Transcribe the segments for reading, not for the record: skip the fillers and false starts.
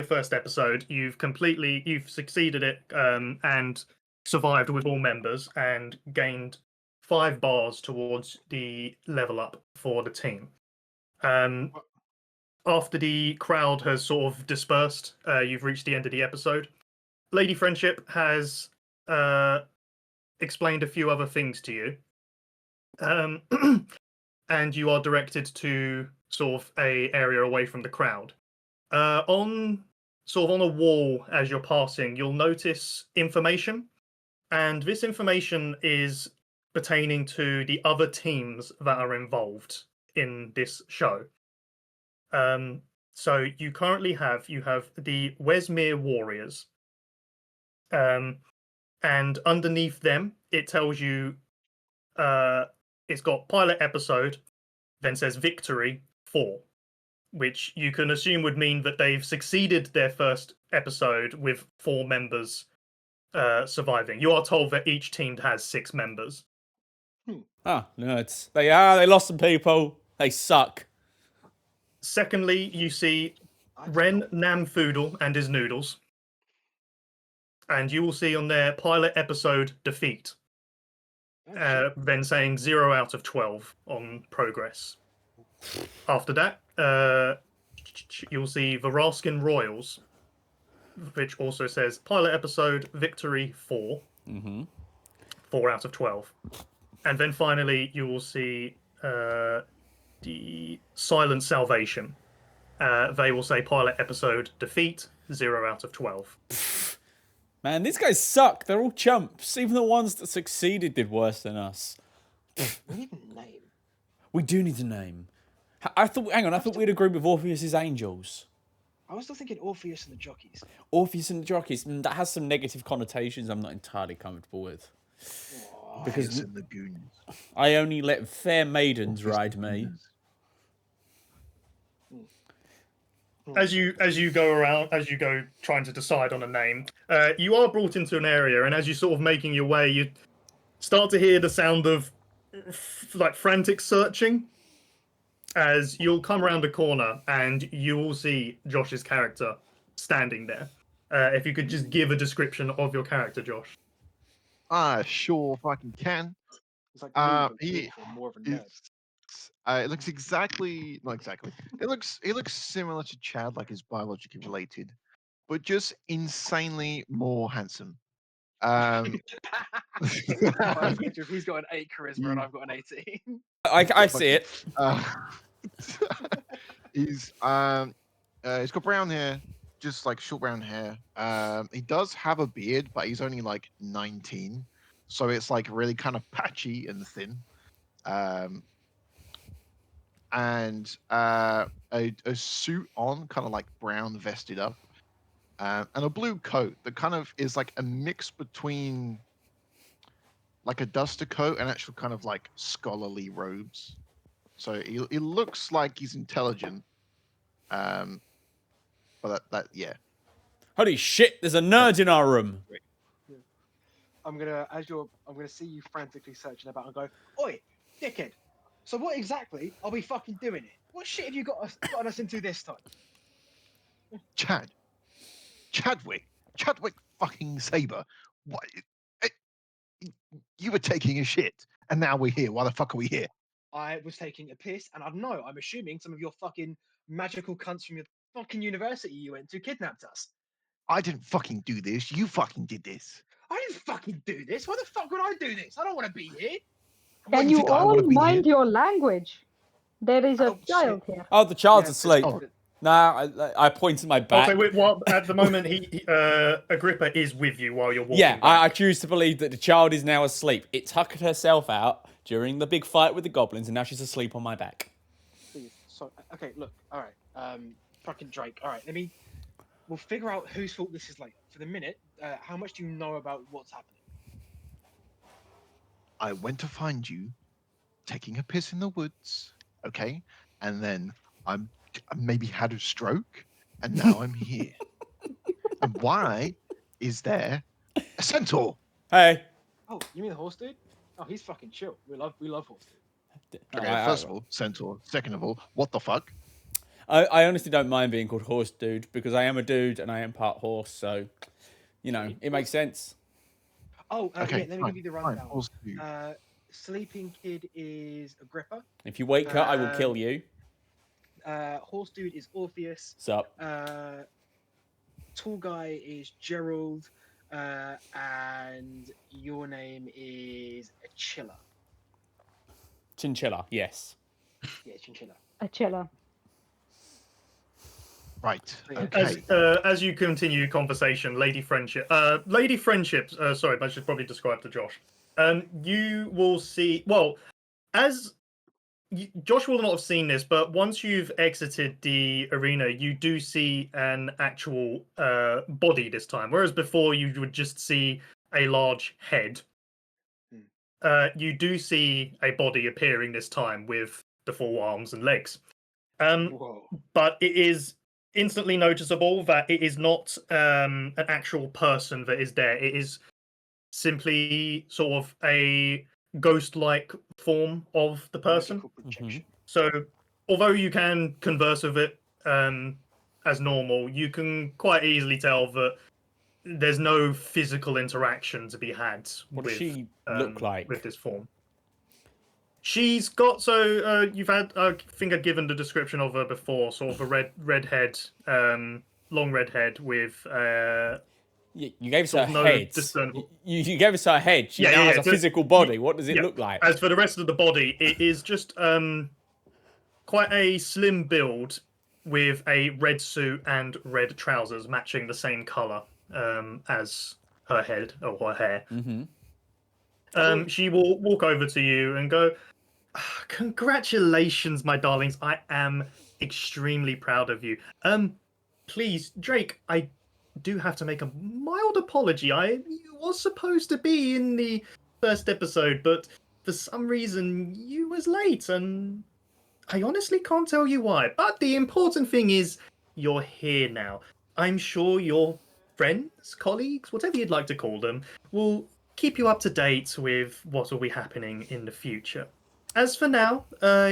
first episode, you've succeeded it and survived with all members and gained 5 bars towards the level up for the team. After the crowd has sort of dispersed, you've reached the end of the episode. Lady Friendship has explained a few other things to you. And you are directed to sort of a area away from the crowd. On a wall as you're passing, you'll notice information, and this information is pertaining to the other teams that are involved in this show. So you currently have the Wesmere Warriors, and underneath them it tells you it's got pilot episode, then says Victory 4, which you can assume would mean that they've succeeded their first episode with 4 members surviving. You are told that each team has 6 members. Ah, nerds. They lost some people. They suck. Secondly, you see Ren Namfoodle and his noodles. And you will see on their pilot episode Defeat. Then saying 0 out of 12 on progress. After that, you'll see the Raskin Royals, which also says pilot episode Victory 4. 4 out of 12. And then finally, you will see the Silent Salvation. They will say pilot episode Defeat 0 out of 12. Man, these guys suck. They're all chumps. Even the ones that succeeded did worse than us. We need a name. We do need a name. I thought we'd agreed with Orpheus's Angels. I was still thinking Orpheus and the Jockeys. Orpheus and the Jockeys. That has some negative connotations I'm not entirely comfortable with. Because in the goons. I only let fair maidens ride me. As you go trying to decide on a name, you are brought into an area, and as you're sort of making your way, you start to hear the sound of like frantic searching. As you'll come around a corner, and you will see Josh's character standing there. If you could just give a description of your character, Josh. Sure, fucking can. It's like more of a nerd. It looks not exactly. It looks similar to Chad, like he's biologically related, but just insanely more handsome. He's got an 8 charisma and I've got an 18. I see it. He's got brown hair, just like short brown hair. He does have a beard, but he's only like 19, so it's like really kind of patchy and thin. And a suit on, kind of like brown vested up, and a blue coat that kind of is like a mix between like a duster coat and actual kind of like scholarly robes. So he looks like he's intelligent. But yeah. Holy shit! There's a nerd in our room. I'm gonna see you frantically searching about and go, "Oi, dickhead! So what exactly are we fucking doing here? What shit have you gotten us into this time?" Chadwick fucking Saber. What? You were taking a shit, and now we're here. Why the fuck are we here? I was taking a piss, and I don't know. I'm assuming some of your fucking magical cunts from your fucking university you went to kidnapped us. I didn't fucking do this. You fucking did this. I didn't fucking do this. Why the fuck would I do this? I don't want to be here. Can you all mind your language? There is a child here. Oh, the child's asleep. Nah, I point to my back. Okay, wait, well, at the moment, Agrippa is with you while you're walking. Yeah, I choose to believe that the child is now asleep. It tuckered herself out during the big fight with the goblins, and now she's asleep on my back. Please. So, okay, look, all right, fucking Drake. All right, we'll figure out whose fault this is. Like, for the minute, how much do you know about what's happening? I went to find you, taking a piss in the woods, okay, and then I maybe had a stroke, and now I'm here. And why is there a centaur? Hey. Oh, you mean the horse dude? Oh, he's fucking chill. We love horse dude. Okay, first of all, centaur. Second of all, what the fuck? I honestly don't mind being called Horse Dude because I am a dude and I am part horse, so you know it makes sense. Oh, Okay, yeah. Let me give you the fine, rundown. horse dude. Sleeping Kid is Agrippa. If you wake her, I will kill Um, you. Horse Dude is Orpheus. Sup? Tall Guy is Gerald. And your name is Achilla. Chinchilla, yes. Yeah, Chinchilla. Achilla. Right. So, yeah, Okay. As you continue conversation, Lady Friendship. Sorry, I should probably describe to Josh. You will see. Well, as Josh will not have seen this, but once you've exited the arena, you do see an actual body this time. Whereas before you would just see a large head. You do see a body appearing this time with the full arms and legs. Whoa. But it is instantly noticeable that it is not an actual person that is there. It is simply sort of a ghost-like form of the person. Magical projection. So, although you can converse with it as normal, you can quite easily tell that there's no physical interaction to be had What with does she look like? with this form. She's got you've had I think I've given the description of her before, sort of a red head, long red head with You gave us sort her of no head. discernible. You gave us her head. She Yeah, now yeah, has yeah. a So- physical body. What does it yeah. look like? As for the rest of the body, it is just quite a slim build with a red suit and red trousers matching the same color as her head or her hair. Mm-hmm. She will walk over to you and go, "Congratulations, my darlings. I am extremely proud of you. Please, Drake, I do have to make a mild apology. I was supposed to be in the first episode, but for some reason you was late, and I honestly can't tell you why. But the important thing is you're here now. I'm sure your friends, colleagues, whatever you'd like to call them, will keep you up to date with what will be happening in the future. As for now,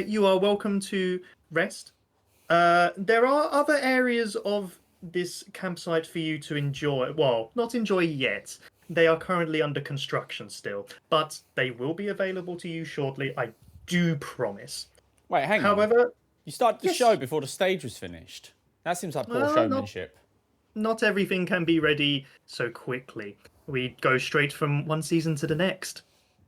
you are welcome to rest. There are other areas of this campsite for you to enjoy. Well, not enjoy yet. They are currently under construction still, but they will be available to you shortly. I do promise. Wait, hang on. However, You started the yes. show before the stage was finished. That seems like poor Well, showmanship. not everything can be ready so quickly. We go straight from one season to the next.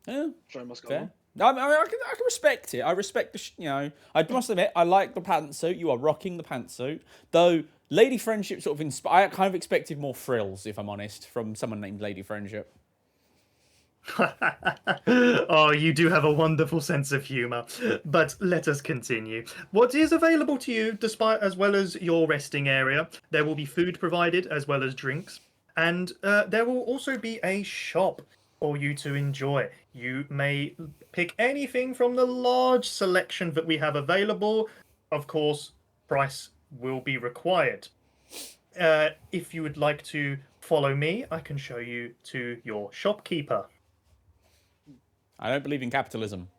Yeah, Show must go fair. on. No, I mean, I can respect it. I respect the, I must admit, I like the pantsuit. You are rocking the pantsuit. Though, Lady Friendship sort of I kind of expected more frills, if I'm honest, from someone named Lady Friendship. Oh, you do have a wonderful sense of humor. But let us continue. What is available to you, despite as well as your resting area, there will be food provided as well as drinks, and there will also be a shop for you to enjoy. You may pick anything from the large selection that we have available. Of course, price will be required. If you would like to follow me, I can show you to your shopkeeper. I don't believe in capitalism.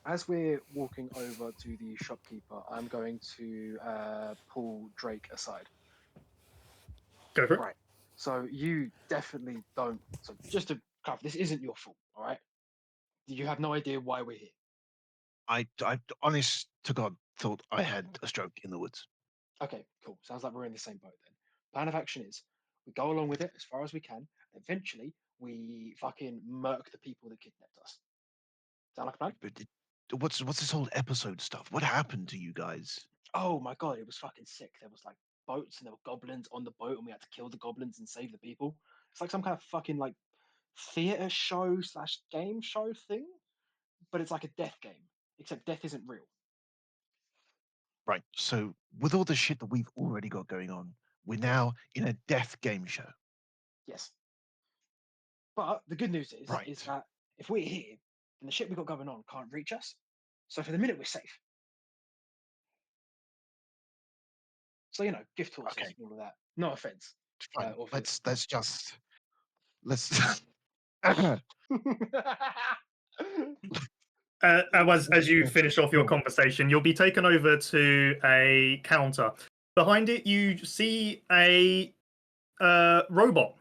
As we're walking over to the shopkeeper, I'm going to pull Drake aside. Go for it. Right. So you definitely don't. So just to clarify, this isn't your fault, all right? You have no idea why we're here. I honest to God thought I had a stroke in the woods. Okay, cool. Sounds like we're in the same boat then. Plan of action is we go along with it as far as we can. Eventually, we fucking murk the people that kidnapped us. Sound like a plan? But what's this whole episode stuff? What happened to you guys? Oh my god, it was fucking sick. There was like boats and there were goblins on the boat, and we had to kill the goblins and save the people. It's like some kind of fucking like theater show slash game show thing, but it's like a death game, except death isn't real. Right. So with all the shit that we've already got going on, we're now in a death game show. Yes. But the good news is Right. that if we're here, then the shit we got going on can't reach us. So for the minute, we're safe. So gift horses Okay. and all of that. No offense. Fine. Orpheus. Let's As you finish off your conversation, you'll be taken over to a counter. Behind it, you see a robot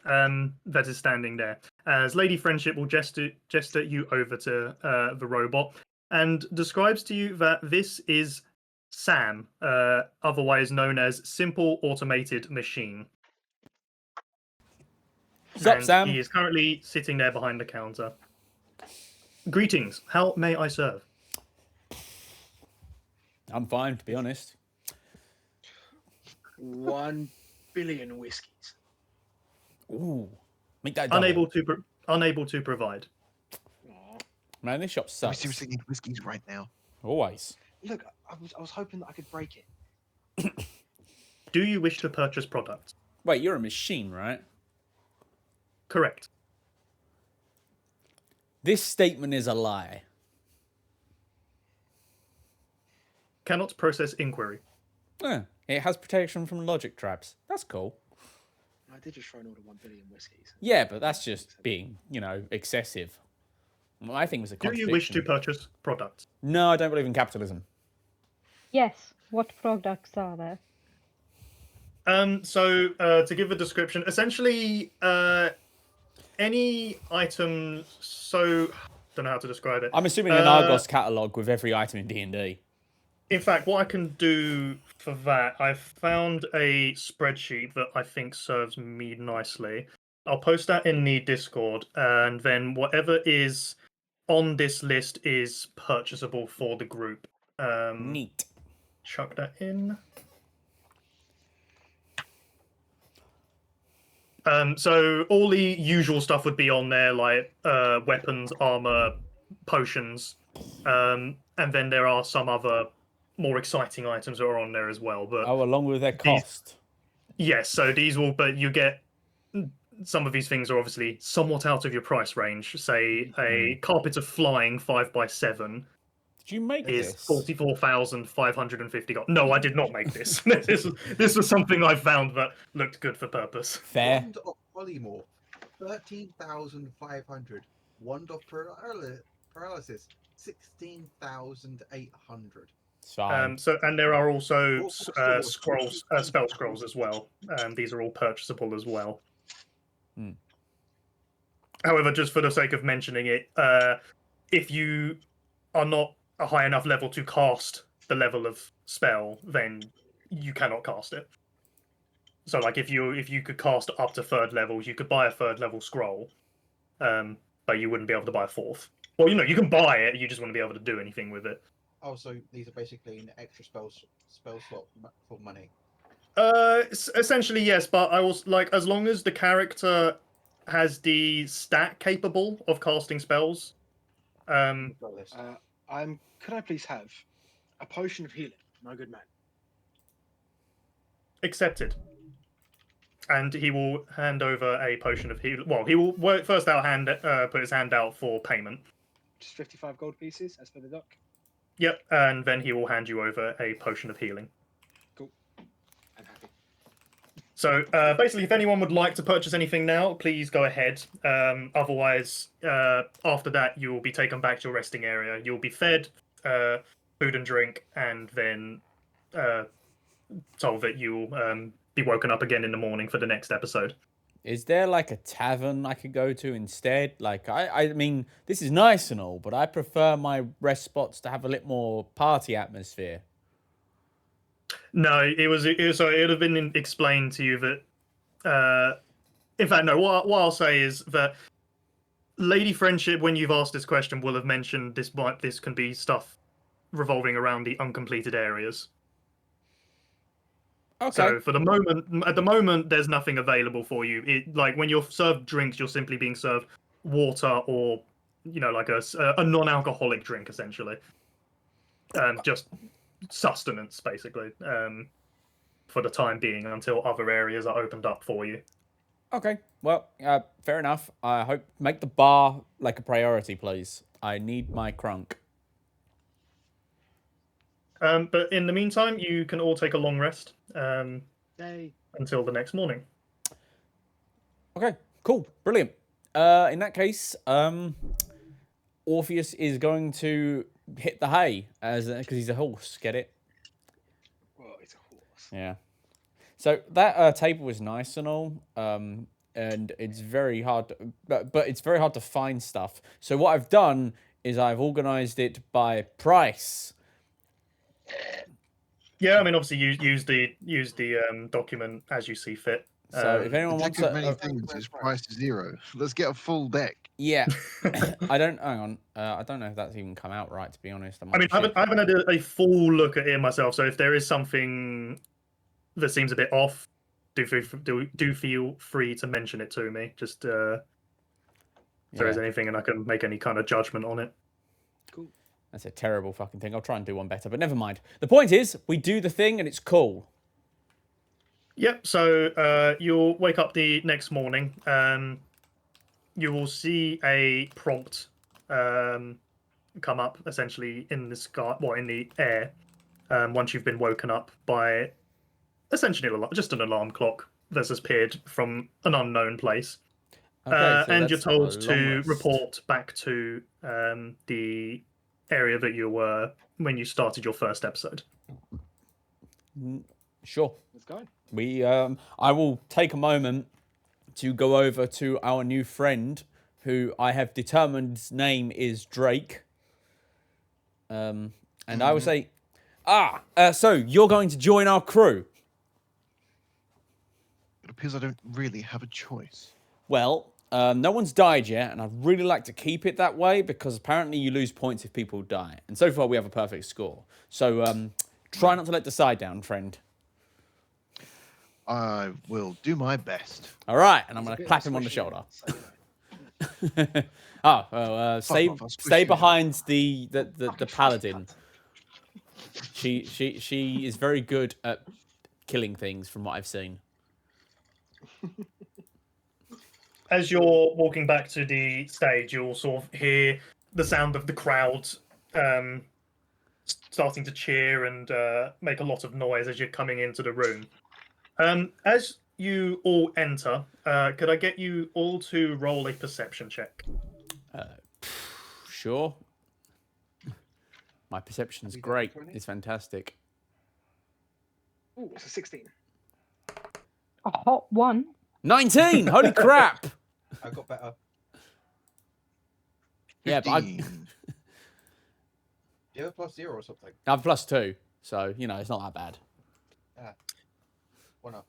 that is standing there. As Lady Friendship will gesture you over to the robot and describes to you that this is Sam, otherwise known as Simple Automated Machine. What's up, And Sam? he is currently sitting there behind the counter. Greetings. How may I serve? I'm fine, to be honest. 1 billion whiskies. Ooh, make that double. Unable to provide. Aw. Man, this shop We sucks. seriously need whiskeys right now. Always. Look, I was hoping that I could break it. Do you wish to purchase products? Wait, you're a machine, right? Correct. This statement is a lie. Cannot process inquiry. It has protection from logic traps. That's cool. I did just throw an order 1 billion whiskies. Yeah, but that's just being, excessive. Well, I think it was a Do contradiction. you wish to purchase products? No, I don't believe in capitalism. Yes. What products are there? So to give a description, essentially any item. So don't know how to describe it. I'm assuming an Argos catalogue with every item in D&D. In fact, what I can do for that, I've found a spreadsheet that I think serves me nicely. I'll post that in the Discord, and then whatever is on this list is purchasable for the group. Neat. Chuck that in. So all the usual stuff would be on there, like weapons, armor, potions, and then there are some other more exciting items that are on there as well. But Oh, along with their cost. yes, so these will, but you get some of these things are obviously somewhat out of your price range. Say a carpet of flying 5x7 Did you make is this? 44,550 gold. No, I did not make this. This was something I found that looked good for purpose. Fair. Wand of polymorph, 13,500. Wand of paralysis, 16,800. It's fine. So, and there are also Oh, scrolls, spell scrolls as well. These are all purchasable as well. Hmm. However, just for the sake of mentioning it, if you are not a high enough level to cast the level of spell, then you cannot cast it. So, like, if you could cast up to 3rd level, you could buy a 3rd level scroll, but you wouldn't be able to buy a 4th. Well, you can buy it. You just wouldn't be able to do anything with it. Oh, so these are basically an extra spell slot for money. Essentially yes, but I was like, as long as the character has the stat capable of casting spells. Got this. Could I please have a potion of healing, my good man? Accepted. And he will hand over a potion of healing. Well, he will first out put his hand out for payment. Just 55 gold pieces, as per the doc. Yep, and then he will hand you over a potion of healing. Cool. I'm happy. So basically, if anyone would like to purchase anything now, please go ahead. Otherwise, after that, you will be taken back to your resting area. You'll be fed food and drink, and then told that you'll be woken up again in the morning for the next episode. Is there like a tavern I could go to instead? Like, I mean, this is nice and all, but I prefer my rest spots to have a little more party atmosphere. No, it would have been explained to you that. In fact, no. What I'll say is that Lady Friendship, when you've asked this question, will have mentioned this can be stuff revolving around the uncompleted areas. Okay. So at the moment, there's nothing available for you. Like when you're served drinks, you're simply being served water or, like a non-alcoholic drink, essentially. Just sustenance, basically, for the time being, until other areas are opened up for you. Okay. Well, fair enough. I hope make the bar like a priority, please. I need my crunk. But in the meantime, you can all take a long rest Yay. until the next morning. Okay, cool, brilliant. In that case, Orpheus is going to hit the hay as because he's a horse. Get it? Well, it's a horse. Yeah. So that table is nice and all, and it's very hard, but it's very hard to find stuff. So what I've done is I've organised it by price. Yeah, I mean, obviously, use the document as you see fit. So if anyone The wants deck of a, many things is priced 0. Let's get a full deck. yeah, I don't. Hang on, I don't know if that's even come out right. To be honest, I mean, I haven't had a full look at it myself. So if there is something that seems a bit off, do feel free to mention it to me. Just if there is anything, and I can make any kind of judgment on it. Cool. That's a terrible fucking thing. I'll try and do one better, but never mind. The point is, we do the thing and it's cool. Yep. So you'll wake up the next morning. You will see a prompt come up essentially in the sky, in the air. Once you've been woken up by essentially just an alarm clock that's appeared from an unknown place. Okay, so and you're that's not a told long to rest. report back to the area that you were when you started your first episode. Sure. Let's go. I will take a moment to go over to our new friend, who I have determined his name is Drake. And I will say, so you're going to join our crew. It appears I don't really have a choice. Well, no one's died yet, and I'd really like to keep it that way because apparently you lose points if people die. And so far we have a perfect score. So try not to let the side down, friend. I will do my best. All right, and I'm He's going a to bit clap of a him on the squishy, shoulder. so, Oh, well, stay off, I'll squish stay you. behind the paladin. She is very good at killing things, from what I've seen. As you're walking back to the stage, you'll sort of hear the sound of the crowd starting to cheer and make a lot of noise as you're coming into the room. As you all enter, could I get you all to roll a perception check? Sure. My perception's Have you got great. 20? It's fantastic. Ooh, it's a 16. A hot one. 19! Holy crap! I got better. Yeah, but I 15. Do you have a +0 or something? have +2, so it's not that bad. One up.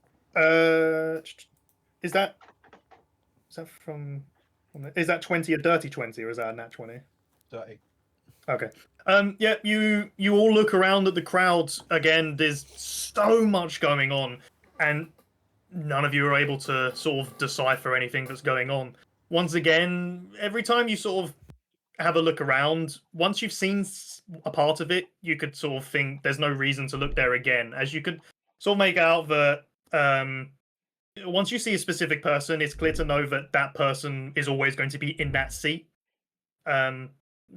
Is that from? Is that 20 a dirty 20 or is that a nat 20? 30. Okay. Yeah, you all look around at the crowds again. There's so much going on, and none of you are able to sort of decipher anything that's going on. Once again, every time you sort of have a look around, once you've seen a part of it, you could sort of think there's no reason to look there again, as you could sort of make out that once you see a specific person, it's clear to know that that person is always going to be in that seat. So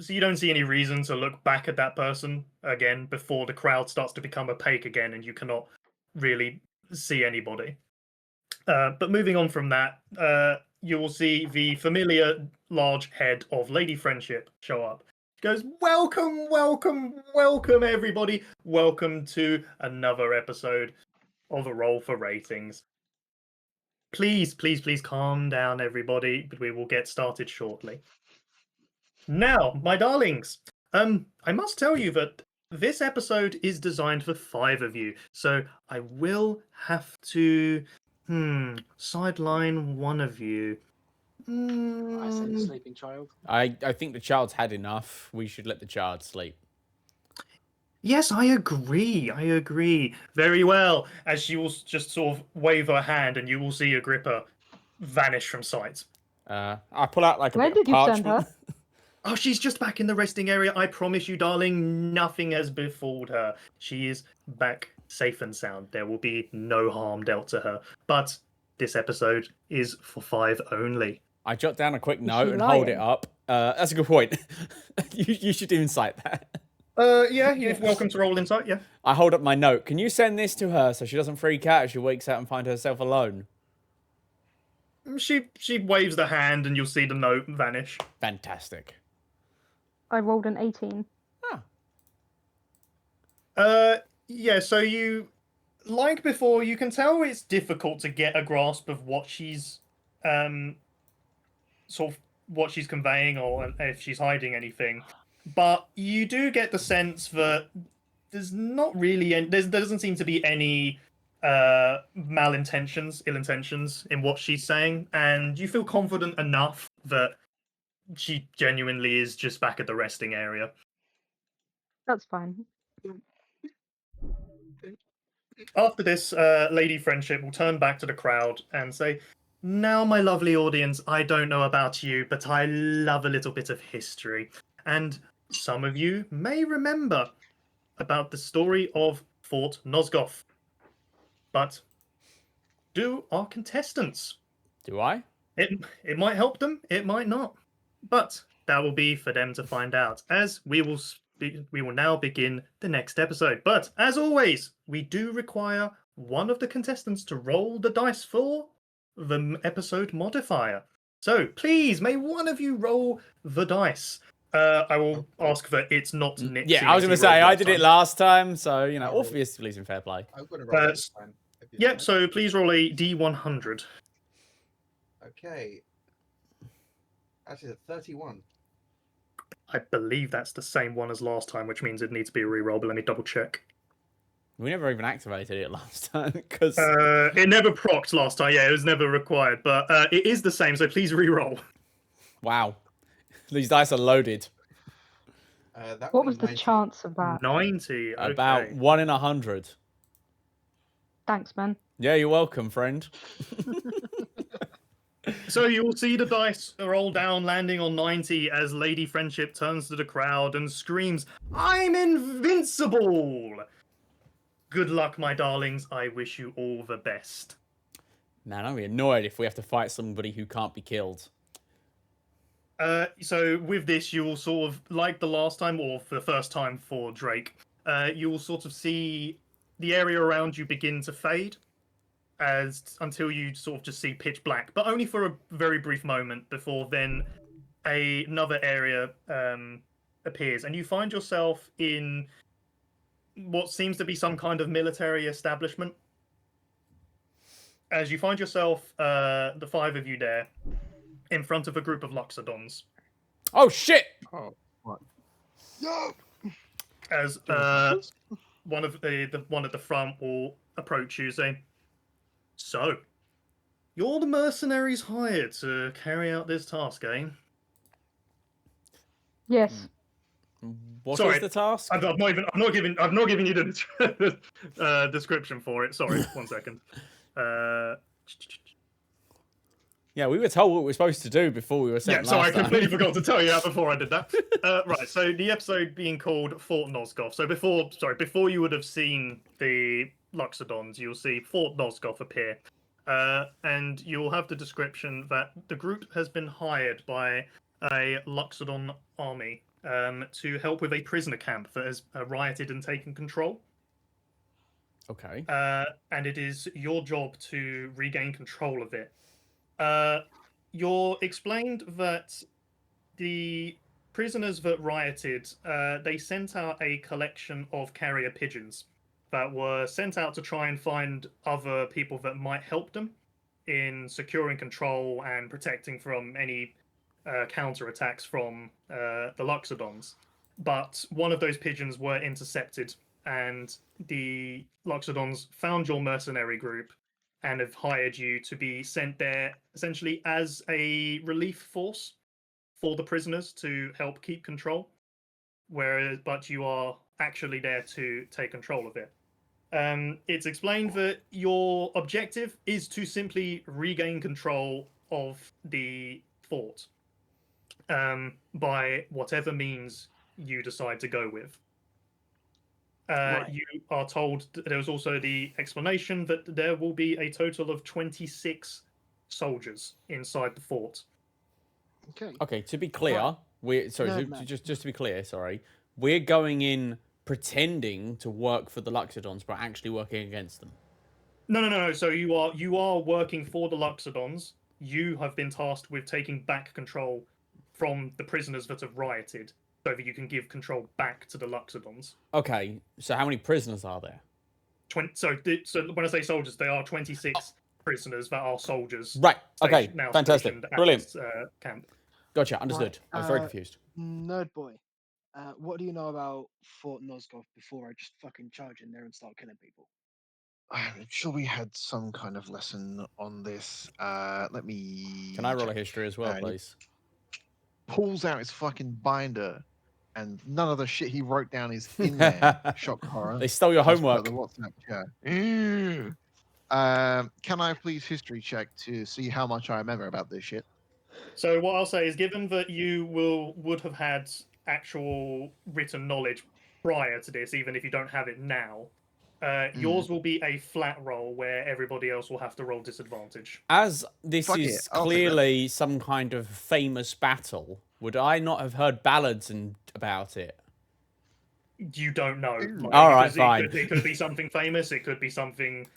you don't see any reason to look back at that person again before the crowd starts to become opaque again and you cannot really see anybody. But moving on from that, you will see the familiar large head of Lady Friendship show up. She goes, welcome, welcome, welcome, everybody. Welcome to another episode of A Roll for Ratings. Please, please, please calm down, everybody, but we will get started shortly. Now, my darlings, I must tell you that this episode is designed for 5 of you, so I will have to sideline one of you. I say the sleeping child. I think the child's had enough. We should let the child sleep. Yes, I agree. I agree. Very well. As she will just sort of wave her hand, and you will see Agrippa vanish from sight. I pull out like a Where bit of did you send parchment. her? Oh, she's just back in the resting area. I promise you, darling, nothing has befalled her. She is back safe and sound. There will be no harm dealt to her. But this episode is for 5 only. I jot down a quick Is note she and hold it lying? up. That's a good point. you should incite that. Yeah, you're welcome to roll insight, yeah. I hold up my note. Can you send this to her so she doesn't freak out if she wakes up and finds herself alone? She waves the hand and you'll see the note vanish. Fantastic. I rolled an 18. Yeah, so you, like before, you can tell it's difficult to get a grasp of what she's, sort of what she's conveying or if she's hiding anything. But you do get the sense that there's not really any, there doesn't seem to be any malintentions, ill intentions in what she's saying, and you feel confident enough that she genuinely is just back at the resting area. That's fine. After this, Lady Friendship will turn back to the crowd and say, "Now, my lovely audience, I don't know about you, but I love a little bit of history. And some of you may remember about the story of Fort Nosgoth. But do our contestants? Do I? It might help them, it might not. But that will be for them to find out, as we will now begin the next episode. But as always, we do require one of the contestants to roll the dice for the episode modifier. So please, may one of you roll the dice. I will ask that it's not Nick. Yeah, I was going to say, I did it last time, so, you know, obviously in fair play. I'm going to roll this time. if you don't Yep, mind. so please roll a D100. Okay. Actually, it's 31. I believe that's the same one as last time, which means it needs to be a reroll, but let me double check. We never even activated it last time, because... It never procced last time, yeah, it was never required, but it is the same, so please reroll. Wow. These dice are loaded. That What would was be the 90. chance of that? 90, okay. About 1 in 100. Thanks, man. Yeah, you're welcome, friend. So you will see the dice roll down, landing on 90 as Lady Friendship turns to the crowd and screams, "I'm invincible! Good luck, my darlings. I wish you all the best." Man, I'll be annoyed if we have to fight somebody who can't be killed. So with this, you will sort of, like the last time, or for the first time for Drake, you will sort of see the area around you begin to fade until you sort of just see pitch black, but only for a very brief moment before then another area appears, and you find yourself in what seems to be some kind of military establishment. As you find yourself, the five of you there, in front of a group of Loxodons. Oh, shit! Oh, what? No! As one of the one at the front will approach you, saying, "So, you're the mercenaries hired to carry out this task, eh?" Yes. What Sorry, is the task? I'm not giving you the description for it. Sorry, one second. Yeah, we were told what we were supposed to do before we were Yeah, sent so I last time. completely forgot to tell you that before I did that. Right, so the episode being called Fort Nosgoth. So before you would have seen the Loxodons, you'll see Fort Nosgoth appear. And you'll have the description that the group has been hired by a Loxodon army to help with a prisoner camp that has rioted and taken control. Okay. And it is your job to regain control of it. You're explained that the prisoners that rioted, they sent out a collection of carrier pigeons that were sent out to try and find other people that might help them in securing control and protecting from any counterattacks from the Loxodons. But one of those pigeons were intercepted, and the Loxodons found your mercenary group and have hired you to be sent there essentially as a relief force for the prisoners to help keep control. But you are actually there to take control of it. It's explained that your objective is to simply regain control of the fort by whatever means you decide to go with. Right. You are told there was also the explanation that there will be a total of 26 soldiers inside the fort. Okay. Okay, to be clear, we're sorry, No, so- no. just to be clear, sorry, we're going in pretending to work for the Loxodons, but actually working against them. No. So you are working for the Loxodons. You have been tasked with taking back control from the prisoners that have rioted. so that you can give control back to the Luxodons. Okay, so how many prisoners are there? 20, so when I say soldiers, they are 26 prisoners that are soldiers. Right. Okay. Stationed, now Fantastic. stationed at Brilliant. this, camp. Gotcha. Understood. I was very uh, confused. Nerd boy, what do you know about Fort Nosgoth before I just fucking charge in there and start killing people? I'm sure we had some kind of lesson on this. Let me. Can I roll a check. history as well, he please? Pulls out his fucking binder, and none of the shit he wrote down is in there. Shock horror. They stole your Just per homework. the WhatsApp chat. Ew. Can I please history check to see how much I remember about this shit? So what I'll say is, given that you would have had actual written knowledge prior to this, even if you don't have it now, yours will be a flat roll where everybody else will have to roll disadvantage. As this Fuck is it, I'll take that. clearly some kind of famous battle, would I not have heard ballads about it? You don't know. Ooh. All right, because fine. It could be something famous. It could be something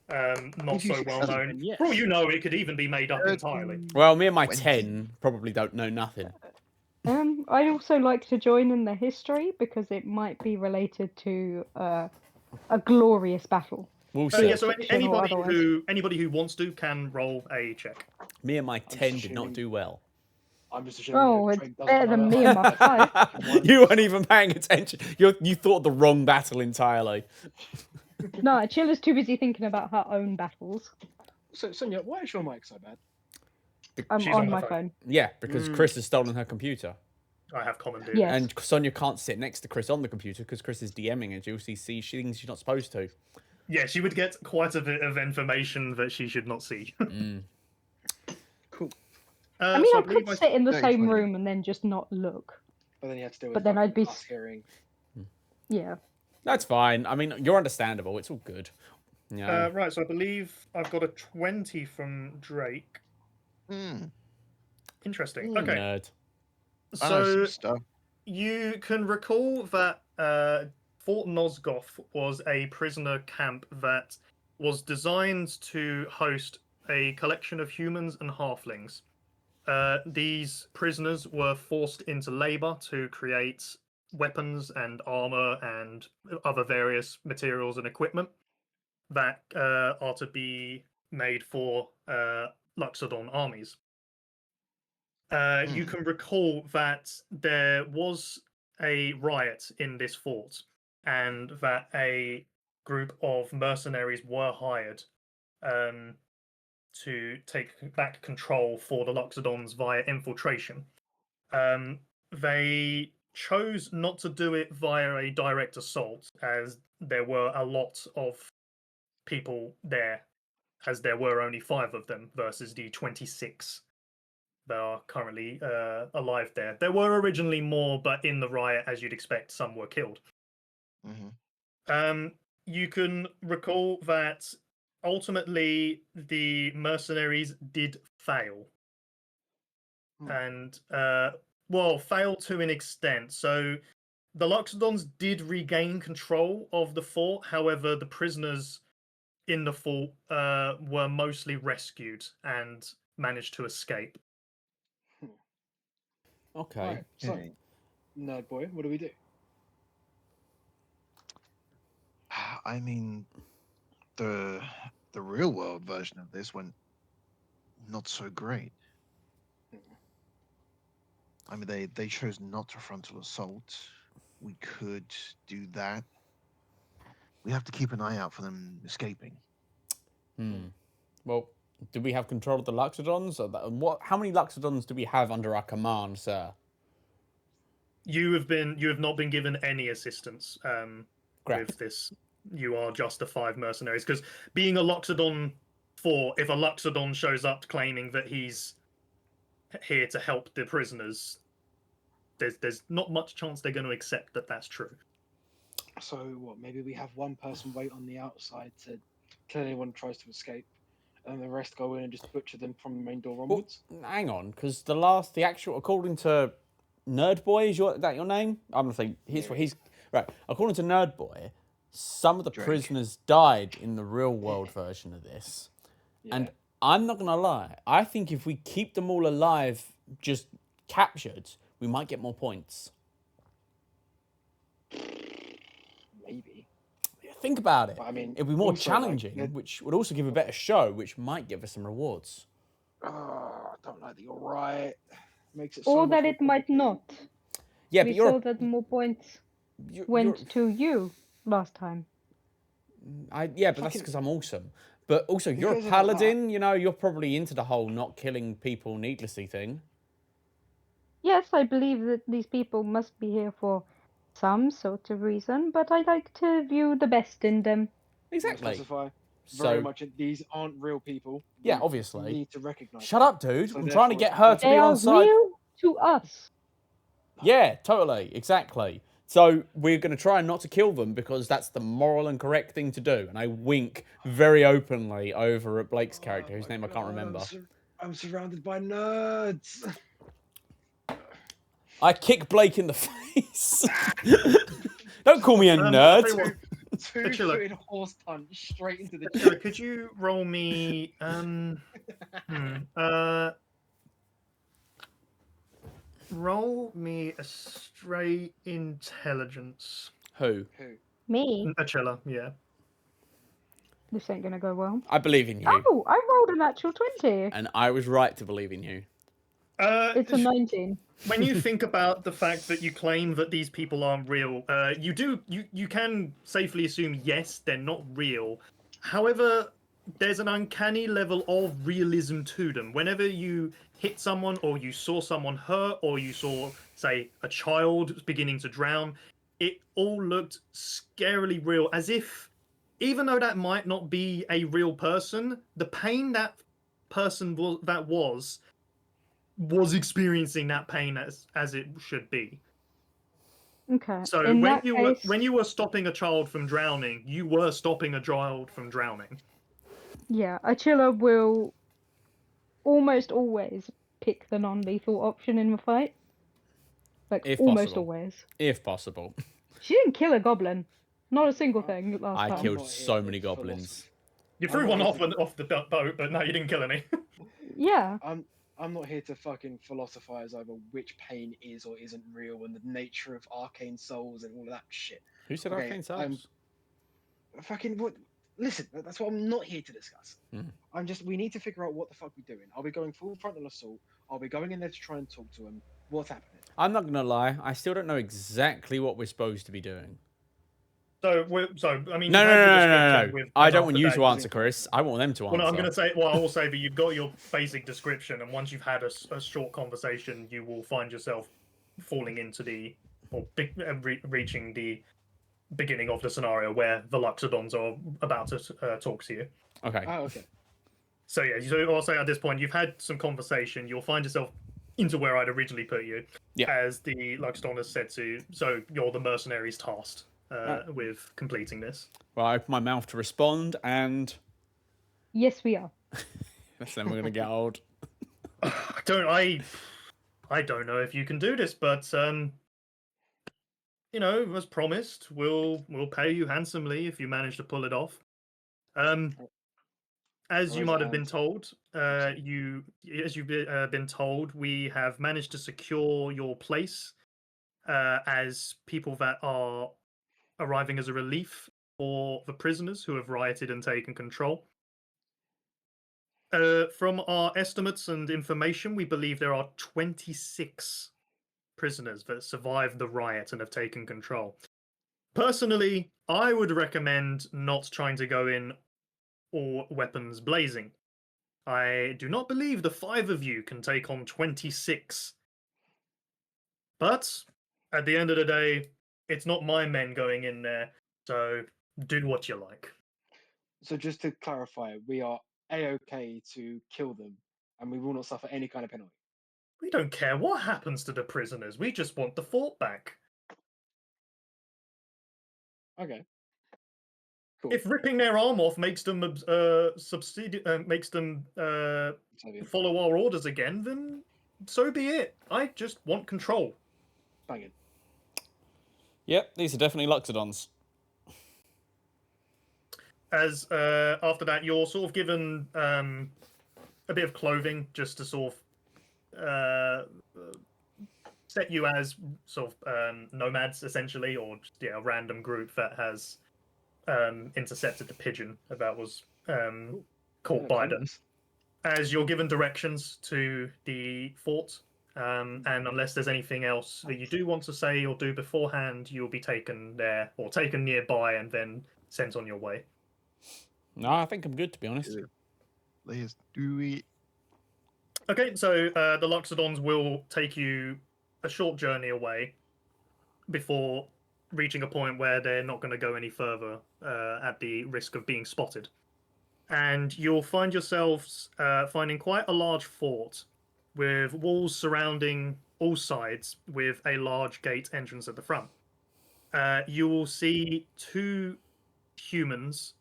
not If you so well succeed, known. then yes. For all you know, it could even be made up entirely. Well, me and my 20. 10 probably don't know nothing. I'd also like to join in the history because it might be related to a glorious battle. We'll Yeah, see. so Fiction or anybody who wants to can roll a check. Me and my 10 did not assuming- do well. I'm just assuming. Oh, that it's Drake doesn't better know than that me and my I- five. You weren't even paying attention. You thought the wrong battle entirely. No, Chilla's too busy thinking about her own battles. So, Sonia, why is your mic so bad? I'm She's on my phone. Yeah, because Chris has stolen her computer. I have commandeered. Yes. And Sonia can't sit next to Chris on the computer because Chris is DMing her. She sees things she's not supposed to. Yeah, she would get quite a bit of information that she should not see. Cool. I mean, so I believe could sit in the very same funny. room and then just not look. But then you have to deal with But then I'd be us hearing. Yeah. That's fine. I mean, you're understandable. It's all good. Yeah. Right, so I believe I've got a 20 from Drake. Hmm. Interesting. Ooh, Okay, Nerd. I know so some stuff. you can recall that Fort Nosgoth was a prisoner camp that was designed to host a collection of humans and halflings. These prisoners were forced into labor to create weapons and armor and other various materials and equipment that are to be made for Luxodon armies. You can recall that there was a riot in this fort, and that a group of mercenaries were hired to take back control for the Luxodons via infiltration. They chose not to do it via a direct assault, as there were a lot of people there, as there were only 5 of them versus the 26 that are currently alive there. There were originally more, but in the riot, as you'd expect, some were killed. Mm-hmm. You can recall that ultimately the mercenaries did fail. And, fail to an extent. So the Luxodons did regain control of the fort. However, the prisoners in the fort were mostly rescued and managed to escape. Okay. Right, so, Nerd boy, what do we do? I mean, the real world version of this went not so great. I mean, they chose not to frontal assault. We could do that. We have to keep an eye out for them escaping. Well, do we have control of the Luxodons? How many Luxodons do we have under our command, sir? You have not been given any assistance Correct. with this. You are just the 5 mercenaries, because being a Luxodon 4, if a Luxodon shows up claiming that he's here to help the prisoners, there's not much chance they're going to accept that that's true. So what? Maybe we have one person wait on the outside to kill anyone who tries to escape, and the rest go in and just butcher them from the main door onwards. Hang on, because according to Nerd Boy, is that your name? I'm gonna say he's right. According to Nerd Boy, some of the Drake. prisoners died in the real world version of this, and I'm not gonna lie. I think if we keep them all alive, just captured, we might get more points. Think about it. But, I mean, It'd be more also, like, challenging, they're- which would also give a better show, which might give us some rewards. I don't like that you're right. Makes it so Or much that more it might complicated. not. Yeah, We but you're saw a, that more points you're, went to you last time. yeah, but that's Fucking- because I'm awesome. But also, Who you're a cares about that? paladin. You know, you're probably into the whole not killing people needlessly thing. Yes, I believe that these people must be here for some sort of reason, but I like to view the best in them. Wanna Exactly. specify So very much. These aren't real people. Yeah, We obviously. need to recognize. Shut that. up, dude. So I'm trying to therefore get it's her to They be are on side. real to us. Yeah, totally, exactly. So we're going to try not to kill them because that's the moral and correct thing to do. And I wink very openly over at Blake's character, whose my name I can't God, remember. I'm surrounded by nerds. I kick Blake in the face. Don't call me a I'll nerd. tell you what, Two-footed horse punch straight into the Attila, chest. could you roll me roll me a straight intelligence. Who? Who? Me? Attila, yeah. This ain't gonna go well. I believe in you. Oh, I rolled a natural 20. And I was right to believe in you. It's a 19. When you think about the fact that you claim that these people aren't real, you can safely assume yes, they're not real. However, there's an uncanny level of realism to them. Whenever you hit someone, or you saw someone hurt, or you saw, say, a child beginning to drown, it all looked scarily real, as if, even though that might not be a real person, the pain that person was experiencing that pain as it should be. Okay. So In that case, when you were stopping a child from drowning, you were stopping a child from drowning. yeah, Achilla will almost always pick the non-lethal option in the fight. Like, If almost possible. always. If possible. She didn't kill a goblin. Not a single thing last I time. killed not so here many for goblins. You I'm threw not one here off the boat, but no, you didn't kill any. Yeah. I'm not here to fucking philosophize over which pain is or isn't real and the nature of arcane souls and all of that shit. Who said Okay, arcane I'm- souls? Fucking what? Listen, that's what I'm not here to discuss. Mhm. We need to figure out what the fuck we're doing. Are we going full frontal assault? Are we going in there to try and talk to him? What's happening? I'm not gonna lie. I still don't know exactly what we're supposed to be doing. So I mean, No, you no, had no, your no, no, description no. with I Ben don't want after you that, to was answer, Chris. I want them to answer. Well, no, I'm going to say. Well, I will say that you've got your basic description, and once you've had a short conversation, you will find yourself falling into reaching the beginning of the scenario where the Luxodons are about to talk to you. Okay. Oh, okay. So yeah, so I'll say at this point you've had some conversation. You'll find yourself into where I'd originally put you, Yeah. as the Luxodon has said to. So you're the mercenaries tasked with completing this. Well, I open my mouth to respond, and Yes, we are. that's then we're gonna get old. I don't know if you can do this, but you know, as promised, we'll pay you handsomely if you manage to pull it off. As you Always might have been hands. told, you've been told, we have managed to secure your place as people that are arriving as a relief for the prisoners who have rioted and taken control. From our estimates and information, we believe there are 26 prisoners that survived the riot and have taken control. Personally, I would recommend not trying to go in all weapons blazing. I do not believe the 5 of you can take on 26. But at the end of the day, it's not my men going in there, so do what you like. So just to clarify, we are a-okay to kill them, and we will not suffer any kind of penalty. We don't care what happens to the prisoners, we just want the fort back. Okay. Cool. If ripping their arm off makes them follow our orders again, then so be it. I just want control. Bang it. Yep, these are definitely Luxodons. As after that, you're sort of given a bit of clothing just to sort of set you as sort of nomads, essentially, or just, a random group that has intercepted the pigeon that was Yeah, caught by them. condoms. As you're given directions to the fort, and unless there's anything else that you do want to say or do beforehand, you'll be taken there or taken nearby and then sent on your way. No, I think I'm good, to be honest. Let's do it. Okay, so the Loxodons will take you a short journey away before reaching a point where they're not going to go any further at the risk of being spotted. And you'll find yourselves finding quite a large fort with walls surrounding all sides with a large gate entrance at the front. You will see 2 humans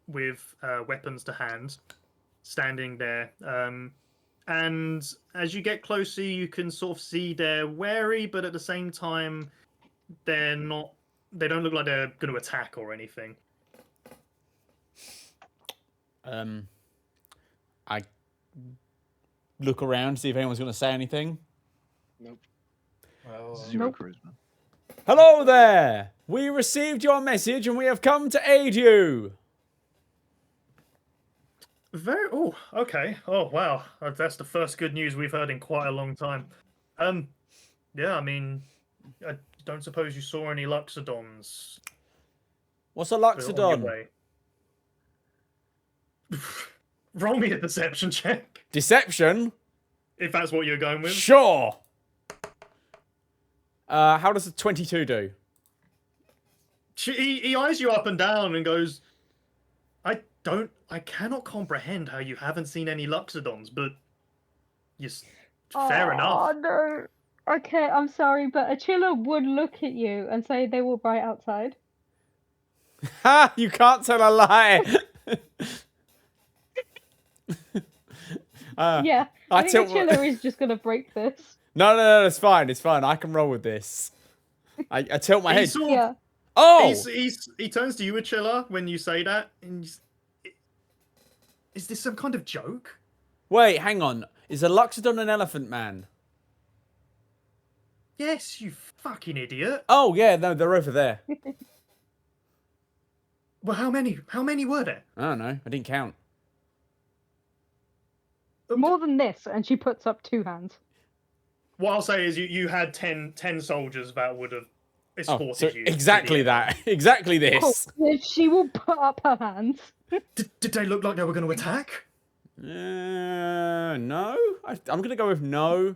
with weapons to hand standing there. And as you get closer, you can sort of see they're wary, but at the same time, they don't look like they're going to attack or anything. I look around to see if anyone's going to say anything. Nope. Well, 0 Nope. charisma. Hello there! We received your message and we have come to aid you. Oh, okay. Oh, wow. That's the first good news we've heard in quite a long time. Yeah, I mean, I don't suppose you saw any Loxodons What's a on your Loxodon? way. Roll me a deception check, Deception? if that's what you're going with. Sure. How does a 22 do? He eyes you up and down and goes, I cannot comprehend how you haven't seen any Loxodons, but fair Oh enough. no. Okay, I'm sorry, but Achilla would look at you and say they were right outside. Ha! You can't tell a lie. Yeah, I I think tilt my- Achilla is just gonna break this. No, it's fine. It's fine. I can roll with this. I tilt my He head. sort of- Yeah. Oh! he turns to you, Achilla, when you say that, and is this some kind of joke? Wait, hang on. Is a Loxodon an elephant man? Yes, you fucking idiot. Oh, yeah, no, they're over there. Well, how many were there? I don't know. I didn't count. More than this, and she puts up 2 hands. What I'll say is you had 10 soldiers that would have Oh, escorted so you. to exactly the end. that. Exactly this. Cool. She will put up her hands. Did they look like they were going to attack? No. I'm going to go with no.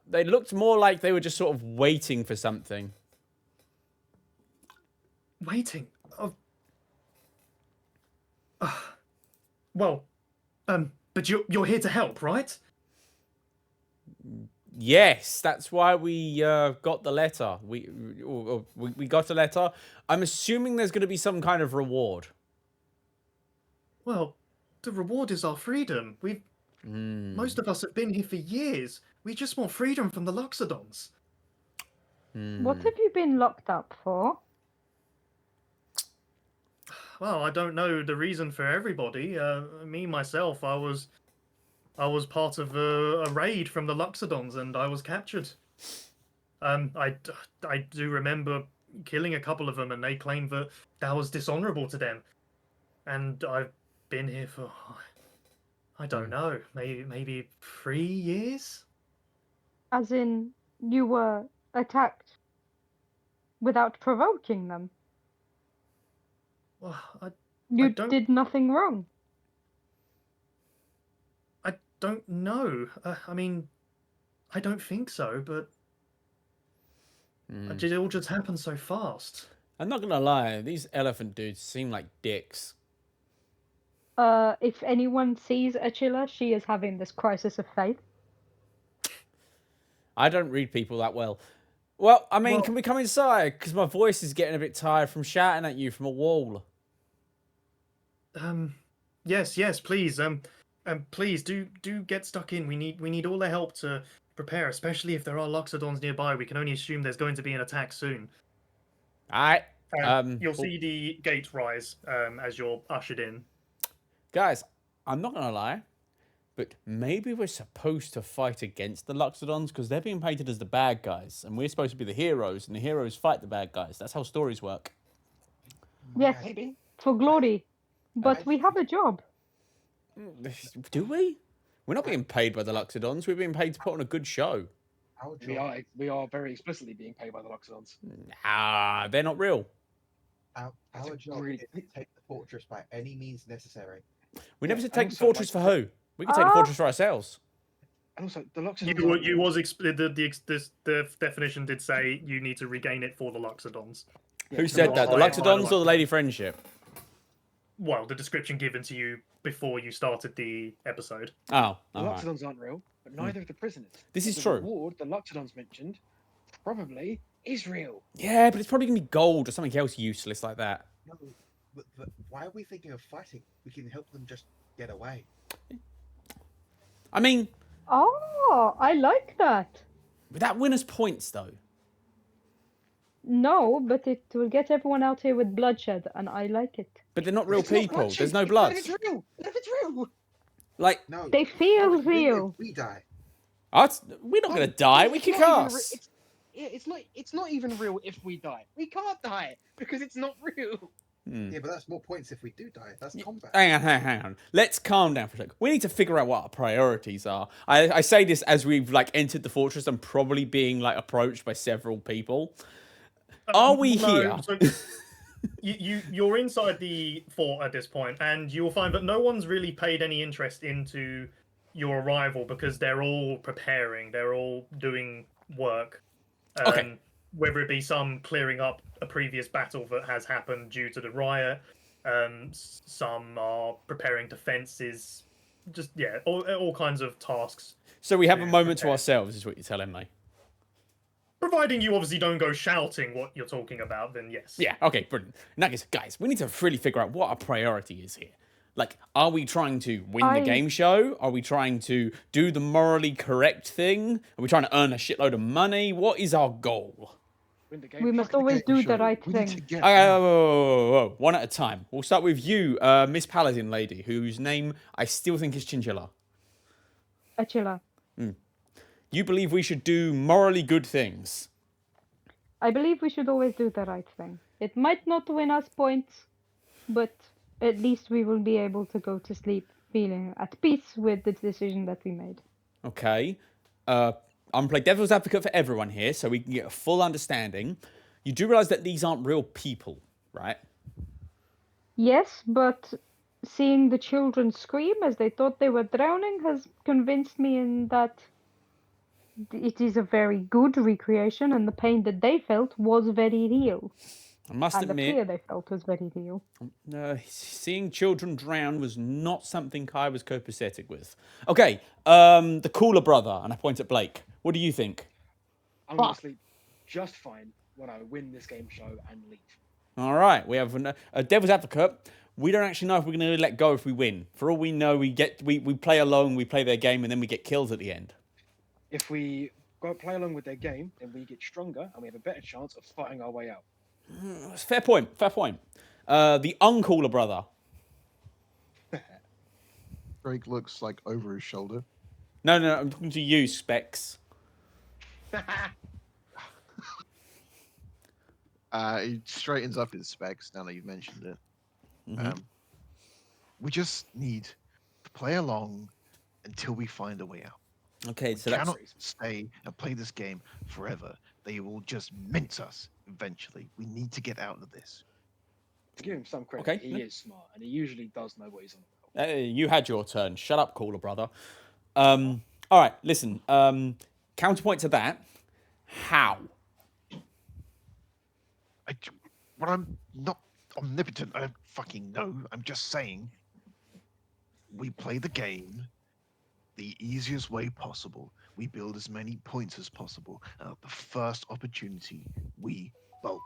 They looked more like they were just sort of waiting for something. Waiting. Well, but you're here to help, right? Yes, that's why we got the letter. We got a letter. I'm assuming there's going to be some kind of reward. Well, the reward is our freedom. Most of us have been here for years. We just want freedom from the Loxodons. What have you been locked up for? Well, I don't know the reason for everybody. Me myself, I was part of a raid from the Loxodons, and I was captured. I do remember killing a couple of them, and they claimed that was dishonorable to them. And I've been here for, I don't know, maybe 3 years. As in, you were attacked without provoking them. Well, You don't- did nothing wrong. I don't know. I mean, I don't think so, but it all just happened so fast. I'm not going to lie. These elephant dudes seem like dicks. If anyone sees Achilla, she is having this crisis of faith. I don't read people that well. Well, I mean, Well- can we come inside? Because my voice is getting a bit tired from shouting at you from a wall. Yes, please. Please do get stuck in. We need all the help to prepare, especially if there are Loxodons nearby. We can only assume there's going to be an attack soon. All right. You'll see the gate rise as you're ushered in. Guys, I'm not going to lie, but maybe we're supposed to fight against the Loxodons because they're being painted as the bad guys, and we're supposed to be the heroes, and the heroes fight the bad guys. That's how stories work. Yes, Maybe. for glory. But I we have a job. Do we? We're not being paid by the Luxodons. We're being paid to put on a good show. Our We job, are very explicitly being paid by the Loxodons. Ah, they're not real. That's our a job really- is to take the fortress by any means necessary. We Yeah, never said and take the also, fortress like, for who. We can take the Ah. fortress for ourselves. And also, the You, Loxodons. were- aren't you real. was the definition did say you need to regain it for the Luxodons. Yeah, Who the said that? The High- Luxodons or the high- Lady Friendship? Well, the description given to you before you started the episode. Oh, The all right. Loxodons aren't real, but neither of the prisoners. This But is the true. Reward the Loxodons mentioned probably is real. Yeah, but it's probably gonna be gold or something else useless like that. No, but why are we thinking of fighting? We can help them just get away. I mean, Oh, I like that. would that win us points though? No, but it will get everyone out here with bloodshed, and I like it. But they're not real It's not people. bloodshed, There's no it's- blood. If it's real, if it's real. Like, No, They feel we live, real. we die. we're not No, gonna die. We it's kick not even ass. It's not even real if we die. We can't die because it's not real. Hmm. Yeah, but that's more points if we do die. That's combat. Hang on. Let's calm down for a second. We need to figure out what our priorities are. I say this as we've like entered the fortress and probably being like approached by several people. Are we here? So you're inside the fort at this point, and you will find that no one's really paid any interest into your arrival because they're all preparing. They're all doing work. Okay. Whether it be some clearing up a previous battle that has happened due to the riot, some are preparing defenses. Just all kinds of tasks. So we have a Yeah, moment to okay. ourselves, is what you're telling me. Providing you obviously don't go shouting what you're talking about, then yes. Yeah, okay, brilliant. In that case, guys, we need to really figure out what our priority is here. Like, are we trying to win the I- game show? Are we trying to do the morally correct thing? Are we trying to earn a shitload of money? What is our goal? Win the game. We must Fuck it. always do the right We need to thing. get Okay, out. whoa. One at a time. We'll start with you, Miss Paladin lady, whose name I still think is Chinchilla. Achilla. You believe we should do morally good things. I believe we should always do the right thing. It might not win us points, but at least we will be able to go to sleep feeling at peace with the decision that we made. Okay. I'm gonna play devil's advocate for everyone here so we can get a full understanding. You do realize that these aren't real people, right? Yes, but seeing the children scream as they thought they were drowning has convinced me in that it is a very good recreation, and the pain that they felt was very real, I must and the fear admit, they felt was very real. seeing children drown was not something I was copacetic with. Okay, the cooler brother, and I point at Blake. What do you think? I'm gonna sleep just fine when I win this game show and leave. All right, we have a devil's advocate. We don't actually know if we're going to let go if we win. For all we know, we play alone, we play their game, and then we get killed at the end. If we go play along with their game, then we get stronger and we have a better chance of fighting our way out. Fair point. Fair point. The uncooler brother. Drake looks like over his shoulder. No, I'm talking to you, Specs. He straightens up his specs now that you've mentioned it. Mhm. We just need to play along until we find a way out. Okay, so We that's cannot stay and play this game forever. They will just mince us eventually. We need to get out of this. To give him some credit, Okay, he yeah. is smart and he usually does know what he's on about. Hey, you had your turn. Shut up, cooler brother. All right, listen. Counterpoint to that. How? Well, I'm not omnipotent. I don't fucking know. I'm just saying. We play the game the easiest way possible. We build as many points as possible. And at the first opportunity, we bolt.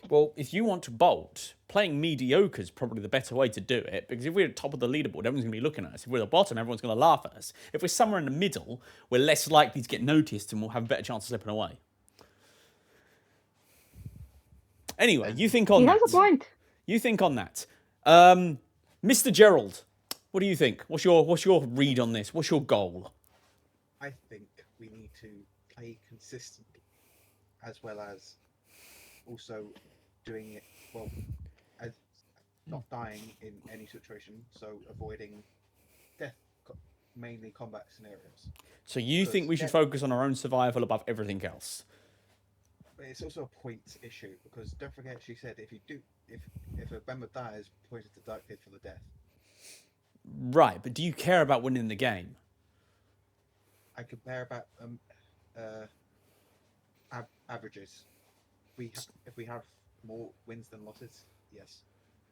Well, if you want to bolt, playing mediocre is probably the better way to do it, because if we're at the top of the leaderboard, everyone's going to be looking at us. If we're at the bottom, everyone's going to laugh at us. If we're somewhere in the middle, we're less likely to get noticed and we'll have a better chance of slipping away. Anyway, you think on He that. has a point. You think on that. Mr. Gerald, what do you think? What's your read on this? What's your goal? I think we need to play consistently, as well as also doing it well. not dying in any situation, so avoiding death, mainly combat scenarios. So you think we should Because focus on our own survival above everything else? But it's also a points issue because don't forget she said if a member dies, points are deducted for the death. Right, but do you care about winning the game? I compare about averages. If we have more wins than losses, yes.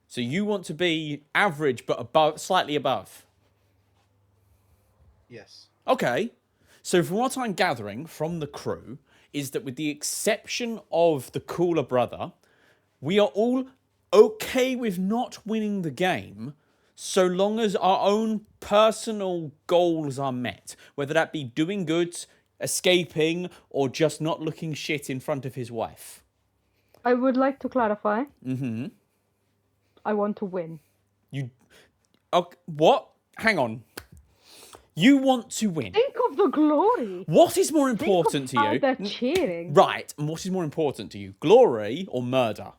So you want to be average but above, slightly above. Yes. Okay. So from what I'm gathering from the crew is that with the exception of the cooler brother, we are all okay with not winning the game so long as our own personal goals are met, whether that be doing good, escaping, or just not looking shit in front of his wife. I would like to clarify. Mm-hmm. I want to win. You... Okay, what? Hang on. You want to win. Think of the glory. What is more Think important of to how you? they're cheering. Right, and what is more important to you? Glory or murder?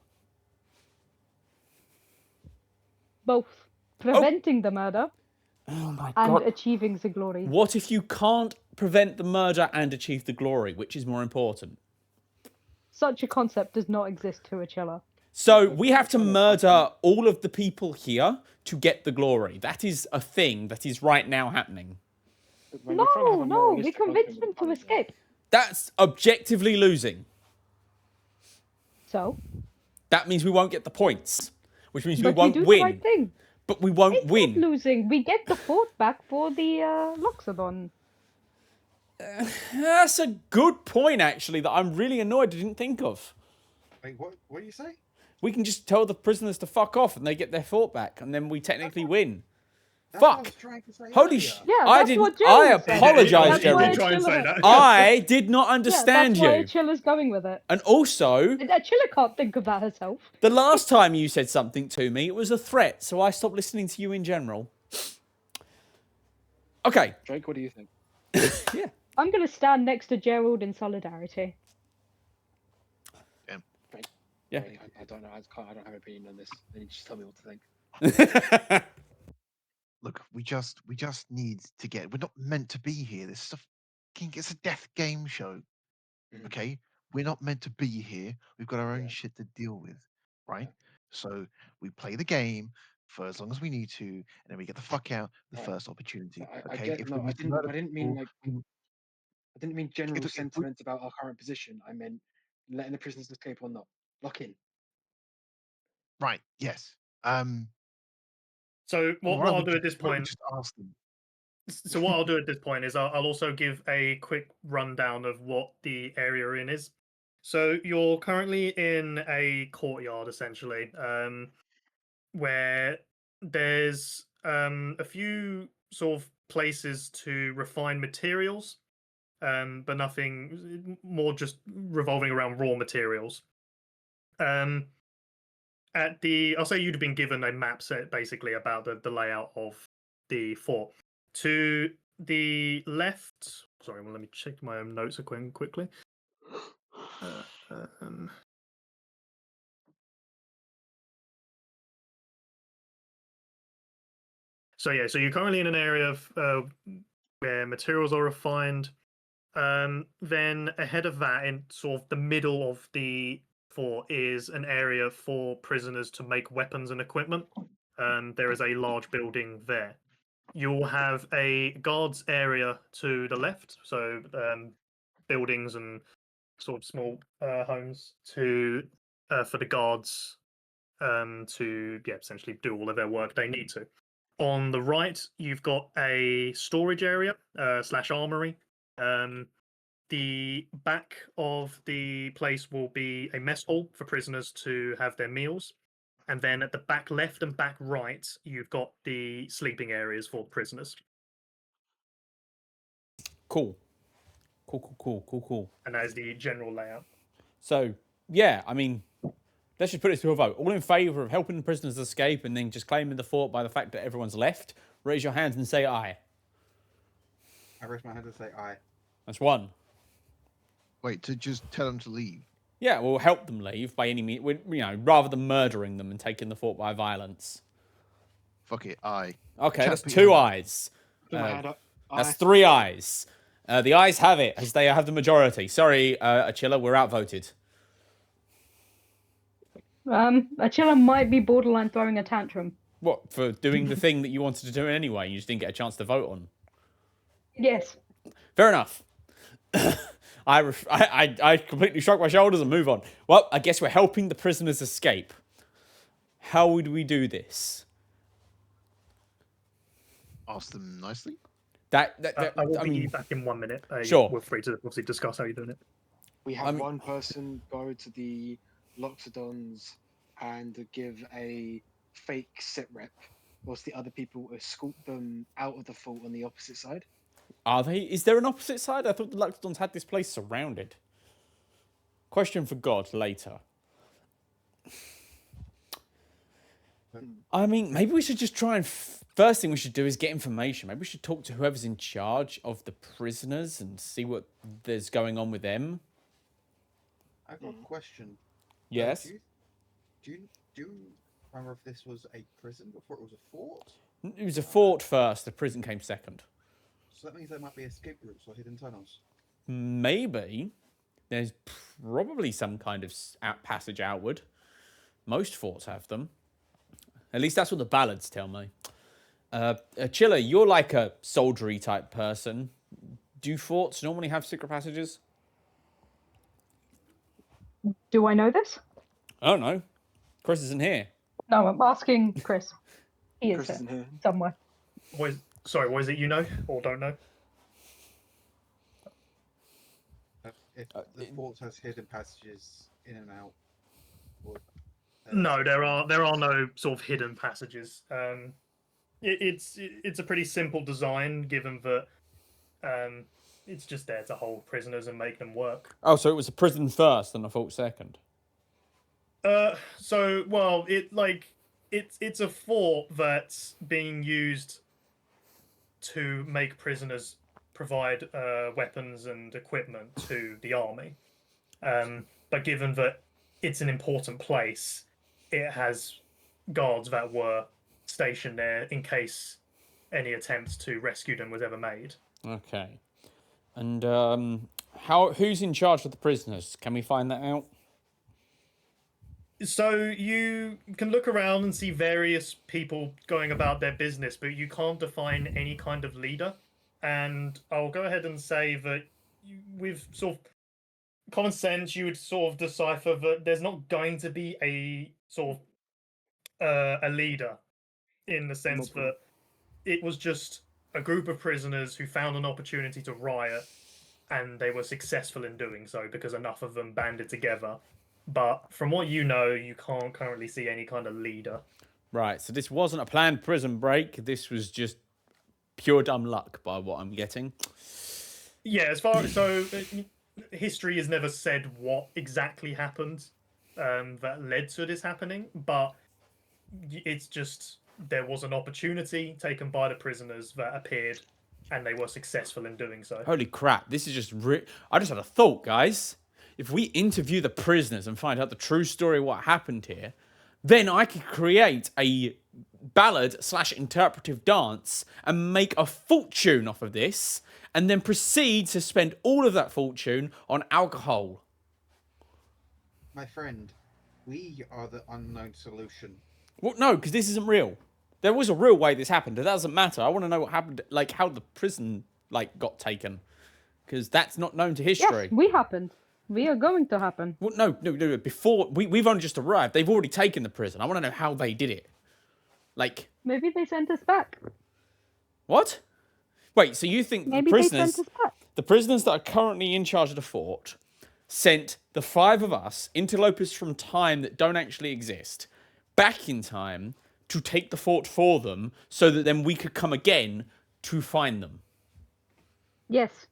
Both. Preventing the murder Oh my and god. achieving the glory. What if you can't prevent the murder and achieve the glory? Which is more important? Such a concept does not exist to Achilla. So we have to murder all of the people here to get the glory. That is a thing that is right now happening. When you're trying to have No, a no, we moralistic convinced argument them with to Hunter, escape. That's objectively losing. So, That means we won't get the points, which means we but we won't do the win. right thing. But we won't It's not win. losing. We get the fort back for the Loxodon. That's a good point, actually, that I'm really annoyed I didn't think of. Wait, what do you say? We can just tell the prisoners to fuck off and they get their fort back, and then we technically win. That's what I was Fuck! trying to say Holy earlier. shit! Yeah, I that's didn't. what I Gerald said. apologize, That's He why did Gerald. try and say Achilla- that. I did not understand yeah, you. that's why Achilla's going with it. And also, Achilla can't think of that herself. the last time you said something to me, it was a threat, so I stopped listening to you in general. Okay. Drake, what do you think? Yeah. I'm going to stand next to Gerald in solidarity. Yeah. I don't know. I don't have an opinion on this. You just tell me what to think. Look, we just need to get. We're not meant to be here. This is it's a death game show. Mhm. Okay, we're not meant to be here. We've got our own Yeah. shit to deal with, right? Yeah. So we play the game for as long as we need to, and then we get the fuck out the Right. first opportunity. I Okay, get if no. we I need to didn't. murder I didn't mean people, like. I didn't mean general if we- sentiments about our current position. I meant letting the prisoners escape or not. Lock in. right? Yes. So what why don't I'll we do at this why don't we point, just ask them. so what I'll do at this point is I'll also give a quick rundown of what the area we're in is. So you're currently in a courtyard, essentially, where there's a few sort of places to refine materials, but nothing more, just revolving around raw materials. I'll say you'd have been given a map set basically about the layout of the fort. To the left, sorry, well, let me check my own notes quickly. So yeah, so you're currently in an area of where materials are refined. Then ahead of that, in sort of the middle of the fort, is an area for prisoners to make weapons and equipment. There is a large building there. You'll have a guards area to the left, so buildings and sort of small homes for the guards to essentially do all of their work they need to. On the right, you've got a storage area / armory. The back of the place will be a mess hall for prisoners to have their meals. And then at the back left and back right, you've got the sleeping areas for prisoners. Cool. And that is the general layout. So, yeah, I mean, let's just put it to a vote. All in favour of helping the prisoners escape and then just claiming the fort by the fact that everyone's left, raise your hands and say aye. I raise my hand and say aye. That's one. Wait, to just tell them to leave. Yeah, we'll help them leave by any means. Rather than murdering them and taking the fort by violence. Fuck it, aye. Okay, Chat that's put 2 your hand up. eyes. Put my hand up. That's Aye. 3 eyes. The eyes have it, as they have the majority. Sorry, Achilla, we're outvoted. Achilla might be borderline throwing a tantrum. What, for doing the thing that you wanted to do anyway? You just didn't get a chance to vote on. Yes. Fair enough. I completely shrug my shoulders and move on. Well, I guess we're helping the prisoners escape. How would we do this? Ask them nicely. I will be mean, back in 1 minute. Sure. We're free to obviously discuss how you're doing it. We have I mean- one person go to the Loxodons and give a fake sit rep, whilst the other people escort them out of the fort on the opposite side. are they? Is there an opposite side? I thought the Luxodons had this place surrounded. Question for God later. I mean, maybe we should just try and... First thing we should do is get information. Maybe we should talk to whoever's in charge of the prisoners and see what there's going on with them. I've got a question. Yes? Do you remember if this was a prison before it was a fort? It was a fort first. The prison came second. So that means there might be escape routes or hidden tunnels. Maybe. There's probably some kind of passage outward. Most forts have them. At least that's what the ballads tell me. Chilla, you're like a soldiery type person. Do forts normally have secret passages? Do I know this? I don't know. Chris isn't here. No, I'm asking Chris. He is Chris here isn't here. somewhere. What is it you know or don't know? If the fort has hidden passages in and out. Or, No, there are no sort of hidden passages. It's a pretty simple design, given that it's just there to hold prisoners and make them work. Oh, so it was a prison first and a fort second. It's a fort that's being used to make prisoners provide weapons and equipment to the army. But given that it's an important place, it has guards that were stationed there in case any attempts to rescue them was ever made. Okay. And who's in charge of the prisoners? Can we find that out? So you can look around and see various people going about their business, but you can't define any kind of leader. And I'll go ahead and say that with sort of common sense, you would sort of decipher that there's not going to be a sort of a leader, in the sense that it was just a group of prisoners who found an opportunity to riot, and they were successful in doing so because enough of them banded together. But from what you know, you can't currently see any kind of leader. Right, so this wasn't a planned prison break. This was just pure dumb luck, by what I'm getting. Yeah, history has never said what exactly happened that led to this happening, but it's just there was an opportunity taken by the prisoners that appeared, and they were successful in doing so. Holy crap, this is just... I just had a thought, guys. If we interview the prisoners and find out the true story of what happened here, then I could create a ballad/interpretive dance and make a fortune off of this, and then proceed to spend all of that fortune on alcohol. My friend, we are the unknown solution. Well, no, because this isn't real. There was a real way this happened. It doesn't matter. I want to know what happened, like how the prison got taken, because that's not known to history. Yes, we happened. We are going to happen. Well, no. Before we've only just arrived. They've already taken the prison. I want to know how they did it. Like, Maybe they sent us back. what? Wait, so you think Maybe the they prisoners, sent us back. the prisoners that are currently in charge of the fort, sent the 5 of us, interlopers from time that don't actually exist, back in time to take the fort for them, so that then we could come again to find them? Yes.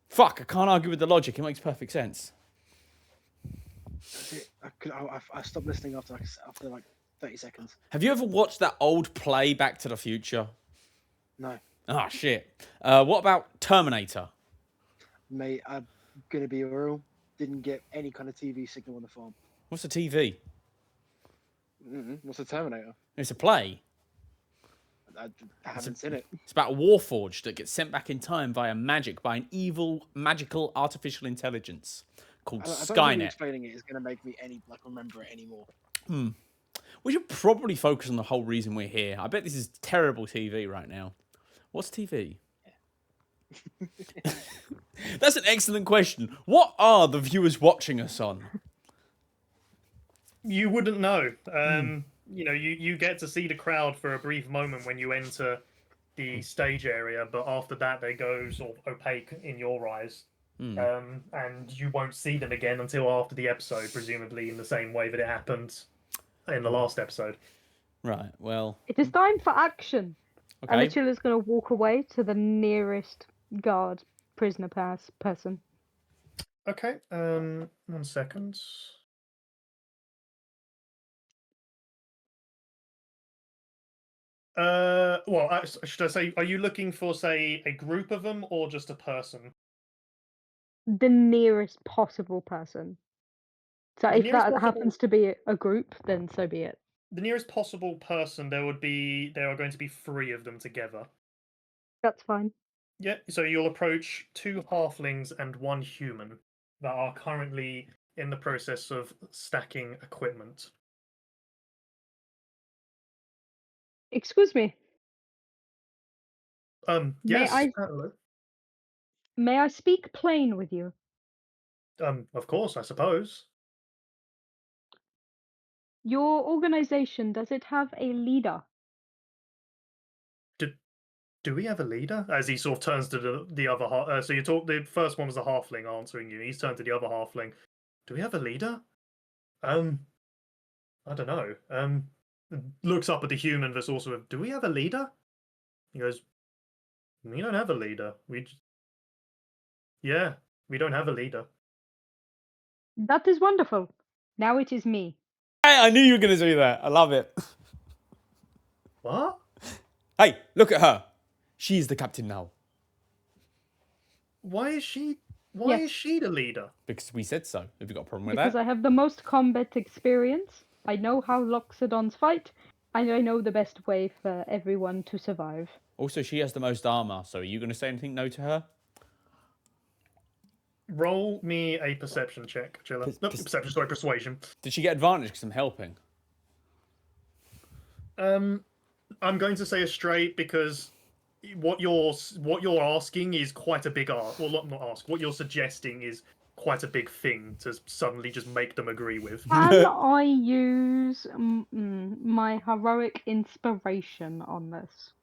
Fuck, I can't argue with the logic. It makes perfect sense. I stopped listening after like 30 seconds. Have you ever watched that old play, Back to the Future? No, Ah, shit. What about Terminator? mate, I'm gonna be real. didn't get any kind of TV signal on the farm. What's a TV? What's the Terminator? It's a play. I haven't seen it. It's about a warforged that gets sent back in time via magic by an evil, magical, artificial intelligence called I don't think Skynet. explaining it is going to make me remember it anymore. We should probably focus on the whole reason we're here. I bet this is terrible TV right now. What's TV? That's an excellent question. What are the viewers watching us on? You wouldn't know. You know, you get to see the crowd for a brief moment when you enter the stage area, but after that they go sort of opaque in your eyes. And you won't see them again until after the episode, presumably in the same way that it happened in the last episode. Right, well, It is time for action. okay. Alicia is going to walk away to the nearest guard prisoner person. Okay, 1 second. Well, should I say, are you looking for, say, a group of them or just a person? The nearest possible person. So The if nearest that possible- happens to be a group, then so be it. The nearest possible person, there are going to be 3 of them together. That's fine. Yeah, so you'll approach 2 halflings and 1 human that are currently in the process of stacking equipment. Excuse me. Yes, I- hello. May I speak plain with you? Of course, I suppose. Your organization, does it have a leader? Do we have a leader? As he sort of turns to the other half. So the first one was a halfling answering you. He's turned to the other halfling. Do we have a leader? I don't know. Looks up at the human that's also. Do we have a leader? He goes, we don't have a leader. Yeah, we don't have a leader. That is wonderful. Now it is me. Hey, I knew you were going to do that. I love it. What? Hey, look at her. She's the captain now. Why is she? Why Yes. is she the leader? Because we said so. Have you got a problem with Because that? I have the most combat experience. I know how Loxodons fight, and I know the best way for everyone to survive. Also, she has the most armor, so are you going to say anything no to her? Roll me a perception check, Chilla. No, perception, sorry, persuasion. Did she get advantage because I'm helping? I'm going to say a straight because what you're asking is quite a big ask. Well, not ask. What you're suggesting is quite a big thing to suddenly just make them agree with. Can I use my heroic inspiration on this?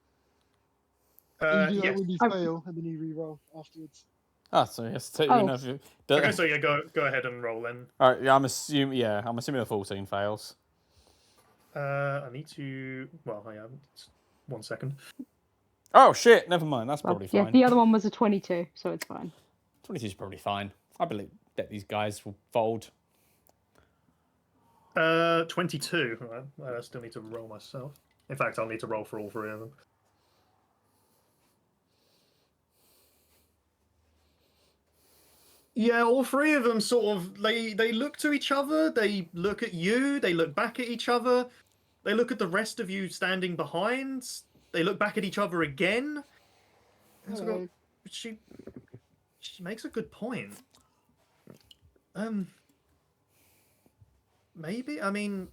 You do that Yes. when you fail, and then you re-roll afterwards. Ah, so yes. So, Oh. you know, if you, Okay, so yeah, go ahead and roll then. all right, yeah, I'm assuming the 14 fails. I need to. Well, I am. 1 second. Oh shit! Never mind. That's Well, probably yeah, fine. the other one was a 22, so it's fine. 22 is probably fine. I believe that these guys will fold. 22. I still need to roll myself. In fact, I'll need to roll for all 3 of them. Yeah, all 3 of them sort of they look to each other, they look at you, they look back at each other, they look at the rest of you standing behind, they look back at each other again. And so I go, she makes a good point. Maybe, I mean,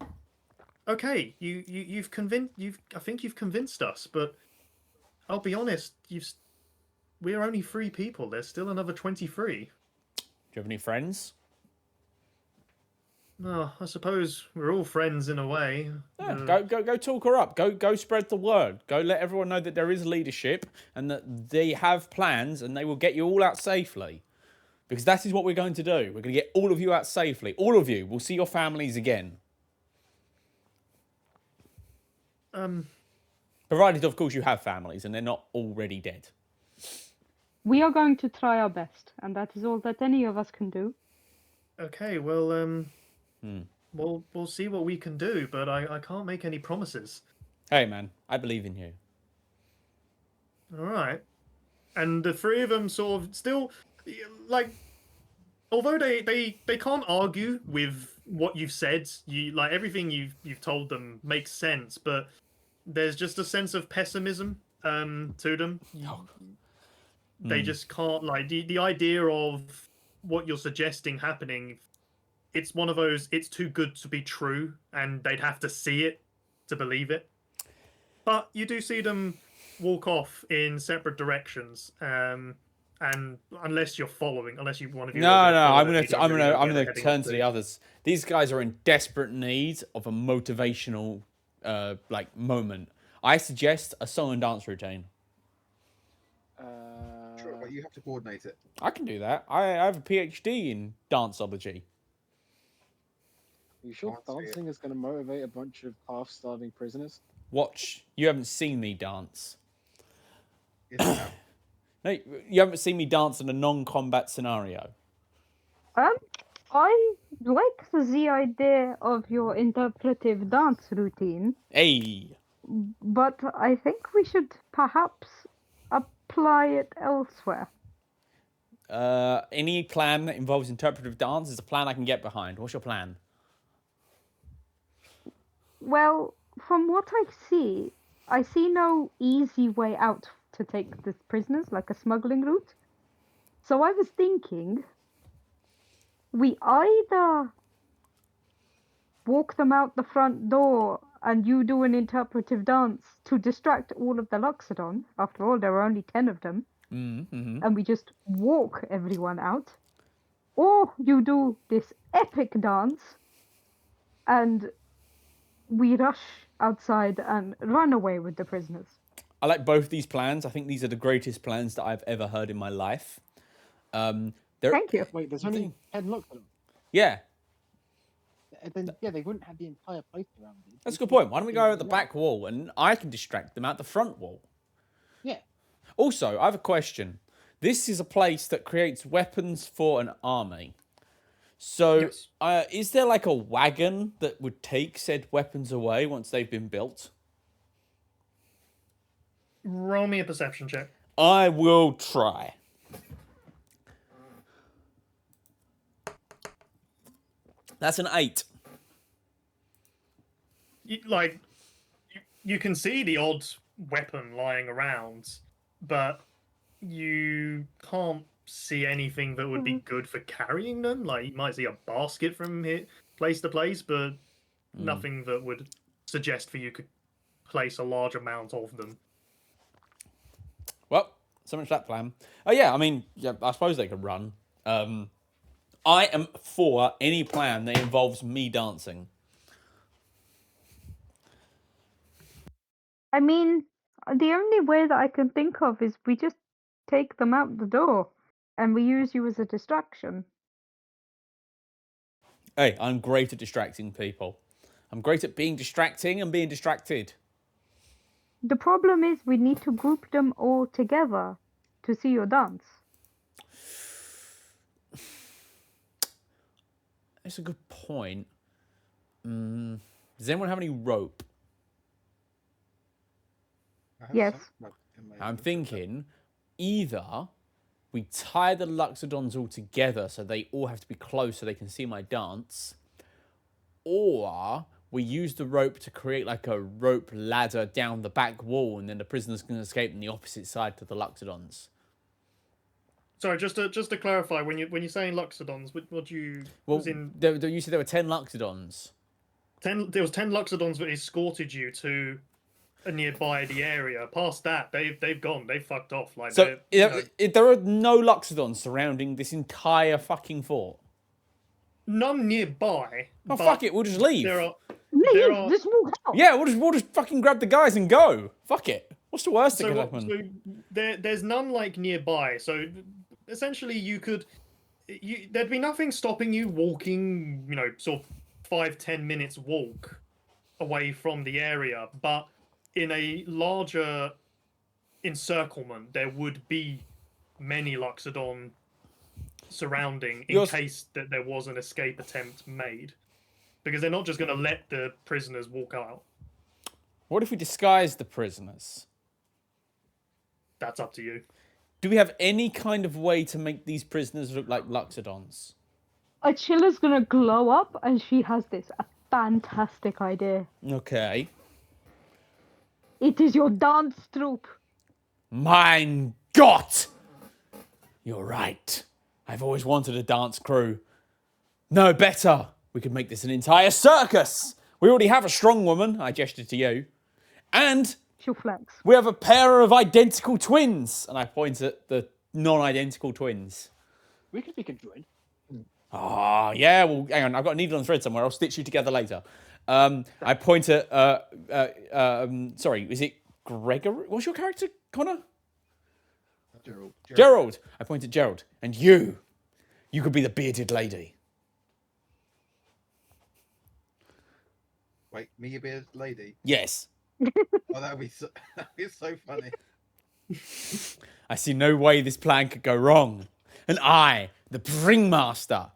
okay, you've convinced I think you've convinced us, but I'll be honest, we're only 3 people. There's still another 23. Do you have any friends? No, I suppose we're all friends in a way. Yeah, go talk her up. Go spread the word. Go let everyone know that there is leadership and that they have plans and they will get you all out safely. Because that is what we're going to do. We're going to get all of you out safely. All of you will see your families again. Provided, of course, you have families and they're not already dead. We are going to try our best, and that is all that any of us can do. Okay, well, we'll see what we can do, but I can't make any promises. Hey, man, I believe in you. All right. And the 3 of them sort of still, like, although they can't argue with what you've said, like everything you've told them makes sense, but there's just a sense of pessimism to them. They just can't, like, the idea of what you're suggesting happening. It's one of those, it's too good to be true, and they'd have to see it to believe it. But you do see them walk off in separate directions, and unless you're following, unless you one of you. No, I'm gonna heading turn off to the others. These guys are in desperate need of a motivational, like moment. I suggest a song and dance routine. Sure, but you have to coordinate it. I can do that. I have a PhD in danceology. Are you sure Can't see it. dancing is going to motivate a bunch of half-starving prisoners? Watch. You haven't seen me dance. Yes, you have. No, you haven't seen me dance in a non-combat scenario. I like the idea of your interpretive dance routine, Hey. but I think we should perhaps apply it elsewhere. Any plan that involves interpretive dance is a plan I can get behind. What's your plan? Well, from what I see no easy way out to take the prisoners, like a smuggling route. So I was thinking we either walk them out the front door and you do an interpretive dance to distract all of the Loxodon. After all, there are only 10 of them. Mm-hmm. And we just walk everyone out. Or you do this epic dance and we rush outside and run away with the prisoners. I like both these plans. I think these are the greatest plans that I've ever heard in my life. Thank you. Wait, there's only 10 Loxodon. Yeah, Then, yeah, they wouldn't have the entire place around them. that's a good point. Why don't we go at the back wall and I can distract them at the front wall? Yeah. Also, I have a question. This is a place that creates weapons for an army. So, Yes. is there like a wagon that would take said weapons away once they've been built? Roll me a perception check. I will try. That's an 8. You can see the odd weapon lying around, but you can't see anything that would be good for carrying them. Like, you might see a basket from here, place to place, but nothing that would suggest for you could place a large amount of them. Well, so much for that plan. Oh yeah, I mean, yeah, I suppose they could run. I am for any plan that involves me dancing. I mean, the only way that I can think of is we just take them out the door and we use you as a distraction. Hey, I'm great at distracting people. I'm great at being distracting and being distracted. The problem is we need to group them all together to see your dance. That's a good point. Does anyone have any rope? I have Yes. some, like, in my I'm inventory. thinking either we tie the Luxodons all together so they all have to be close so they can see my dance, or we use the rope to create like a rope ladder down the back wall and then the prisoners can escape on the opposite side to the Luxodons. Sorry, just to clarify, when you're saying Luxodons, what do you Well, was in you said there were 10 Luxodons. 10? There was 10 Luxodons that escorted you to a nearby the area. Past that, they've gone. They fucked off. Like, So there are no Luxodons surrounding this entire fucking fort. none nearby. Oh, but fuck it, we'll just leave. There are. Leave, are- just walk out. Yeah, we'll just fucking grab the guys and go. Fuck it. What's the worst that So, could what- happen? so there's none like nearby. So essentially, there'd be nothing stopping you walking. Sort of 5-10 minutes walk away from the area, but in a larger encirclement, there would be many Luxodon surrounding in case that there was an escape attempt made, because they're not just going to let the prisoners walk out. What if we disguise the prisoners? That's up to you. Do we have any kind of way to make these prisoners look like Luxodons? Achilla's gonna glow up, and she has this a fantastic idea. Okay. It is your dance troupe. Mein Gott! You're right. I've always wanted a dance crew. No, better. We could make this an entire circus. We already have a strong woman. I gestured to you. And She'll flex. we have a pair of identical twins. And I point at the non-identical twins. We can join. Ah, yeah. Well, hang on. I've got a needle and thread somewhere. I'll stitch you together later. I point at. Sorry, is it Gregory? What's your character, Connor? Gerald. Gerald. I point at Gerald. And you. You could be the bearded lady. Wait, me a bearded lady? Yes. Oh, that'd be so funny. I see no way this plan could go wrong. And I, the ringmaster.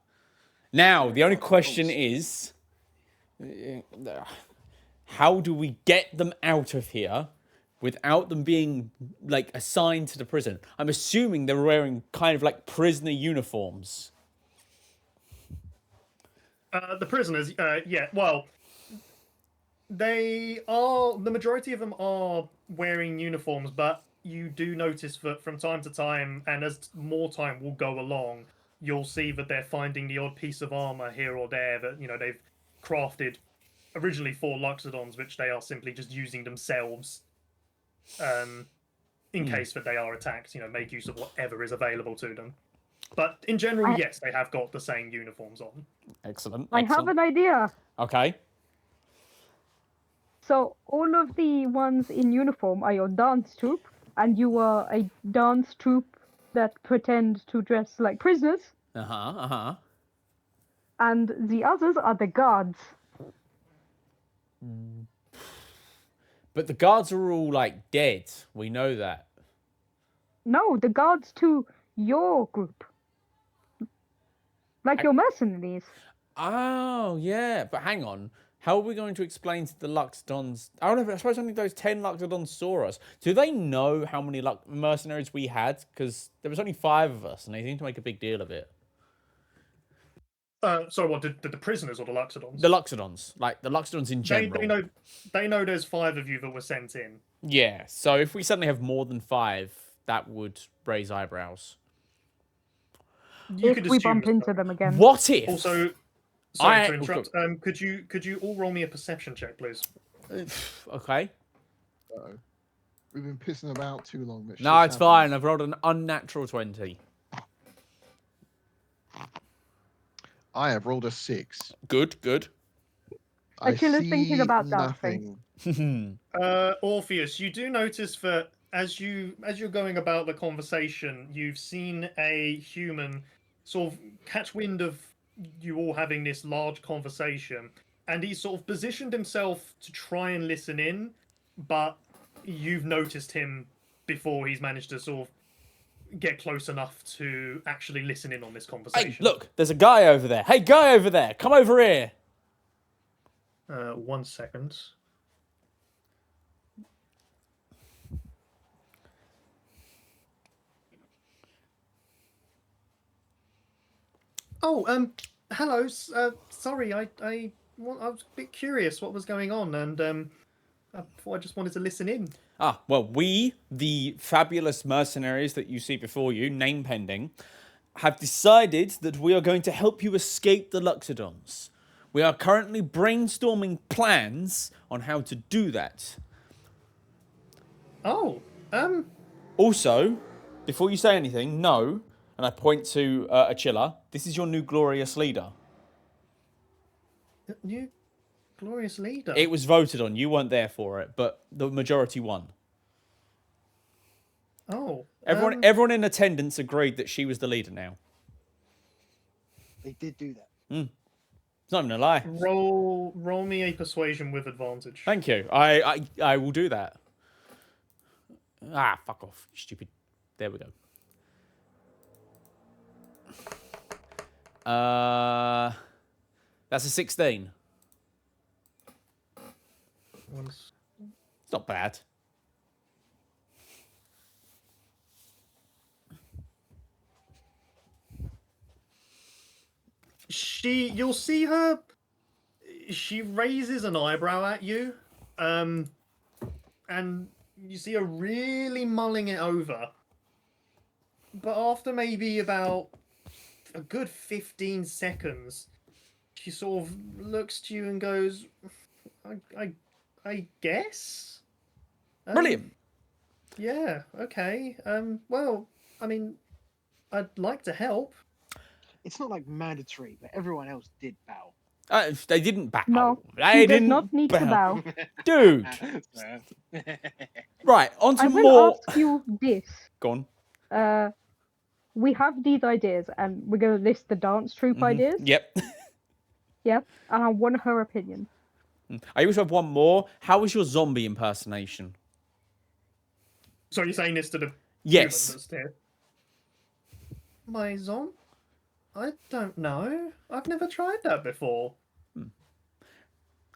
Now, the only question is, how do we get them out of here without them being, like, assigned to the prison? I'm assuming they're wearing kind of like prisoner uniforms. The prisoners, yeah, well, they are, the majority of them are wearing uniforms, but you do notice that from time to time, and as more time will go along, you'll see that they're finding the odd piece of armor here or there that, you know, they've crafted originally for Luxodons, which they are simply just using themselves in case that they are attacked, you know, make use of whatever is available to them. But in general, yes, they have got the same uniforms on. Excellent. I have an idea. Okay. So all of the ones in uniform are your dance troupe, and you are a dance troupe that pretend to dress like prisoners, and the others are the guards. But the guards are all, like, dead. We know that. No, the guards to your group. Like your mercenaries. Oh, yeah. But hang on. How are we going to explain to the Luxodons? I don't know. I suppose only those 10 Luxodons saw us. Do they know how many mercenaries we had? Because there was only 5 of us, and they seemed to make a big deal of it. Sorry, what, did the prisoners or the Luxodons? The Luxodons. Like, the Luxodons in general. They know there's 5 of you that were sent in. Yeah. So if we suddenly have more than 5, that would raise eyebrows. You If could we assume bump as into much. them again. What if? Also, sorry to interrupt. Could you all roll me a perception check, please? Okay. Uh-oh. We've been pissing about too long. But No, it's fine. I've rolled an unnatural 20. I have rolled a 6. Good, good. I Achilla's thinking see about dancing. nothing. Orpheus, you do notice that as you're going about the conversation, you've seen a human sort of catch wind of you all having this large conversation, and he's sort of positioned himself to try and listen in, but you've noticed him before he's managed to sort of get close enough to actually listen in on this conversation. Hey, look, there's a guy over there. Hey, guy over there, come over here. 1 second. Oh, hello. Sorry, I was a bit curious what was going on, and I thought I just wanted to listen in. Ah, well, we, the fabulous mercenaries that you see before you, name pending, have decided that we are going to help you escape the Luxodons. We are currently brainstorming plans on how to do that. Oh, Also, before you say anything, know, and I point to Achilla, this is your new glorious leader. new glorious leader. It was voted on. You weren't there for it, but the majority won. Oh, Everyone in attendance agreed that she was the leader now. They did do that. It's not even a lie. roll me a persuasion with advantage. Thank you. I will do that. Ah, fuck off, you stupid. There we go. That's a 16. It's not bad. You'll see her. She raises an eyebrow at you, and you see her really mulling it over. But after maybe about a good 15 seconds, she sort of looks to you and goes, I guess? Brilliant. Yeah, okay. Well, I mean, I'd like to help. It's not like mandatory, but everyone else did bow. They didn't bow. No, They he does didn't not need to bow. Dude. Right, on to I will more. ask you this. Go on. We have these ideas, and we're going to list the dance troupe ideas. Yep. Yep. And I want her opinion. I also have one more. How was your zombie impersonation? So you're saying this to the Yes. human that's here? My zom? I don't know. I've never tried that before.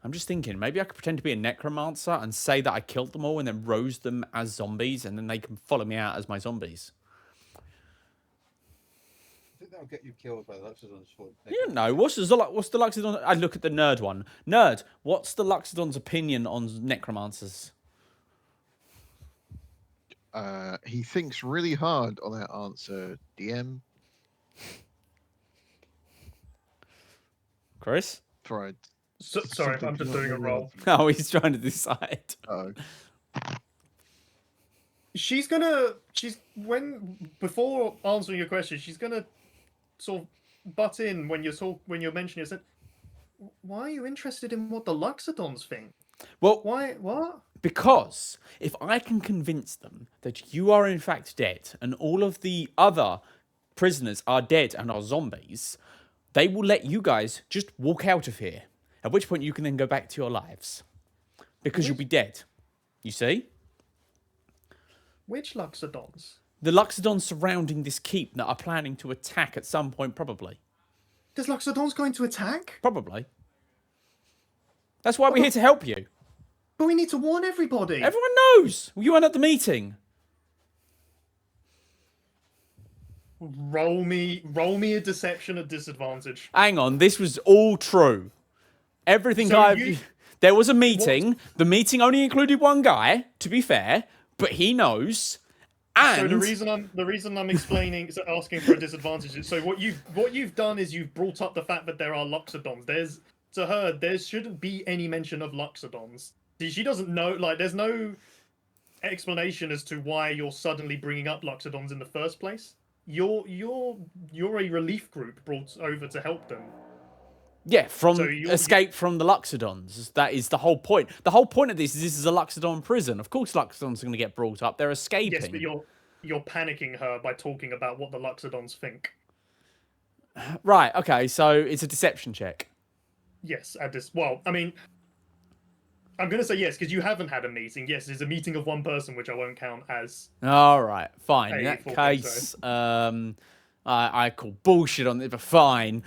I'm just thinking, maybe I could pretend to be a necromancer and say that I killed them all and then roast them as zombies, and then they can follow me out as my zombies. I think that'll get you killed by the Luxodons. You don't know. What's the Luxodon? I look at the nerd one. Nerd, what's the Luxodon's opinion on necromancers? He thinks really hard on that answer, DM. Chris? Tried. Sorry, something I'm just not doing a very roll. Oh, he's trying to decide. Oh, Before answering your question, she's gonna sort of butt in when you're mentioning it. Said, why are you interested in what the Luxodons think? Well, Why? What? because if I can convince them that you are in fact dead and all of the other prisoners are dead and are zombies, they will let you guys just walk out of here. At which point you can then go back to your lives. Because you'll be dead. You see? Which Luxodons? The Luxodons surrounding this keep that are planning to attack at some point, probably. There's Luxodons going to attack? Probably. That's why we're here to help you. But we need to warn everybody. Everyone knows. You weren't at the meeting. Roll me a deception at disadvantage. Hang on, this was all true. Everything So there was a meeting. The meeting only included one guy, to be fair, but he knows. And So the reason I'm asking for a disadvantage is so what you've done is you've brought up the fact that there are Luxodons. To her, there shouldn't be any mention of Luxodons. She doesn't know, like, there's no explanation as to why you're suddenly bringing up Luxodons in the first place. You're a relief group brought over to help them. yeah, from So you're- escape from the Luxodons. That is the whole point. The whole point of this is a Luxodon prison. Of course Luxodons are going to get brought up. They're escaping. Yes, but you're panicking her by talking about what the Luxodons think. Right, okay, so it's a deception check. Yes, at this. Well, I mean, I'm going to say yes because you haven't had a meeting. Yes, it's a meeting of one person, which I won't count as. All right, fine. In Hey, that full case, I call bullshit on it, but fine.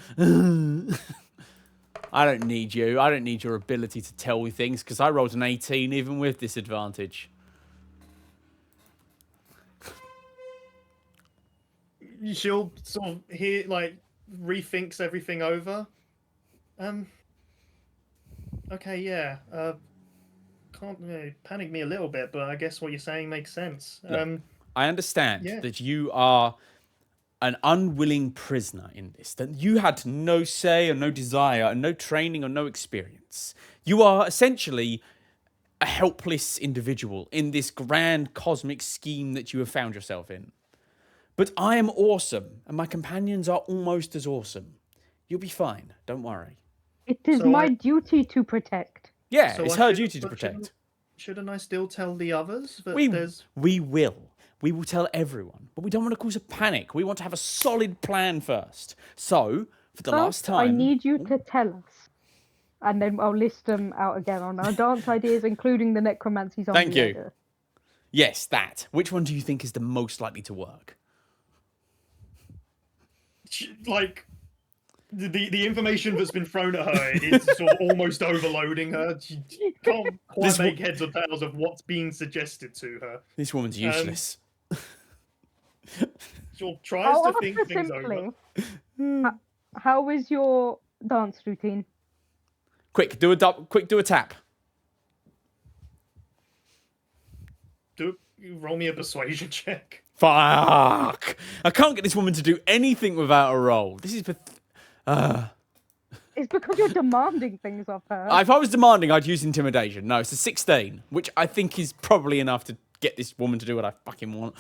I don't need you. I don't need your ability to tell me things because I rolled an 18 even with disadvantage. She'll sort of rethinks everything over. Okay, yeah. Can't panic me a little bit, but I guess what you're saying makes sense. Look, I understand yeah. that you are an unwilling prisoner in this, that you had no say or no desire and no training or no experience. You are essentially a helpless individual in this grand cosmic scheme that you have found yourself in. But I am awesome, and my companions are almost as awesome. You'll be fine, don't worry. It is So my I- duty to protect. Yeah, So it's I her should- duty to but protect. Shouldn't I still tell the others that We there's? will. We will tell everyone, but we don't want to cause a panic. We want to have a solid plan first. So, for the last First, time, I need you to tell us. And then I'll list them out again on our dance ideas, including the necromancy zombie Thank you. idea. yes, that. Which one do you think is the most likely to work? Like the information that's been thrown at her is sort of almost overloading her. She can't quite This make heads or tails of what's being suggested to her. This woman's useless. She tries I'll to ask think her things simply. over. how is your dance routine? Quick, do a tap. Roll me a persuasion check. Fuck! I can't get this woman to do anything without a roll. This is It's because you're demanding things of her. If I was demanding, I'd use intimidation. No, it's a 16, which I think is probably enough to get this woman to do what I fucking want.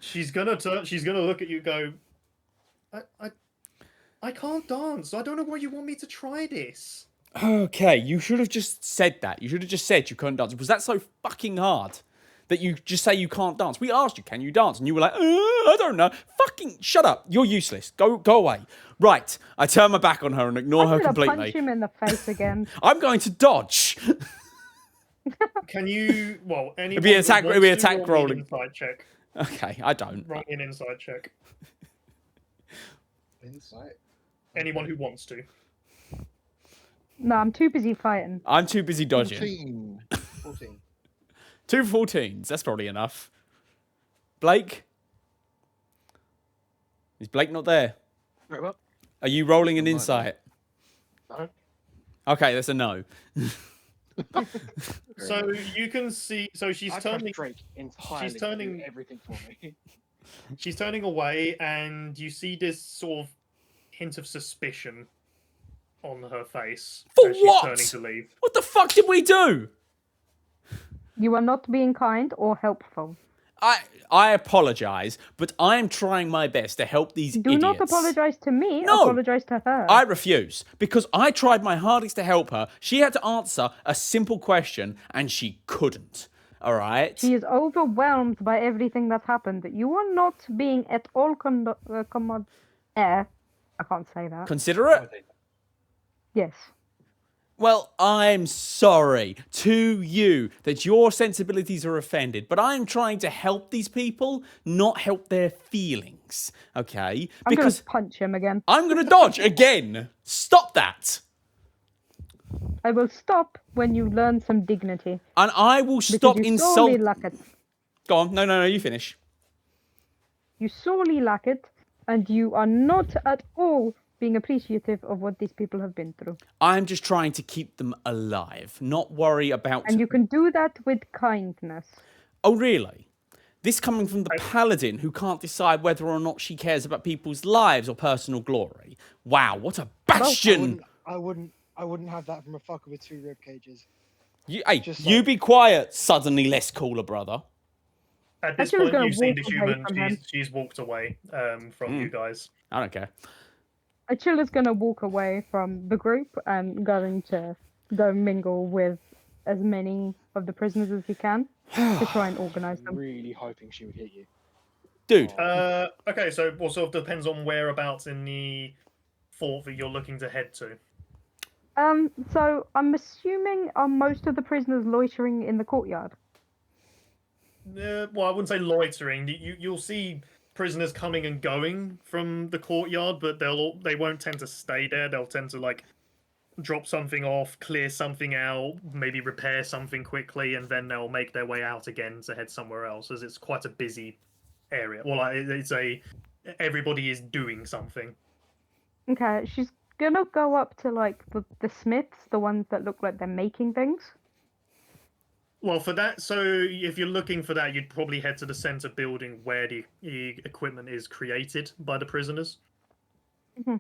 She's gonna look at you. And go. I can't dance. I don't know why you want me to try this. Okay, you should have just said that. You should have just said you couldn't dance. Was that so fucking hard that you just say you can't dance? We asked you, can you dance? And you were like, I don't know. Fucking shut up. You're useless. Go away. Right. I turn my back on her and ignore I'm her gonna completely. punch him in the face again. I'm going to dodge. Can you? Well, anyone It'd be attack. who It'd be wants to attack roll me an rolling. Inside check. Okay, I don't. Roll me an inside check. Insight. Anyone who wants to. No, I'm too busy fighting. I'm too busy dodging. 14. 14. 2 14s. That's probably enough. Blake? Is Blake not there? Very well. Are you rolling an Might be. insight? No. Okay, that's a no. So you can see. So she's I trust turning. Drake entirely. to do turning- everything for me. She's turning away, and you see this sort of hint of suspicion on her face For as she's what? turning to leave. What the fuck did we do? You are not being kind or helpful. I apologize, but I am trying my best to help these Do idiots. not apologize to me. No. Apologize to her. I refuse, because I tried my hardest to help her. She had to answer a simple question, and she couldn't. All right? She is overwhelmed by everything that's happened. You are not being at all I can't say that. Considerate? Yes. Well, I'm sorry to you that your sensibilities are offended, but I'm trying to help these people, not help their feelings. Okay? I'm Because gonna punch him again. I'm going to dodge again. Stop that. I will stop when you learn some dignity. And I will stop Because you sorely insulting. lack it. Go on. No, you finish. You sorely lack it, and you are not at all being appreciative of what these people have been through. I'm just trying to keep them alive, not worry about. And you can do that with kindness. Oh, really? This coming from the paladin who can't decide whether or not she cares about people's lives or personal glory. Wow, what a bastion! I wouldn't have that from a fucker with 2 rib cages. Hey, just you like- be quiet, suddenly less cooler, brother. At this Actually, point, gonna you've seen the walk away human. from him. She's walked away from you guys. I don't care. Achilla's gonna walk away from the group and going to go mingle with as many of the prisoners as he can to try and organize I'm them. really hoping she would hit you. Dude, Okay, so well, sort of depends on whereabouts in the fort that you're looking to head to. So I'm assuming are most of the prisoners loitering in the courtyard? Well, I wouldn't say loitering. You'll see prisoners coming and going from the courtyard, but they won't tend to stay there. They'll tend to like drop something off, clear something out, maybe repair something quickly, and then they'll make their way out again to head somewhere else, as it's quite a busy area. Well, everybody is doing something. Okay, she's gonna go up to like the smiths, the ones that look like they're making things. Well, for that, so if you're looking for that, you'd probably head to the center building where the equipment is created by the prisoners. Yeah,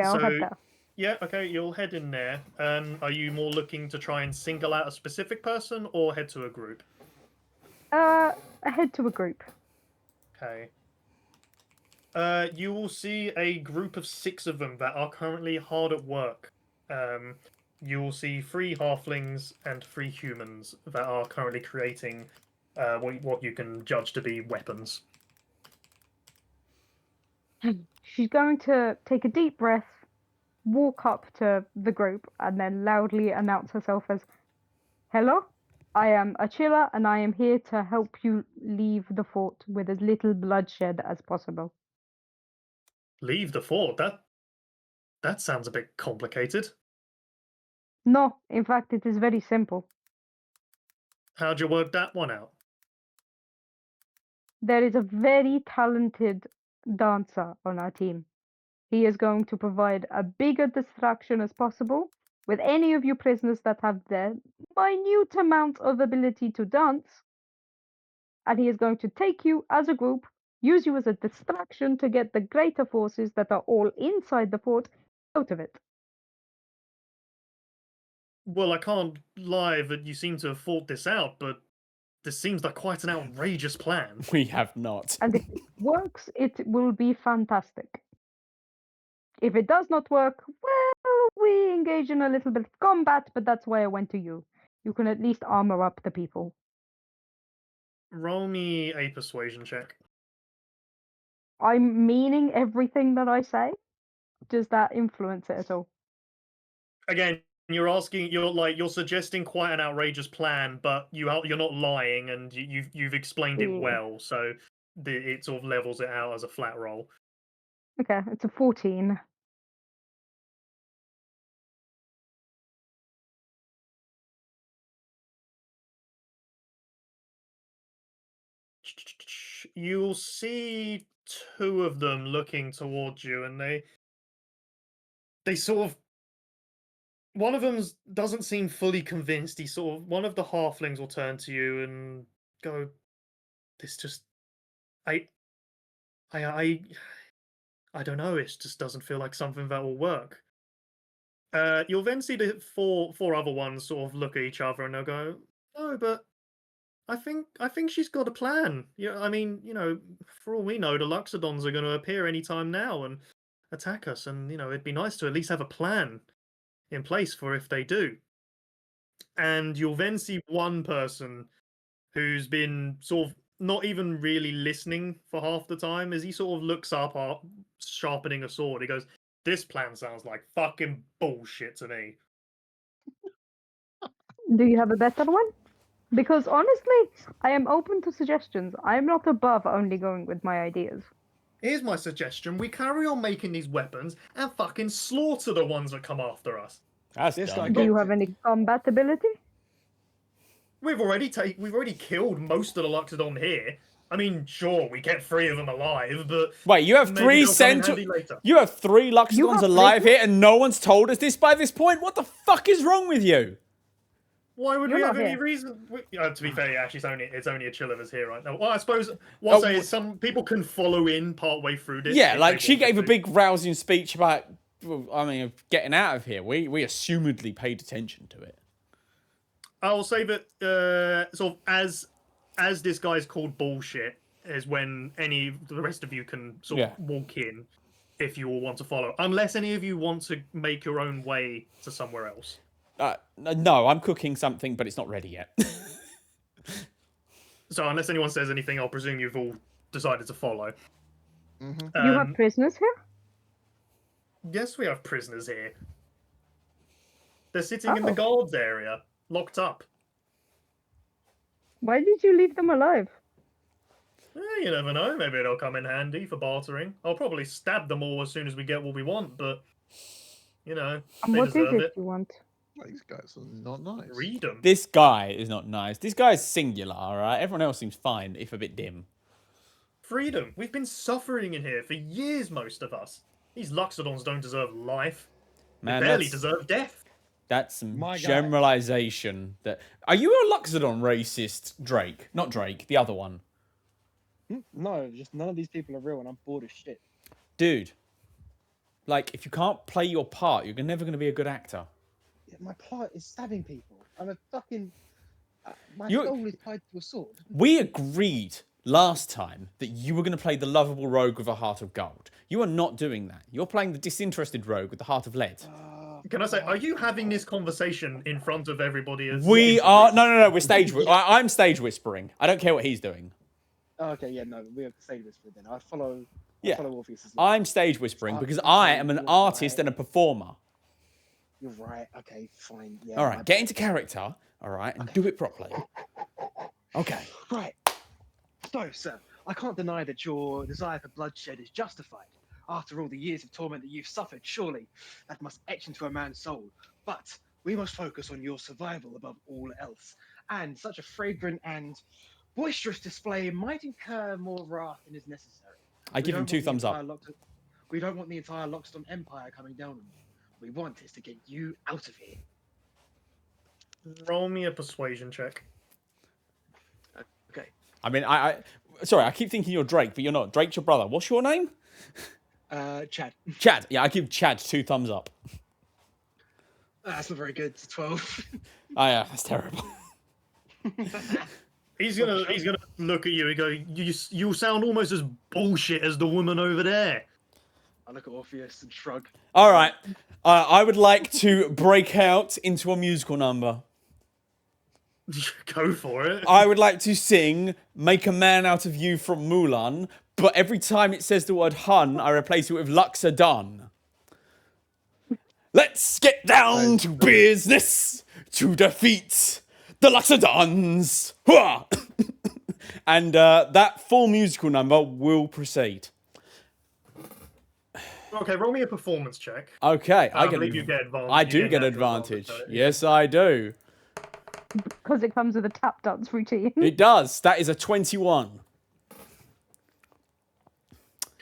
I'll So- have that. Yeah, okay, you'll head in there. Are you more looking to try and single out a specific person or head to a group? Head to a group. Okay. You will see a group of 6 of them that are currently hard at work. You will see 3 halflings and 3 humans that are currently creating what you can judge to be weapons. She's going to take a deep breath, walk up to the group, and then loudly announce herself as, "Hello, I am Achilla, and I am here to help you leave the fort with as little bloodshed as possible." Leave the fort? That sounds a bit complicated. No, in fact, it is very simple. How'd you work that one out? There is a very talented dancer on our team. He is going to provide a bigger distraction as possible with any of you prisoners that have the minute amount of ability to dance. And he is going to take you as a group, use you as a distraction to get the greater forces that are all inside the fort out of it. Well, I can't lie that you seem to have thought this out, but this seems like quite an outrageous plan. We have not. And if it works, it will be fantastic. If it does not work, well, we engage in a little bit of combat, but that's why I went to you. You can at least armor up the people. Roll me a persuasion check. I'm meaning everything that I say. Does that influence it at all? Again, you're suggesting quite an outrageous plan, but you're not lying, and you've explained it Yeah. well, so it sort of levels it out as a flat roll. Okay, it's a 14. You'll see two of them looking towards you, and they sort of, one of them doesn't seem fully convinced. One of the halflings will turn to you and go, "This just, I don't know. It just doesn't feel like something that will work." You'll then see the four other ones sort of look at each other and they'll go, "No, but I think she's got a plan. Yeah, I mean, for all we know, the Luxodons are going to appear anytime now and attack us, and it'd be nice to at least have a plan in place for if they do." And you'll then see one person who's been sort of not even really listening for half the time as he sort of looks up, sharpening a sword. He goes, "This plan sounds like fucking bullshit to me." Do you have a better one? Because honestly, I am open to suggestions. I am not above only going with my ideas. Here's my suggestion. We carry on making these weapons and fucking slaughter the ones that come after us. That's This dumb. Do you have any combat ability? We've already killed most of the Luxodon here. I mean, sure, we kept 3 of them alive, but Wait, you have maybe 3 they'll come in central. handy later. You have 3 Luxodons have alive three? here, and no one's told us this by this point. What the fuck is wrong with you? Why would You're we not have any here. reason? To be fair, actually, it's only a chill of us here right now. Well, I suppose what I'll Oh, say is some people can follow in partway through this. Yeah, if like they she wanted gave a to. big rousing speech about, of getting out of here. We assumedly paid attention to it. I will say that sort of as this guy's called bullshit is when the rest of you can sort of walk in if you all want to follow, unless any of you want to make your own way to somewhere else. No, I'm cooking something, but it's not ready yet. So unless anyone says anything, I'll presume you've all decided to follow. Mm-hmm. You have prisoners here? Yes, we have prisoners here. They're sitting in the Oh. guards area, locked up. Why did you leave them alive? You never know. Maybe they'll come in handy for bartering. I'll probably stab them all as soon as we get what we want, but And they what is deserve it it. you want? These guys are not nice. Read them. This guy is not nice. This guy's singular, all right? Everyone else seems fine, if a bit dim. Freedom. We've been suffering in here for years, most of us. These Luxodons don't deserve life. Man, They barely that's, deserve death. that's some My guy. generalization. Are you a Luxodon racist, Drake? Not Drake, the other one. No, just none of these people are real, and I'm bored as shit. Dude, like, if you can't play your part, you're never going to be a good actor. Yeah, my part is stabbing people. I'm a fucking. My You- soul is tied to a sword. We agreed last time that you were going to play the lovable rogue with a heart of gold. You are not doing that. You're playing the disinterested rogue with the heart of lead. Can I say, are you having this conversation in front of everybody? We are... No, we're stage... I'm stage whispering. I don't care what he's doing. Oh, okay, yeah, no, we have to say this for then. I follow. Yeah. I follow Orpheus's law. I'm stage whispering because I am an artist and a performer. You're right. Okay, fine. Yeah. All my right, get bad. into character, all right, and do it properly. Okay. Right. So, sir, I can't deny that your desire for bloodshed is justified. After all the years of torment that you've suffered, surely that must etch into a man's soul. But we must focus on your survival above all else. And such a fragrant and boisterous display might incur more wrath than is necessary. I give him 2 thumbs up. We don't want the entire Loxodon Empire coming down on you. What we want is to get you out of here. Roll me a persuasion check. Okay. I mean, sorry, I keep thinking you're Drake, but you're not. Drake's your brother. What's your name? Chad. Chad. Yeah, I give Chad 2 thumbs up. That's not very good. It's 12. Oh yeah, that's terrible. He's gonna look at you and go, you sound almost as bullshit as the woman over there. I look at Orpheus and shrug. All right, I would like to break out into a musical number. Go for it. I would like to sing "Make a Man Out of You" from Mulan, but every time it says the word "hun," I replace it with "Luxodon." Let's get down to business to defeat the Luxodons. Hooah! And that full musical number will proceed. Okay, roll me a performance check. Okay, I believe you get advantage. I You do get natural advantage. so- Yes, I do. Because it comes with a tap dance routine. It does. That is a 21.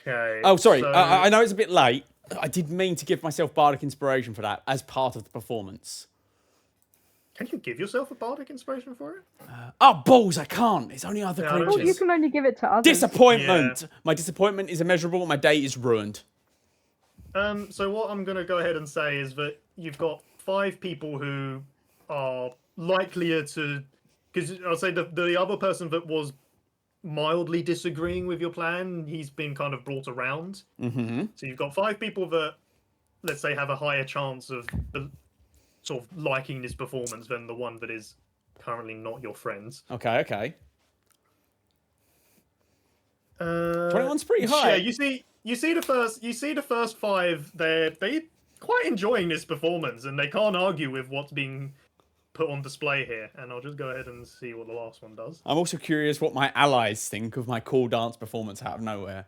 Okay. Oh, sorry. so- I know it's a bit late. I did mean to give myself bardic inspiration for that as part of the performance. Can you give yourself a bardic inspiration for it? Oh, balls, I can't. It's only other Yeah, I don't Oh, creatures. you can only give it to others. Disappointment. My disappointment is immeasurable. My day is ruined. So what I'm going to go ahead and say is that you've got 5 people who are likelier to, because I'll say the other person that was mildly disagreeing with your plan, he's been kind of brought around. Mm-hmm. So you've got 5 people that, let's say, have a higher chance of sort of liking this performance than the one that is currently not your friends. Okay, okay. 21's 21's pretty high. Yeah, you see the first 5. They quite enjoying this performance, and they can't argue with what's being put on display here. And I'll just go ahead and see what the last one does. I'm also curious what my allies think of my cool dance performance out of nowhere.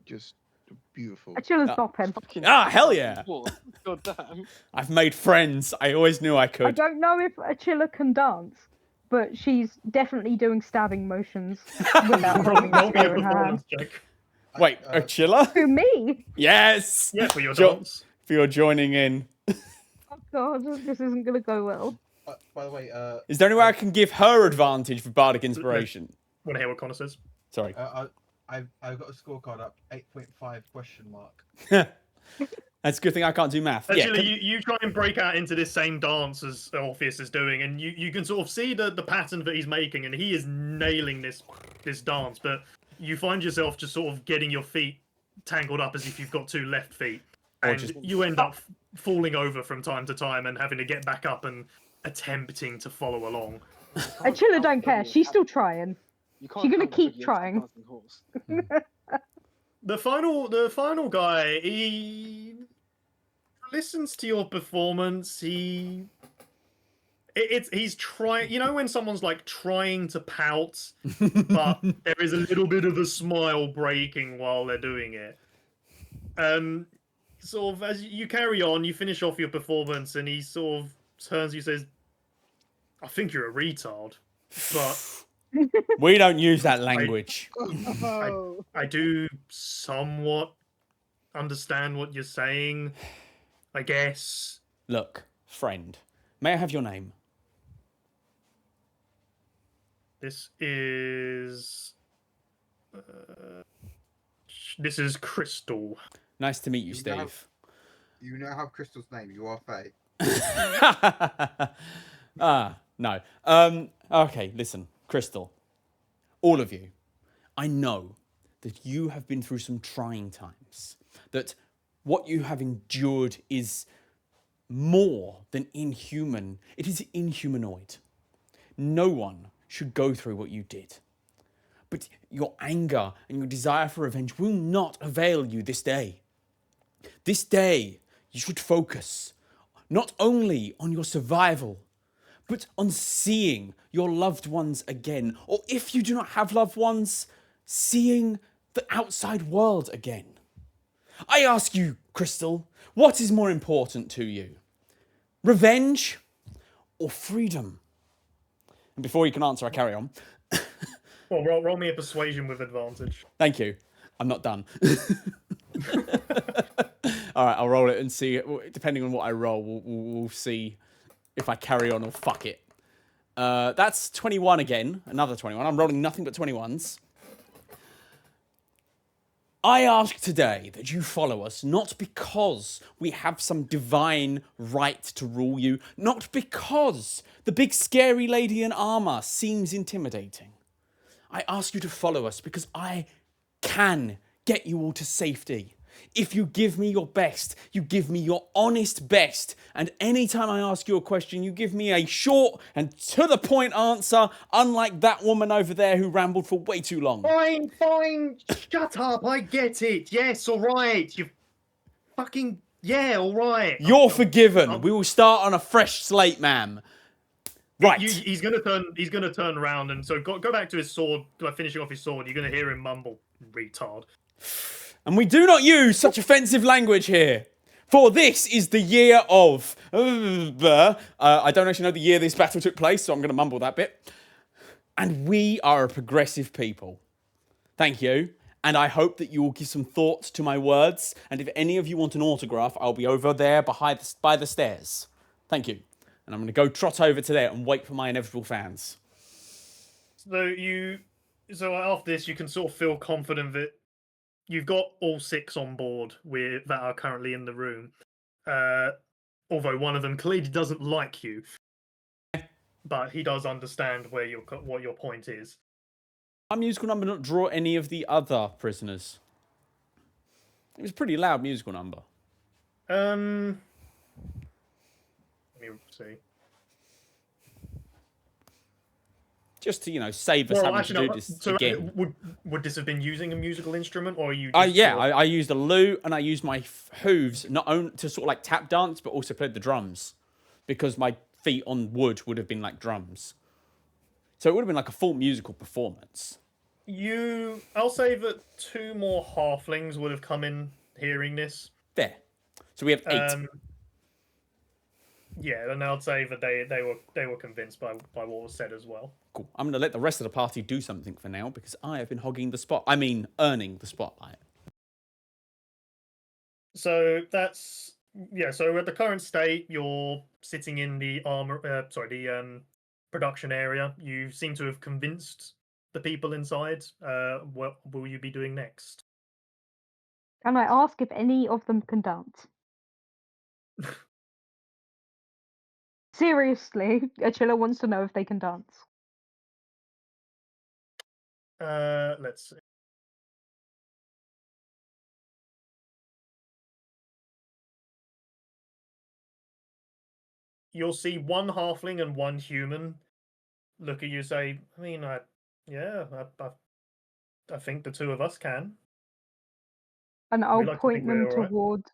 Just beautiful. Achilla's bopping. Ah, hell yeah. God damn. I've made friends. I always knew I I could. don't know if Achilla can dance, but she's definitely doing stabbing motions without Roll holding the me a spear in her hand. performance check. Wait, Achilla? Who, me? Yes! Yeah, for your Jo- dance. For your joining in. Oh god, this isn't gonna go well. By the way, Is there any way I can give her advantage for bardic inspiration? Want to hear what Connor says? Sorry. I've got a scorecard up 8.5 question mark. That's a good thing I can't do math. Yeah, Actually, you try and break out into this same dance as Orpheus is doing, and you can sort of see the pattern that he's making, and he is nailing this dance, but you find yourself just sort of getting your feet tangled up as if you've got 2 left feet, and just- you end up falling over from time to time and having to get back up and attempting to follow along. Achilla don't care. She's still trying. You She's gonna count keep Boogie as a trying. dancing horse. The final guy, he listens to your performance. He's trying. You know when someone's like trying to pout, but there is a little bit of a smile breaking while they're doing it. Sort of as you carry on, you finish off your performance, and he sort of turns to you and says, "I think you're a retard, but we don't use that language. I do somewhat understand what you're saying, I guess." Look, friend, may I have your name? This is Crystal. Nice to meet you, You know- Steve. You now have Crystal's name. You are Faye. No. Okay, listen, Crystal. All of you. I know that you have been through some trying times. That what you have endured is more than inhuman. It is inhumanoid. No one should go through what you did. But your anger and your desire for revenge will not avail you this day. This day, you should focus not only on your survival, but on seeing your loved ones again. Or if you do not have loved ones, seeing the outside world again. I ask you, Crystal, what is more important to you? Revenge or freedom? And before you can answer, I carry on. Well, roll me a persuasion with advantage. Thank you. I'm not done. All right, I'll roll it and see. Depending on what I roll, we'll see if I carry on or fuck it. That's 21 again. Another 21. I'm rolling nothing but 21s. I ask today that you follow us, not because we have some divine right to rule you, not because the big scary lady in armor seems intimidating. I ask you to follow us because I can get you all to safety. If you give me your best, you give me your honest best, and anytime I ask you a question, you give me a short and to the point answer, unlike that woman over there who rambled for way too long. Fine, fine. Shut up. I get it. Yes, all right. You fucking yeah, all right. You're forgiven. We will start on a fresh slate, ma'am. Right. He's gonna turn. He's gonna turn around, and so go back to his sword. Like finishing off his sword, you're gonna hear him mumble, "Retard." And we do not use such offensive language here. For this is the year of... I don't actually know the year this battle took place, so I'm going to mumble that bit. And we are a progressive people. Thank you. And I hope that you will give some thought to my words. And if any of you want an autograph, I'll be over there by the stairs. Thank you. And I'm going to go trot over to there and wait for my inevitable fans. So after this, you can sort of feel confident that you've got all 6 on board that are currently in the room. Although one of them clearly doesn't like you, but he does understand what your point is. My musical number not draw any of the other prisoners. It was a pretty loud musical number. Let me see. Just to, save us having to do this again. Would this have been using a musical instrument, or are you? I used a lute and I used my hooves not only to sort of like tap dance, but also played the drums, because my feet on wood would have been like drums. So it would have been like a full musical performance. I'll say that 2 more halflings would have come in hearing this. There. So we have 8. Yeah, and I'd say that they were convinced by what was said as well. Cool. I'm going to let the rest of the party do something for now, because I have been hogging the earning the spotlight. So that's So at the current state, you're sitting in the production area. You seem to have convinced the people inside. What will you be doing next? Can I ask if any of them can dance? Seriously, Achilla wants to know if they can dance. Let's see. You'll see 1 halfling and 1 human look at you and say, I mean, I think the 2 of us can. And I'll like to point think we're them all right.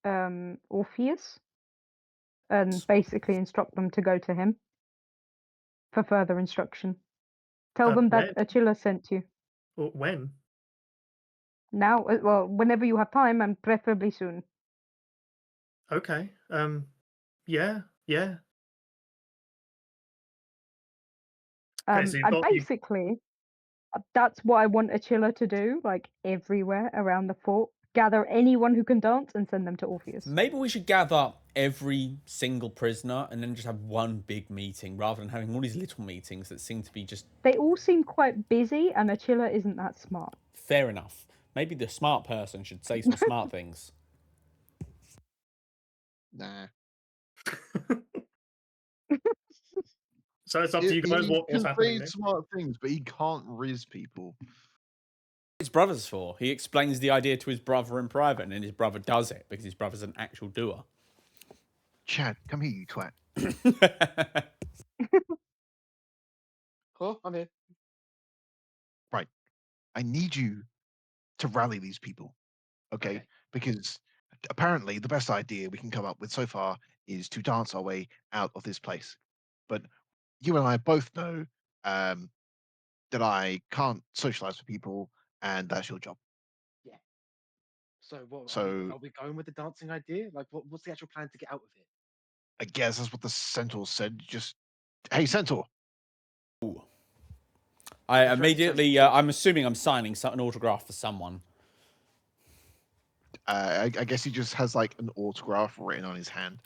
toward Orpheus and basically instruct them to go to him for further instruction. Tell them that Achilla sent you. When? Now, well, whenever you have time, and preferably soon. Okay. Yeah. Okay, so And basically, that's what I want Achilla to do, like everywhere around the fort. Gather anyone who can dance and send them to Orpheus. Maybe we should gather every single prisoner and then just have one big meeting, rather than having all these little meetings that seem to be just... They all seem quite busy, and Achilla isn't that smart. Fair enough. Maybe the smart person should say some smart things. Nah. So it's up to you guys what's happening next. Smart things, but he can't riz people. His brother's for. He explains the idea to his brother in private, and then his brother does it because his brother's an actual doer. Chad, come here, you twat. Cool, I'm here. Right. I need you to rally these people, okay? Because apparently the best idea we can come up with so far is to dance our way out of this place. But you and I both know that I can't socialize with people, and that's your job. Yeah. So what? So are we going with the dancing idea? Like, what's the actual plan to get out of it? I guess that's what the centaur said. Just, hey, centaur. Ooh. I That's very immediately, sensible. I'm assuming I'm signing an autograph for someone. I guess he just has like an autograph written on his hand.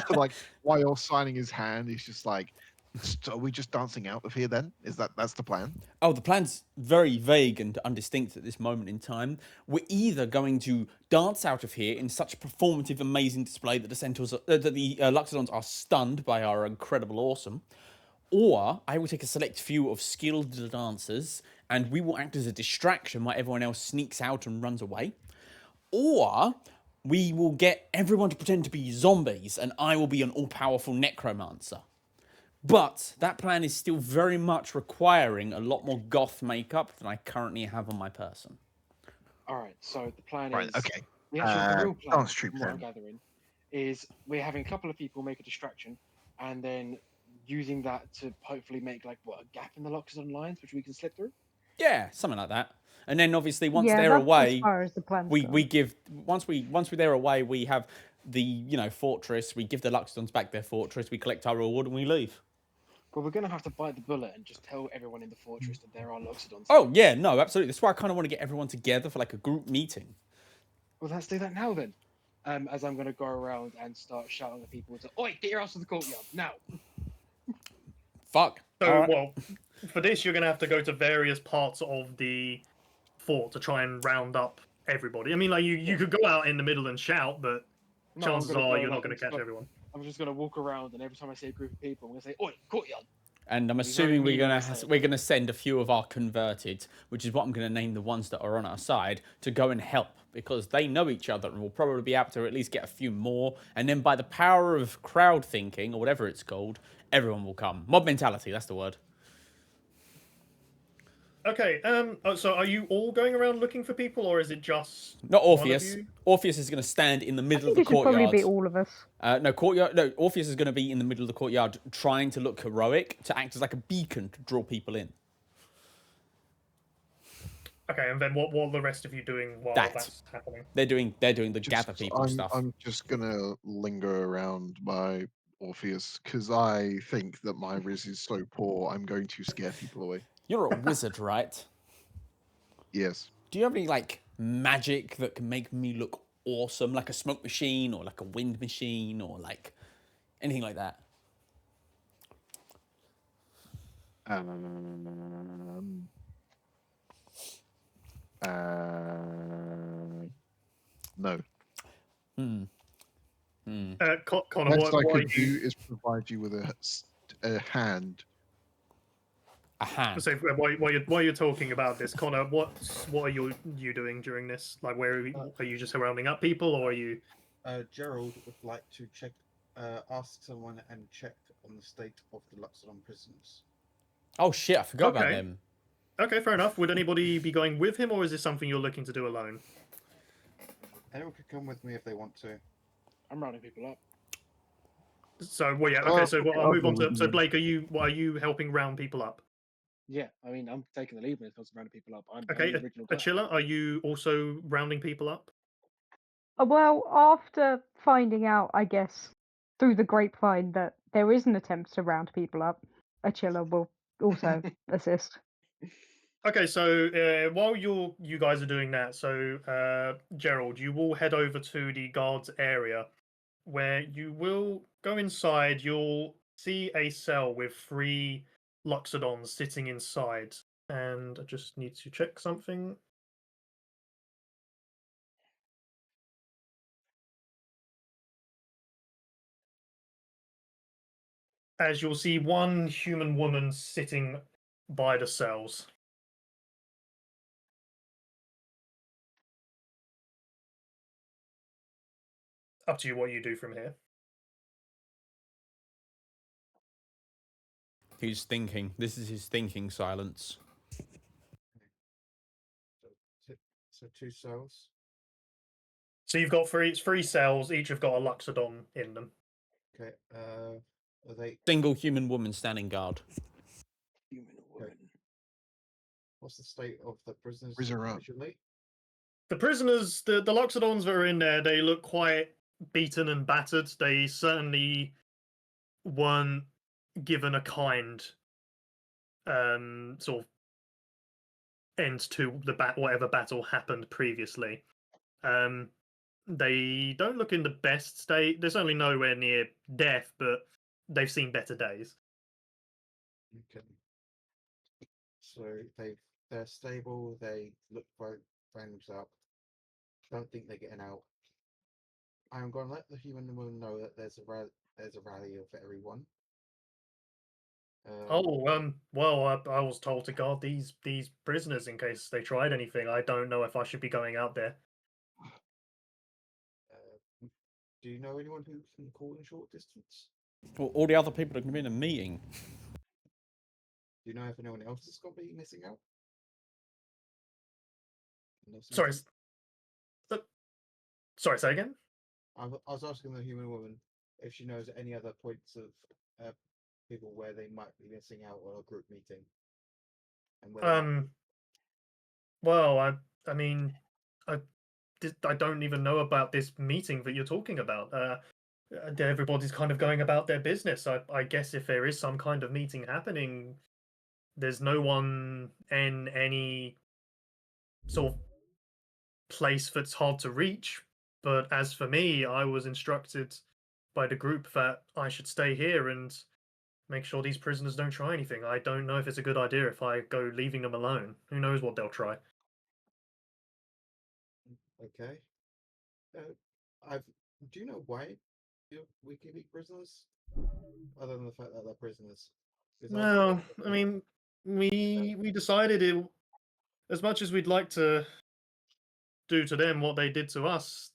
Like while you're signing his hand, he's just like, "So are we just dancing out of here then? That's the plan?" Oh, the plan's very vague and undistinct at this moment in time. We're either going to dance out of here in such a performative, amazing display that the Centaurs, that the Luxodons are stunned by our incredible awesome, or I will take a select few of skilled dancers and we will act as a distraction while everyone else sneaks out and runs away. Or we will get everyone to pretend to be zombies and I will be an all-powerful necromancer. But that plan is still very much requiring a lot more goth makeup than I currently have on my person. All right. So the plan Right. is Okay. the actual the real plan, dance troupe from what I'm then. gathering, is we're having a couple of people make a distraction, and then using that to hopefully make like what a gap in the Loxodon lines, which we can slip through. Yeah, something like that. And then obviously once Yeah, they're that's away, as far as the plans we go. give once they're away, we have the fortress. We give the Luxodons back their fortress. We collect our reward and we leave. But we're gonna have to bite the bullet and just tell everyone in the fortress that there are Loxodons. Oh yeah, no, absolutely. That's why I kind of want to get everyone together for like a group meeting. Well, let's do that now then. As I'm gonna go around and start shouting at people to, "Oi, get your ass to the courtyard now!" Fuck. So, All right. well, for this, you're going to have to go to various parts of the fort to try and round up everybody. I mean, like you could go out in the middle and shout, but No, I'm chances gonna are go, you're like, not going I'm to catch just everyone. I'm just gonna walk around, and every time I see a group of people, I'm gonna say, "Oi, courtyard!" And I'm Be very assuming mean when I say it. we're gonna send a few of our converted, which is what I'm gonna name the ones that are on our side, to go and help because they know each other and will probably be able to at least get a few more. And then by the power of crowd thinking or whatever it's called, everyone will come. Mob mentality, that's the word. Okay. So, are you all going around looking for people, or is it just Not one of Orpheus. you? Orpheus is gonna stand in the I middle of think the it should probably courtyard. be all of us. No, courtyard. No, Orpheus is going to be in the middle of the courtyard, trying to look heroic, to act as like a beacon to draw people in. Okay, and then what are the rest of you doing while That. that's happening? They're doing the gather people stuff. I'm just gonna linger around by Orpheus because I think that my riz is so poor. I'm going to scare people away. You're a wizard, right? Yes. Do you have any like magic that can make me look awesome, like a smoke machine or like a wind machine or like anything like that? No. Connor, Best what I are could you? do is provide you with a hand. A hand. So while you're talking about this, Connor, what are you doing during this? Like, where are you just rounding up people, or are you? Gerald would like to check, ask someone and check on the state of the Luxodon prisoners. Oh shit! I forgot about Okay. them. Okay, fair enough. Would anybody be going with him, or is this something you're looking to do alone? Anyone could come with me if they want to. I'm rounding people up. So, well, yeah. Okay, so I'll move on to. So, Okay. Blake, are you helping round people up? Yeah, I mean, I'm taking the lead when it comes to rounding people up. I'm Okay, the original guy. Achilla, are you also rounding people up? Well, after finding out, I guess, through the grapevine that there is an attempt to round people up, Achilla will also assist. Okay, so while you guys are doing that, so Gerald, you will head over to the guards area, where you will go inside. You'll see a cell with 3 Loxodons sitting inside, and I just need to check something. As you'll see one human woman sitting by the cells. Up to you what you do from here. He's thinking. This is his thinking silence. So 2 cells. So you've got 3 cells, each have got a Luxodon in them. Okay. Are they? Single human woman standing guard. Human woman. What's the state of the prisoners? Riz are up. Usually? The prisoners, the Loxodons that are in there, they look quite beaten and battered. They certainly weren't given a kind sort of end to the whatever battle happened previously. They don't look in the best state. They're certainly nowhere near death, but they've seen better days. Okay. So they're stable. They look both friends up. Don't think they're getting out. I'm going to let the human woman know that there's a rally of everyone. Well, I was told to guard these prisoners in case they tried anything. I don't know if I should be going out there. Do you know anyone who can call in short distance? Well, all the other people are going to be in a meeting. Do you know if anyone else has got to be missing out? No, Sorry, Susan? sorry, say again. I was asking the human woman if she knows any other points of people where they might be missing out on a group meeting. And whether Well, I mean, I don't even know about this meeting that you're talking about. Everybody's kind of going about their business. I guess if there is some kind of meeting happening, there's no one in any sort of place that's hard to reach. But as for me, I was instructed by the group that I should stay here and make sure these prisoners don't try anything. I don't know if it's a good idea if I go leaving them alone. Who knows what they'll try. okay. Do you know why we keep prisoners? Other than the fact that they're prisoners. 'Cause Well, I mean, we decided it, as much as we'd like to do to them what they did to us,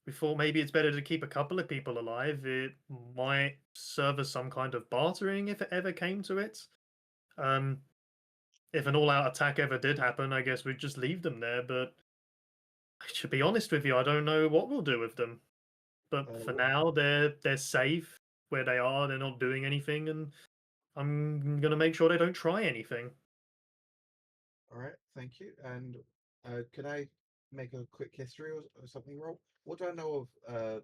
we thought maybe it's better to keep a couple of people alive. It might serve as some kind of bartering if it ever came to it. If an all-out attack ever did happen, I guess we'd just leave them there. But to be honest with you, I don't know what we'll do with them. But for now, they're safe where they are. They're not doing anything, and I'm gonna make sure they don't try anything. All right, thank you. And could I make a quick history or something roll? What do I know of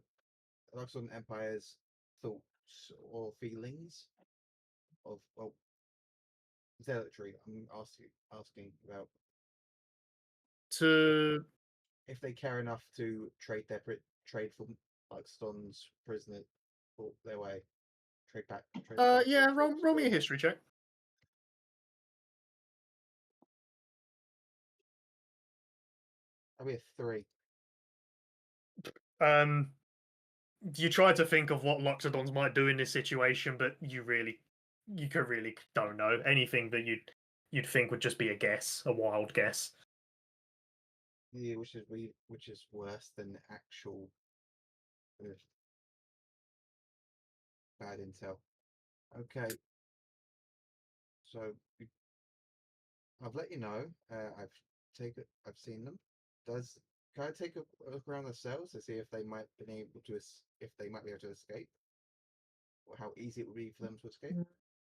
Luxon Empire's thoughts or feelings of zealotry? I'm asking about To if they care enough to trade for Luxon's prisoner for their way. Trade back. yeah, roll me a history check. That'll be a 3. You try to think of what Loxodons might do in this situation, but you really don't know. Anything that you'd think would just be a guess, a wild guess. Yeah, which is worse than actual bad intel. Okay. So I've let you know. I've seen them. Can I take a look around the cells to see if they might be able to escape, or how easy it would be for them to escape?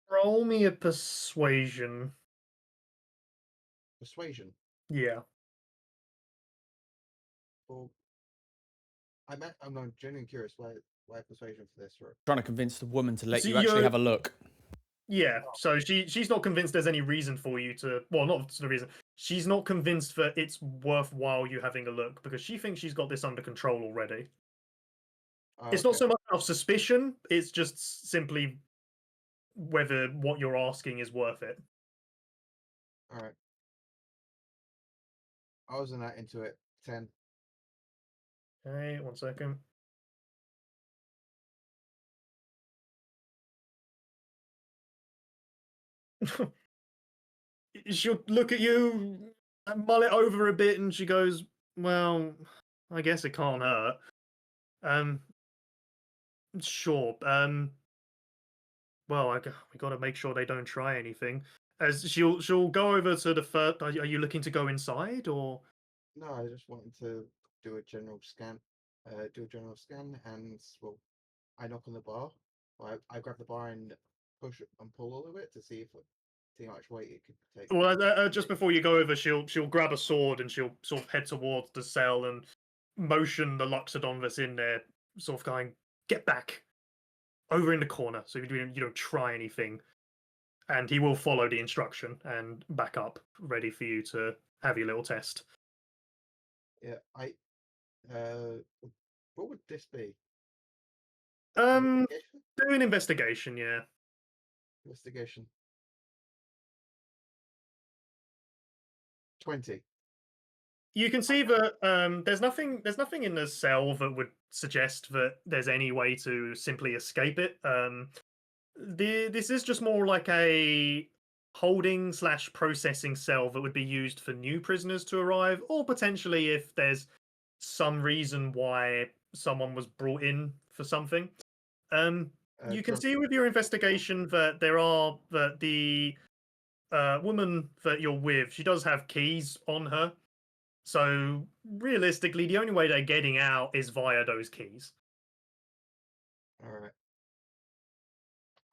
Roll me a persuasion. Persuasion. Yeah. Well, I'm genuinely curious why persuasion for this. Right? Trying to convince the woman to let So you actually you're- have a look. Yeah, so she's not convinced there's any reason for you to. Well, not the reason. She's not convinced that it's worthwhile you having a look because she thinks she's got this under control already. Oh, It's not okay. so much of suspicion; it's just simply whether what you're asking is worth it. All right. I wasn't that into it. 10. Okay, 1 second. She'll look at you and mull it over a bit, and she goes, "Well, I guess it can't hurt." Sure. Well, we got to make sure they don't try anything. As she'll go over to the first. Are you looking to go inside or? No, I just wanted to do a general scan. And well, I knock on the bar. I grab the bar and push and pull all of it to see how much weight it could take. Well, just before you go over, she'll grab a sword and she'll sort of head towards the cell and motion the Loxodon that's in there, sort of going, "Get back, over in the corner, so you don't try anything." and he will follow the instruction and back up, ready for you to have your little test. Yeah, what would this be? Um, Investigation? do an investigation, yeah. Investigation. 20. You can see that there's nothing in the cell that would suggest that there's any way to simply escape it. This is just more like a holding / processing cell that would be used for new prisoners to arrive, or potentially if there's some reason why someone was brought in for something. You can John, see with your investigation that the woman that you're with, she does have keys on her. So realistically, the only way they're getting out is via those keys. all right.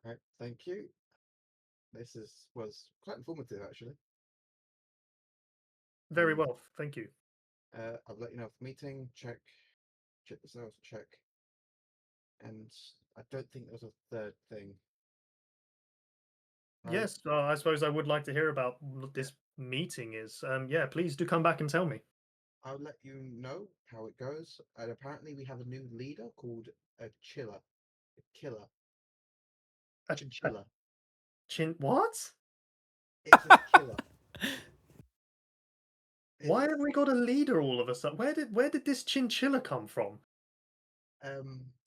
All right, thank you. This was quite informative, actually. Very well, thank you. I've let you know of the meeting. Check the cells. Check. And I don't think there was a third thing. Right? Yes, I suppose I would like to hear about what this meeting is. Yeah, please do come back and tell me. I'll let you know how it goes. And apparently, we have a new leader called a Chiller, a Killer, A Chinchilla. What? It's a killer. Why have we got a leader all of a sudden? Where did this chinchilla come from?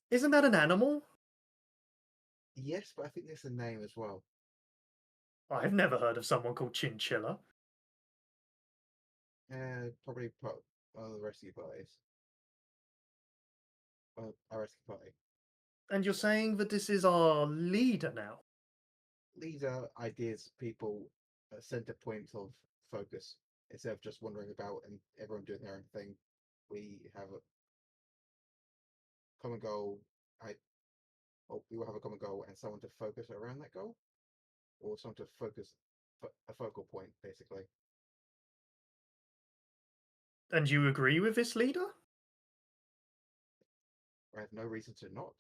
Isn't that an animal? Yes, but I think there's a name as well. I've never heard of someone called chinchilla. Probably part of the rescue parties. Well, our rescue party. And you're saying that this is our leader now? Leader, ideas, people, a center point of focus. Instead of just wandering about and everyone doing their own thing, we have a common goal. We will have a common goal and someone to focus around that goal, or someone to focus a focal point, basically. And you agree with this leader? I have no reason to not.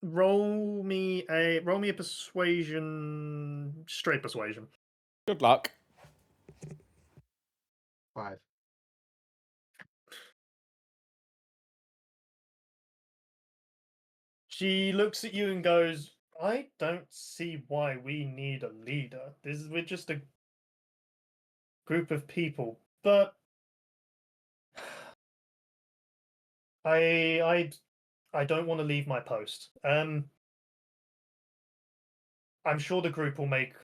Roll me a persuasion, straight persuasion. Good luck. 5. She looks at you and goes, I don't see why we need a leader. We're just a group of people. But I don't want to leave my post. I'm sure the group will make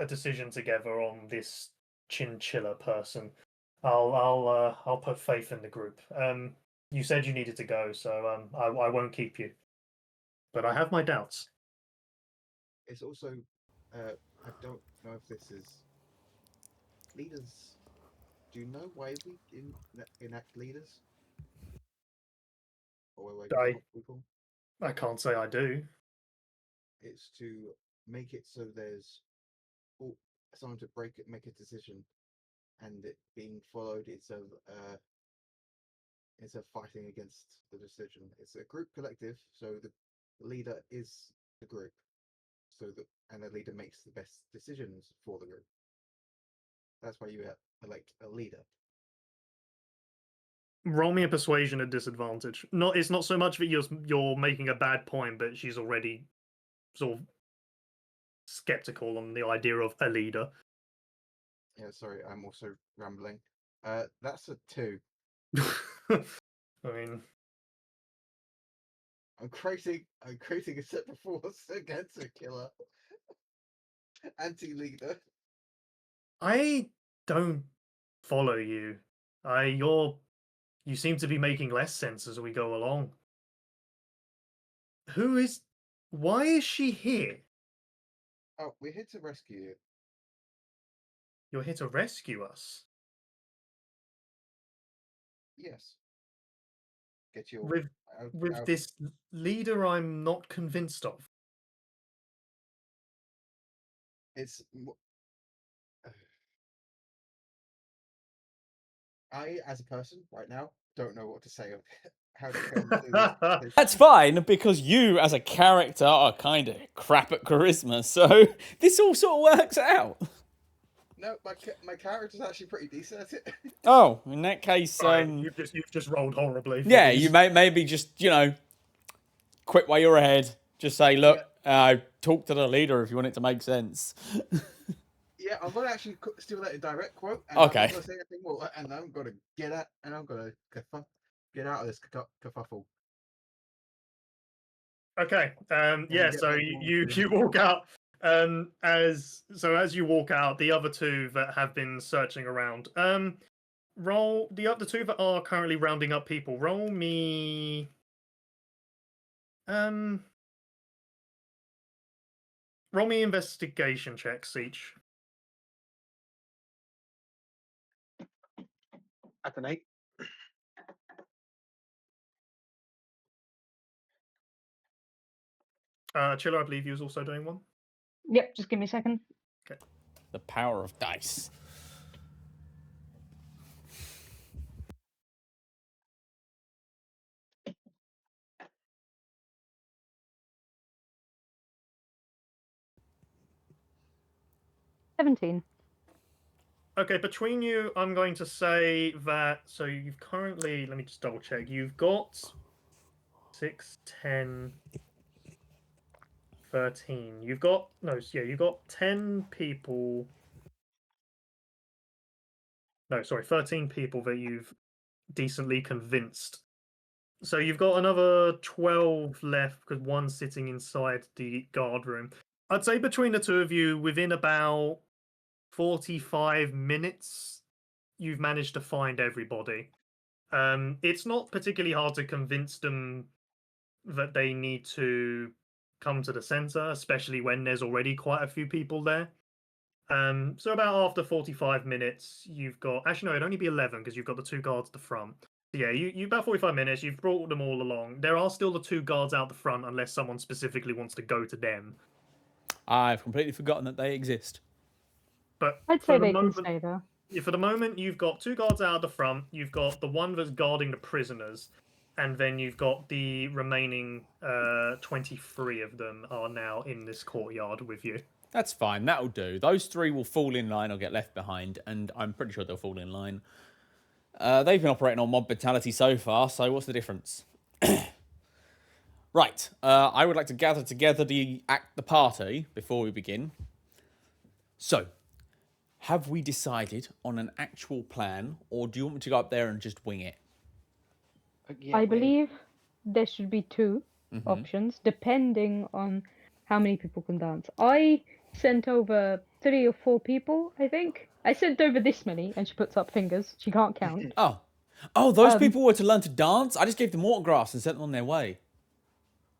a decision together on this chinchilla person. I'll put faith in the group. You said you needed to go, so I won't keep you. But I have my doubts. It's also, I don't know if this is leaders. Do you know why we enact leaders? Or why we help people? I can't say I do. It's to make it so there's someone to make a decision, and it being followed. It's of fighting against the decision. It's a group collective, so the leader is the group, and the leader makes the best decisions for the group. That's why you elect a leader. Roll me a persuasion at disadvantage. It's not so much that you're making a bad point, but she's already sort of skeptical on the idea of a leader. Yeah, sorry, I'm also rambling. That's a 2. I mean, I'm creating a separate force against a killer. Anti-leader. I don't follow you. You seem to be making less sense as we go along. Why is she here? Oh, we're here to rescue you. You're here to rescue us? Yes. Get your With this leader I'm not convinced of. It's I, as a person, right now, don't know what to say. how to come to this. That's fine because you, as a character, are kind of crap at charisma, so this all sort of works out. No, my character's actually pretty decent at it. Oh, in that case, Right, you've just rolled horribly. for yeah, these. you maybe just quit while you're ahead. Just say, look, talk to the leader if you want it to make sense. Yeah, I'm gonna actually steal that in direct quote. And Okay. I'm not gonna say anything more, and I'm gonna get out of this kerfuffle. Okay. Yeah. get So back you to- walk out. As you walk out, the other two that have been searching around. Roll the other two that are currently rounding up people. Roll me. Roll me investigation checks each. At an 8. Chiller, I believe you was also doing one. Yep, just give me a second. The power of dice. $17. Okay, between you, I'm going to say that. So you've currently. Let me just double check. You've got 6, 10, 13. You've got you've got 10 people. No, sorry, 13 people that you've decently convinced. So you've got another 12 left because one's sitting inside the guard room. I'd say between the two of you, within about 45 minutes, you've managed to find everybody. It's not particularly hard to convince them that they need to come to the center, especially when there's already quite a few people there. So about after 45 minutes, you've got... Actually, no, it'd only be 11 because you've got the two guards at the front. So yeah, you about 45 minutes, you've brought them all along. There are still the two guards out the front unless someone specifically wants to go to them. I've completely forgotten that they exist. But I'd for say the they moment, can stay there. yeah, for the moment, you've got two guards out the front. You've got the one that's guarding the prisoners, and then you've got the remaining 23 of them are now in this courtyard with you. That's fine. That'll do. Those three will fall in line or get left behind, and I'm pretty sure they'll fall in line. They've been operating on mob mentality so far, so what's the difference? Right. I would like to gather together the party before we begin. So, have we decided on an actual plan, or do you want me to go up there and just wing it? Yeah, I wait. believe there should be two Mm-hmm. options, depending on how many people can dance. I sent over 3 or 4 people, I think. I sent over this many, and she puts up fingers. She can't count. Oh, those Um, people were to learn to dance? I just gave them autographs and sent them on their way.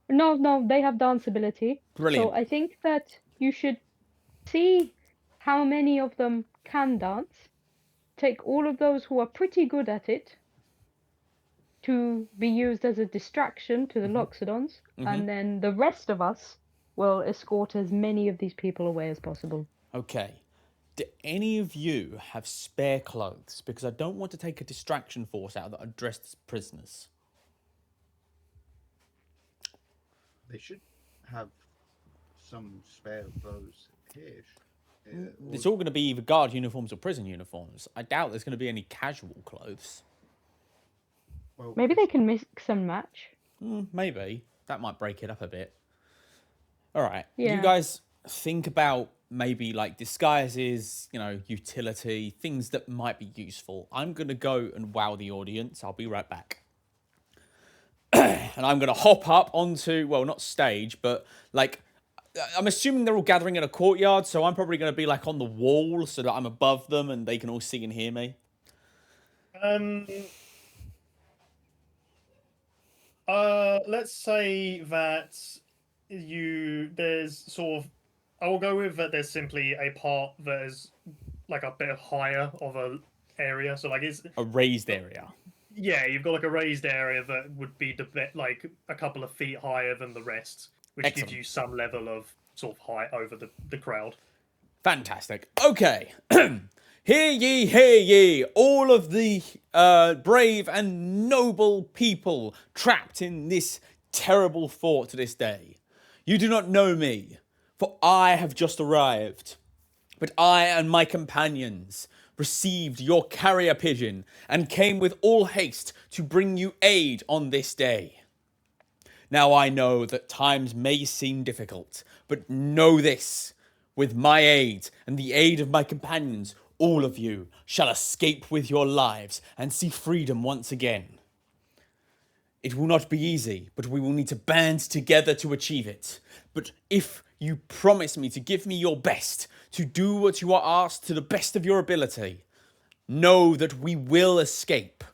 No, they have dance ability. Brilliant. So I think that you should see how many of them can dance. Take all of those who are pretty good at it to be used as a distraction to the Loxodons, and then the rest of us will escort as many of these people away as possible. Okay. Do any of you have spare clothes? Because I don't want to take a distraction force out that are dressed as prisoners. They should have some spare clothes here. It's all going to be either guard uniforms or prison uniforms. I doubt there's going to be any casual clothes. Well, Maybe they can mix and match. Maybe. That might break it up a bit. All right. Yeah. You guys think about maybe like disguises, utility, things that might be useful. I'm going to go and wow the audience. I'll be right back. And I'm going to hop up onto, well, not stage, but like, I'm assuming they're all gathering in a courtyard, so I'm probably going to be like on the wall so that I'm above them and they can all see and hear me. Let's say that there's sort of, I will go with that there's simply a part that is like a bit higher of a area. So like it's, A raised area. yeah, you've got like a raised area that would be like a couple of feet higher than the rest, which Excellent. gives you some level of sort of height over the crowd. Fantastic. Okay. Hear ye, all of the brave and noble people trapped in this terrible fort to this day. You do not know me, for I have just arrived. But I and my companions received your carrier pigeon and came with all haste to bring you aid on this day. Now I know that times may seem difficult, but know this, with my aid and the aid of my companions, all of you shall escape with your lives and see freedom once again. It will not be easy, but we will need to band together to achieve it. But if you promise me to give me your best, to do what you are asked to the best of your ability, know that we will escape.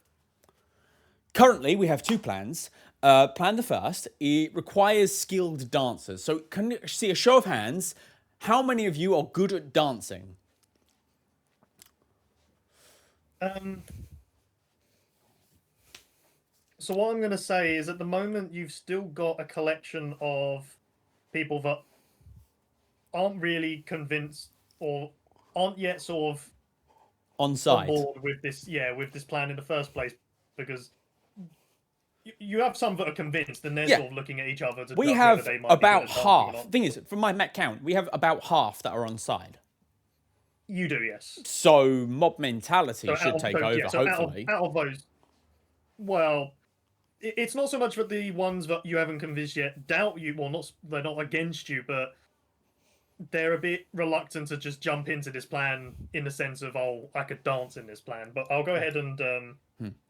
Currently, we have two plans. Plan the first, it requires skilled dancers. So can you see a show of hands? How many of you are good at dancing? So what I'm going to say is, at the moment, you've still got a collection of people that aren't really convinced or aren't yet sort of On on side. board with this, with this plan in the first place, because you have some that are convinced, and they're Yeah. sort of looking at each other to We judge have whether they might be good about at dancing or half. not. Thing is, from my Met count, we have about half that are on side. You do, yes. So mob mentality So should take over, so hopefully. out of those, well, it's not so much that the ones that you haven't convinced yet doubt you. Well, they're not against you, but they're a bit reluctant to just jump into this plan in the sense of, oh, I could dance in this plan. But I'll go ahead and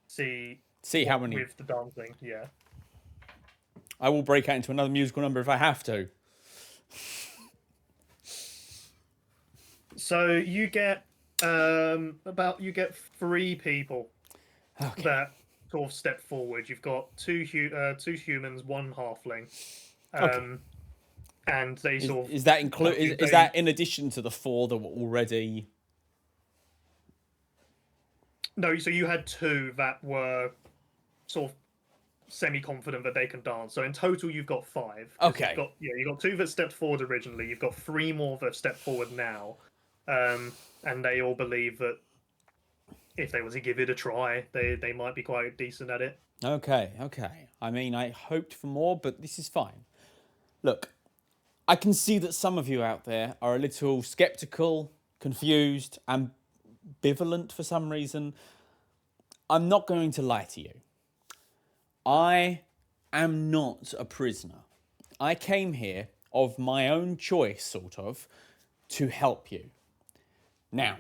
see how many. with the dancing. Yeah. I will break out into another musical number if I have to. So you get you get 3 people Okay. that sort of step forward. You've got two humans, 1 halfling, Okay. and they sort of Is that include? Is they- that in addition to the 4 that were already? no. So you had 2 that were sort of semi-confident that they can dance. So in total, you've got 5. 'Cause Okay. you got 2 that stepped forward originally. You've got 3 more that have stepped forward now, and they all believe that if they were to give it a try, they might be quite decent at it. Okay. I mean, I hoped for more, but this is fine. Look, I can see that some of you out there are a little skeptical, confused, ambivalent for some reason. I'm not going to lie to you. I am not a prisoner. I came here of my own choice, sort of, to help you. Now,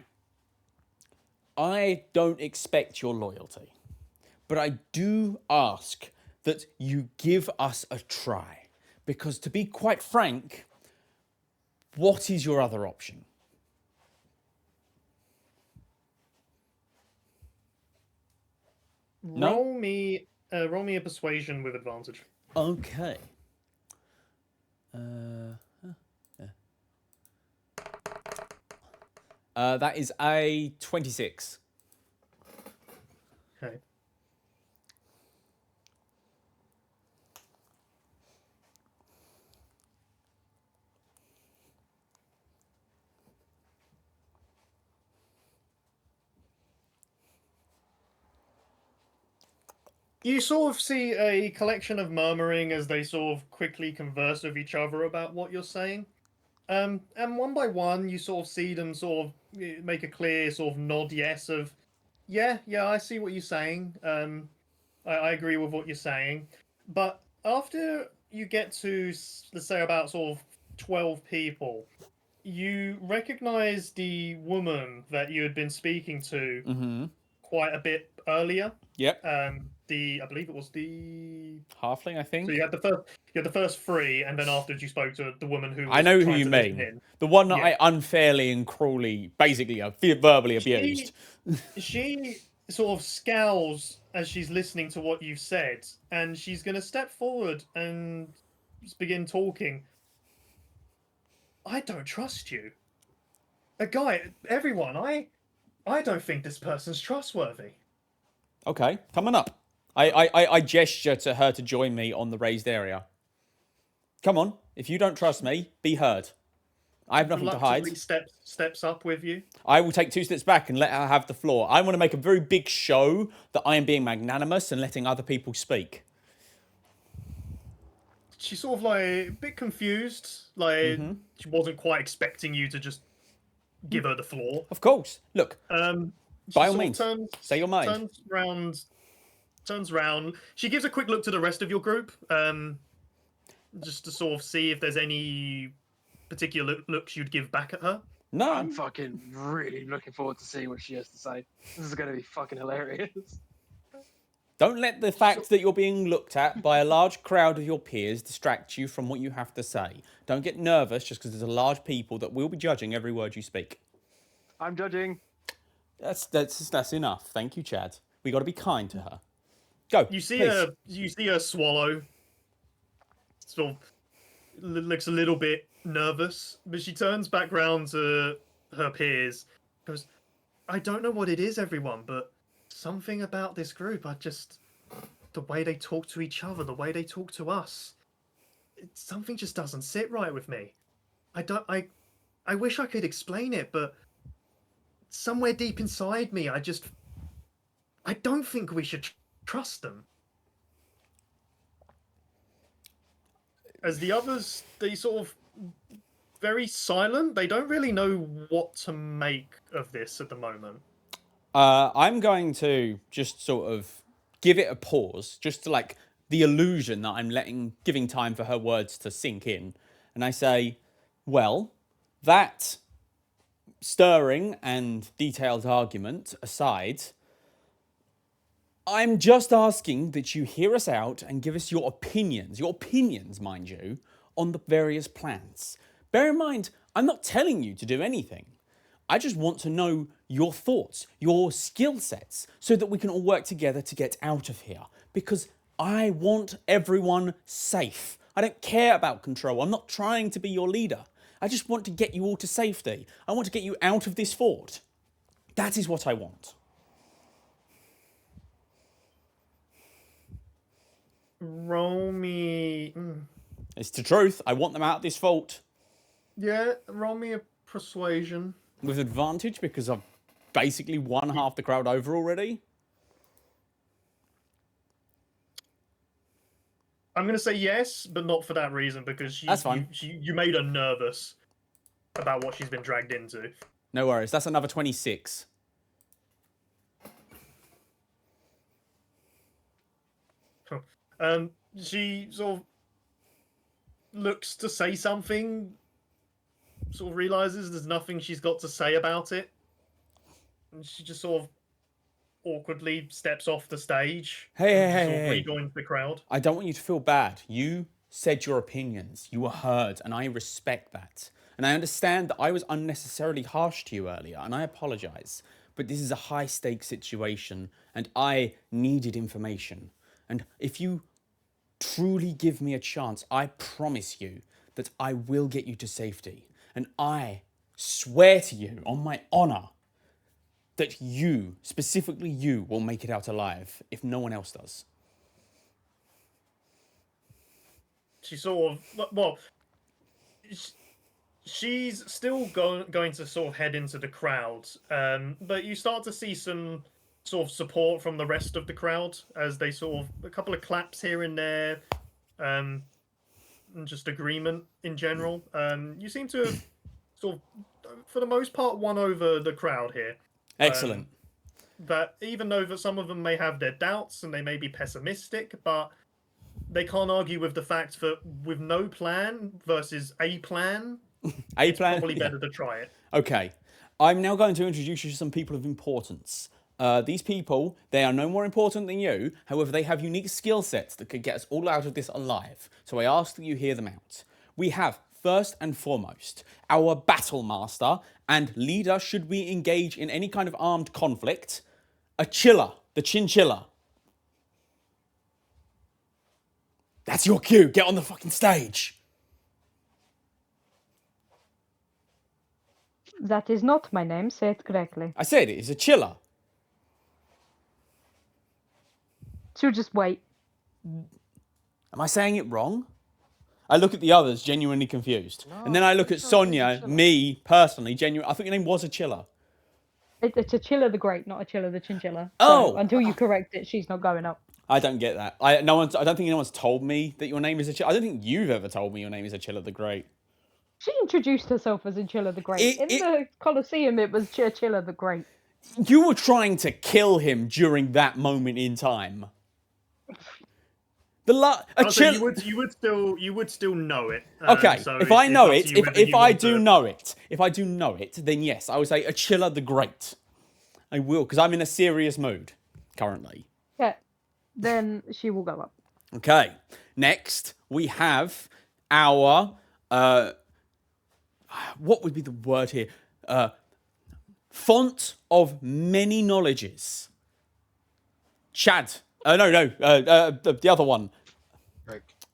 I don't expect your loyalty, but I do ask that you give us a try. Because to be quite frank, what is your other option? No? Roll me a persuasion with advantage. Okay. That is a 26. Okay. You sort of see a collection of murmuring as they sort of quickly converse with each other about what you're saying. And one by one, you sort of see them sort of make a clear sort of nod yes of, yeah, I see what you're saying. I agree with what you're saying. But after you get to, let's say, about sort of 12 people, you recognize the woman that you had been speaking to Mm-hmm. quite a bit earlier. Yep. I believe it was the. Halfling, I think. So you had the first 3, and then afterwards you spoke to the woman who. Was I know who trying you to listen mean. in. The one that Yeah. I unfairly and cruelly, basically, verbally abused. She sort of scowls as she's listening to what you've said, and she's going to step forward and begin talking. I don't trust you. Everyone, I don't think this person's trustworthy. Okay, coming up. I gesture to her to join me on the raised area. Come on, if you don't trust me, be heard. I have nothing to hide. reluctantly steps up with you. I will take 2 steps back and let her have the floor. I want to make a very big show that I am being magnanimous and letting other people speak. She's sort of like a bit confused. Like she wasn't quite expecting you to just give her the floor. Of course. Look, She by all sort of means, say your mind. Turns round. She gives a quick look to the rest of your group, just to sort of see if there's any particular looks you'd give back at her. No. I'm fucking really looking forward to seeing what she has to say. This is going to be fucking hilarious. Don't let the fact that you're being looked at by a large crowd of your peers distract you from what you have to say. Don't get nervous just because there's a large people that will be judging every word you speak. I'm judging. That's enough. Thank you, Chad. We got to be kind to her. Go. You see please. her swallow. Sort of looks a little bit nervous, but she turns back round to her peers. Goes, I don't know what it is, everyone, but something about this group. The way they talk to each other, the way they talk to us. Something just doesn't sit right with me. I wish I could explain it, but somewhere deep inside me, I don't think we should trust them. As the others, they sort of very silent. They don't really know what to make of this at the moment. I'm going to just sort of give it a pause, just to like the illusion that I'm giving time for her words to sink in. And I say, well, that stirring and detailed argument aside, I'm just asking that you hear us out and give us your opinions, mind you, on the various plans. Bear in mind, I'm not telling you to do anything. I just want to know your thoughts, your skill sets, so that we can all work together to get out of here. Because I want everyone safe. I don't care about control. I'm not trying to be your leader. I just want to get you all to safety. I want to get you out of this fort. That is what I want. Roll me. It's the truth. I want them out of this fort. Yeah, roll me a persuasion. With advantage because I've basically won half the crowd over already. I'm going to say yes, but not for that reason, because That's fine. You made her nervous about what she's been dragged into. No worries. That's another 26. She sort of looks to say something, sort of realizes there's nothing she's got to say about it. And she just sort of awkwardly steps off the stage. Hey. Rejoins the crowd. I don't want you to feel bad. You said your opinions. You were heard, and I respect that. And I understand that I was unnecessarily harsh to you earlier, and I apologize. But this is a high-stakes situation, and I needed information. And if you truly give me a chance, I promise you that I will get you to safety. And I swear to you, on my honor, that you, specifically you, will make it out alive if no one else does. She sort of, well, she's still going to sort of head into the crowd, but you start to see some sort of support from the rest of the crowd as they sort of, a couple of claps here and there, and just agreement in general. You seem to have sort of, for the most part, won over the crowd here. Excellent. That even though that some of them may have their doubts and they may be pessimistic, but they can't argue with the fact that with no plan versus a plan, it's probably better to try it. Okay. I'm now going to introduce you to some people of importance. These people, they are no more important than you. However, they have unique skill sets that could get us all out of this alive. So I ask that you hear them out. We have, first and foremost, our battle master and leader should we engage in any kind of armed conflict, Achilla, the chinchilla. That's your cue. Get on the fucking stage. That is not my name. Say it correctly. I said it is Achilla. So just wait. Am I saying it wrong? I look at the others, genuinely confused. And then I look at Sonia, me, personally, genuinely. I think your name was Achilla. It's Achilla the Great, not Achilla the Chinchilla. Oh! So until you correct it, she's not going up. I don't get that. I don't think anyone's told me that your name is Achilla. I don't think you've ever told me your name is Achilla the Great. She introduced herself as Achilla the Great. It- In the Colosseum, it was Achilla the Great. You were trying to kill him during that moment in time. Also, you would still know it. Okay, so if I know it's it, up to you whether if you I want do to- know it, then yes, I would say Achilla the Great. I will, because I'm in a serious mood currently. Yeah, then she will go up. Okay, next we have our what would be the word here? Font of many knowledges. Chad. The other one.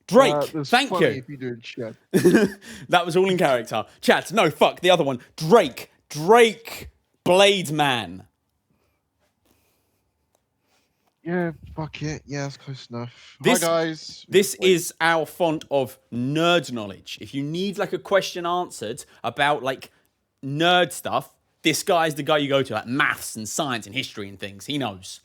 Drake. There's Thank plenty you. If you do it, shit. That was all in character. Chad. No, fuck the other one. Drake. Blade Man. Yeah, fuck it. Yeah, that's close enough. This- Hi, guys. This is our font of nerd knowledge. If you need like a question answered about like nerd stuff, this guy's the guy you go to, like maths and science and history and things. He knows.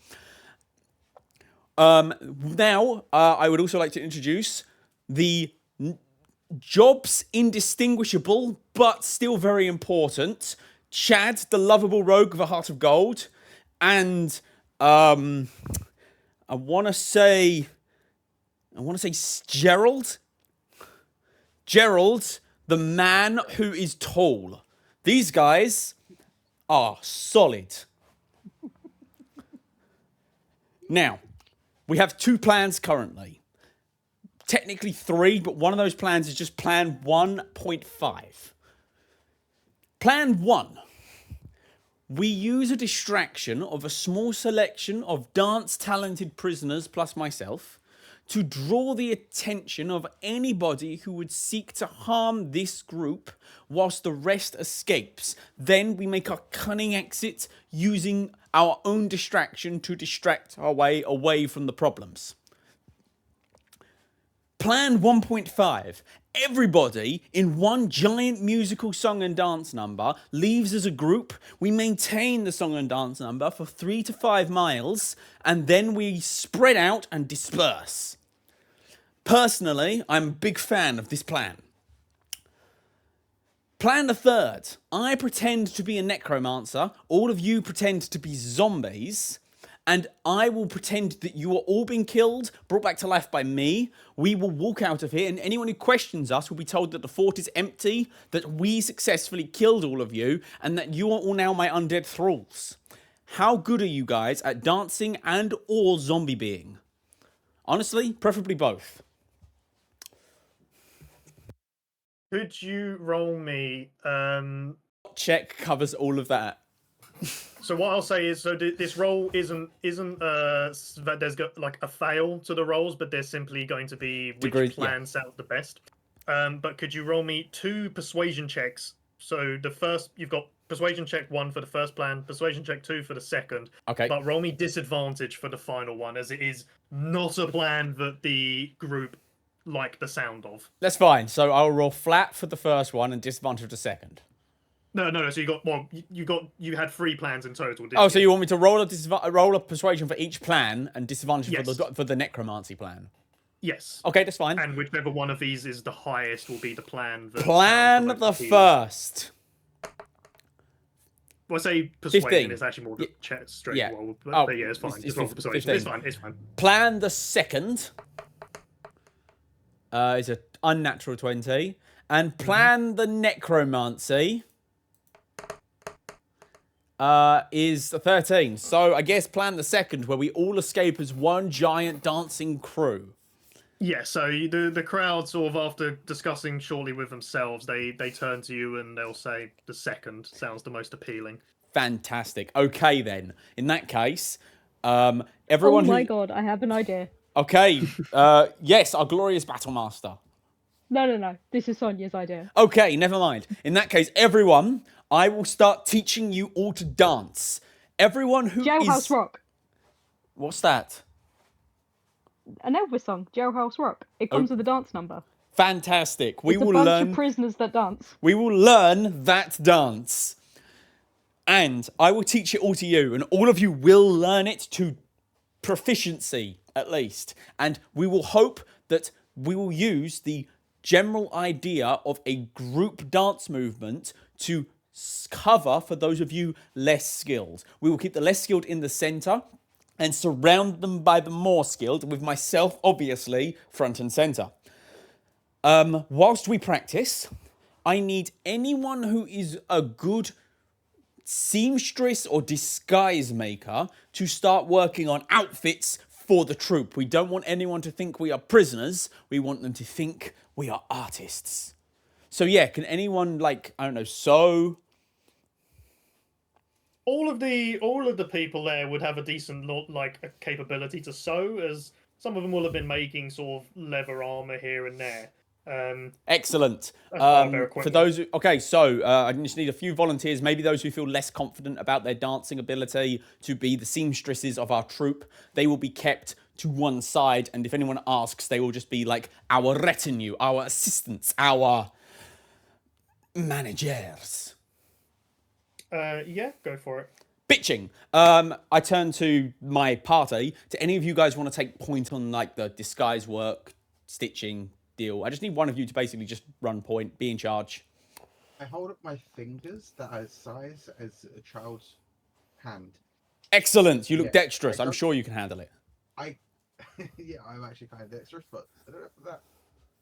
Now, I would also like to introduce the jobs indistinguishable, but still very important. Chad, the lovable rogue of a heart of gold, and I want to say Gerald. Gerald, the man who is tall. These guys are solid. Now, we have 2 plans currently. Technically 3, but one of those plans is just plan 1.5. Plan 1. We use a distraction of a small selection of dance-talented prisoners plus myself to draw the attention of anybody who would seek to harm this group whilst the rest escapes. Then we make our cunning exit using our own distraction to distract our way away from the problems. Plan 1.5. Everybody in one giant musical song and dance number leaves as a group. We maintain the song and dance number for 3 to 5 miles, and then we spread out and disperse. Personally, I'm a big fan of this plan. Plan the 3rd. I pretend to be a necromancer. All of you pretend to be zombies. And I will pretend that you are all being killed, brought back to life by me. We will walk out of here, and anyone who questions us will be told that the fort is empty, that we successfully killed all of you, and that you are all now my undead thralls. How good are you guys at dancing and or zombie being? Honestly, preferably both. Could you roll me? Check covers all of that. So what I'll say is, so this roll isn't that there's got like a fail to the rolls, but there's simply going to be which Degree, yeah. plan sounds the best. But could you roll me 2 persuasion checks? So the first, you've got persuasion check 1 for the first plan, persuasion check 2 for the second. Okay. But roll me disadvantage for the final one, as it is not a plan that the group like the sound of. That's fine. So I'll roll flat for the first one and disadvantage for the second. No. So you had 3 plans in total. Didn't Oh, so you? you want me to roll a persuasion for each plan and disadvantage Yes. for the necromancy plan? Yes. Okay, that's fine. And whichever one of these is the highest will be the plan. That Plan sounds the most appealing. first. Well, I say persuasion 15. is actually more the straight Yeah. roll, Oh, but yeah, it's fine. it's Just roll for persuasion. 15. It's fine. Plan the second is an unnatural 20. And plan the necromancy is a 13. So I guess plan the second, where we all escape as one giant dancing crew. Yeah, so the crowd sort of, after discussing shortly with themselves, they turn to you and they'll say the second sounds the most appealing. Fantastic. Okay, then. In that case, everyone Oh my who... god, I have an idea. Okay, yes, our glorious Battlemaster. No. This is Sonia's idea. Okay, never mind. In that case, everyone, I will start teaching you all to dance. Everyone who Jailhouse Rock. What's that? An Elvis song, Jailhouse Rock. It comes with a dance number. Fantastic. We It's a will bunch learn. of prisoners that dance. We will learn that dance. And I will teach it all to you, and all of you will learn it to proficiency, at least. And we will hope that we will use the general idea of a group dance movement to cover for those of you less skilled. We will keep the less skilled in the center and surround them by the more skilled, with myself, obviously, front and center. Whilst we practice, I need anyone who is a good seamstress or disguise maker to start working on outfits for the troupe. We don't want anyone to think we are prisoners. We want them to think we are artists. So yeah, can anyone, like, I don't know, sew? All of the people there would have a decent a capability to sew, as some of them will have been making sort of leather armor here and there. Excellent. That's part of their For equipment. those who, okay, so I just need a few volunteers, maybe those who feel less confident about their dancing ability, to be the seamstresses of our troupe. They will be kept to one side, and if anyone asks, they will just be like our retinue, our assistants, our managers. Yeah, go for it. Bitching. I turn to my party. Do any of you guys want to take point on like the disguise work, stitching deal? I just need one of you to basically just run point, be in charge. I hold up my fingers that are as size as a child's hand. Excellent. You look Yeah, dexterous. I I'm don't- sure you can handle it. Yeah, I'm actually kind of dexterous, but I don't know for that.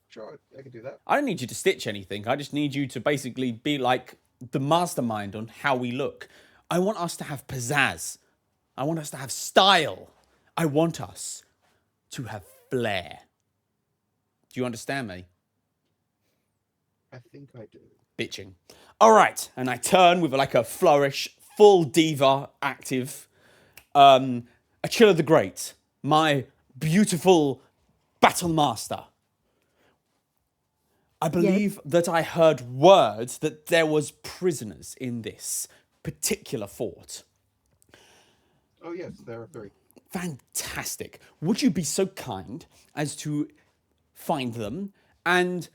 Sure, I can do that. I don't need you to stitch anything. I just need you to basically be like the mastermind on how we look. I want us to have pizzazz. I want us to have style. I want us to have flair. Do you understand me? I think I do. Bitching. All right. And I turn with like a flourish, full diva active. Achilla the Great, my beautiful battle master. I believe that I heard word that there was prisoners in this particular fort. Oh yes, there are 3. Fantastic. Would you be so kind as to find them and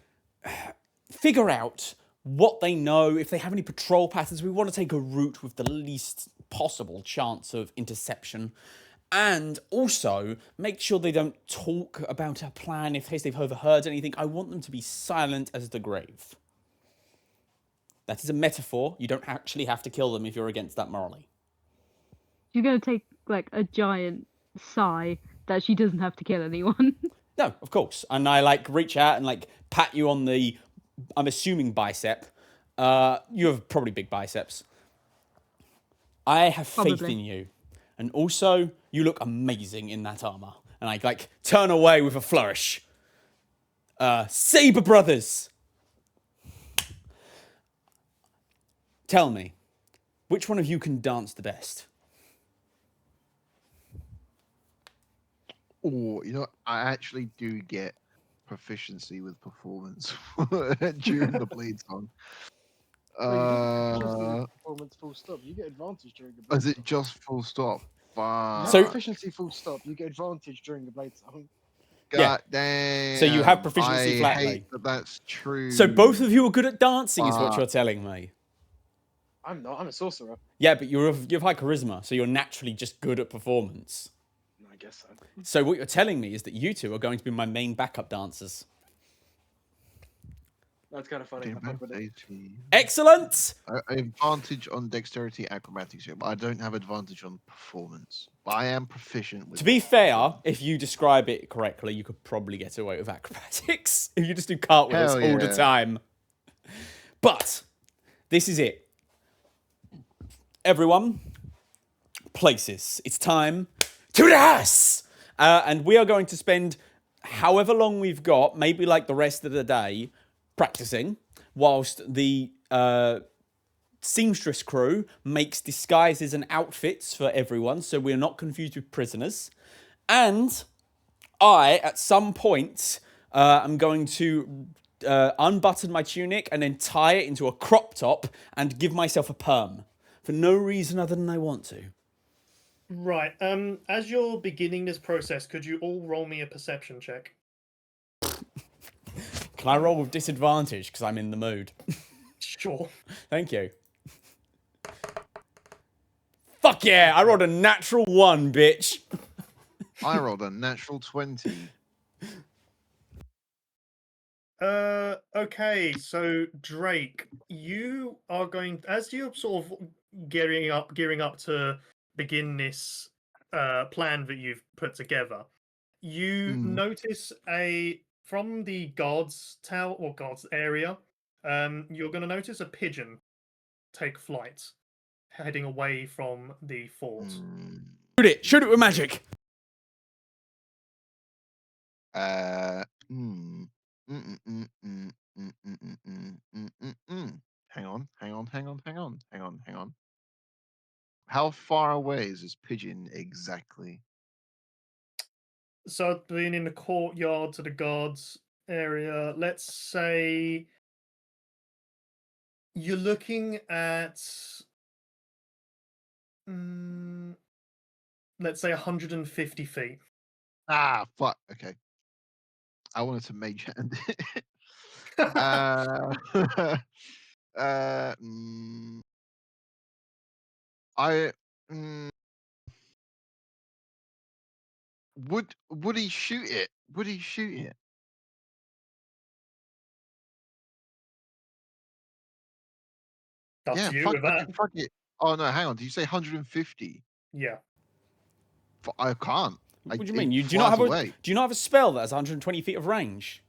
figure out what they know, if they have any patrol patterns? We want to take a route with the least possible chance of interception. And also, make sure they don't talk about our plan in case they've overheard anything. I want them to be silent as the grave. That is a metaphor. You don't actually have to kill them if you're against that morally. She's gonna take like a giant sigh that she doesn't have to kill anyone. No, of course. And I like reach out and like pat you on the, I'm assuming bicep. You have probably big biceps. I have faith Probably. in you. And also, you look amazing in that armor. And I like turn away with a flourish. Saber Brothers. Tell me, which one of you can dance the best? Oh, you know, I actually do get proficiency with performance during the blade song. Performance full stop. You get advantage during the blade Is it song. just full stop? Fuck. So- Proficiency full stop. You get advantage during the blade song. yeah. God damn. So you have proficiency I flatly. hate that that's true. So both of you are good at dancing, is what Fuck. you're telling me. I'm not. I'm a sorcerer. Yeah, but you have high charisma, so you're naturally just good at performance. I guess so. So what you're telling me is that you two are going to be my main backup dancers. That's kind of funny. I fuck with it. Excellent! I advantage on dexterity acrobatics here, but I don't have advantage on performance. But I am proficient with. To be fair, if you describe it correctly, you could probably get away with acrobatics if you just do cartwheels Hell all the yeah. time. But this is it. Everyone, places. It's time to dance! And we are going to spend however long we've got, maybe like the rest of the day, practicing, whilst the seamstress crew makes disguises and outfits for everyone, so we're not confused with prisoners. And I, at some point, am going to unbutton my tunic and then tie it into a crop top and give myself a perm. For no reason other than I want to. Right. As you're beginning this process, could you all roll me a perception check? Can I roll with disadvantage because I'm in the mood? Sure. Thank you. Fuck yeah! I rolled a natural 1, bitch. I rolled a natural 20. Okay, so Drake, you are going as you're sort of gearing up to begin this plan that you've put together. You Mm. notice from the guards tower or guards area, you're going to notice a pigeon take flight, heading away from the fort. Mm. Shoot it with magic. Uh, mm, mm, mm, mm, mm, mm, mm, mm, mm, mm, mm, mm. Hang on. How far away is this pigeon exactly? So being in the courtyard to the guards area, let's say you're looking at let's say 150 feet. Ah, fuck. Okay. I wanted to mage hand it. uh, I mm, would he shoot it? Would he shoot it? Up Yeah, to you fuck, with that. fuck it. Oh no, hang on. Did you say 150? Yeah. I can't. What do you It mean? Do you flies not have away. do you not have a spell that has 120 feet of range?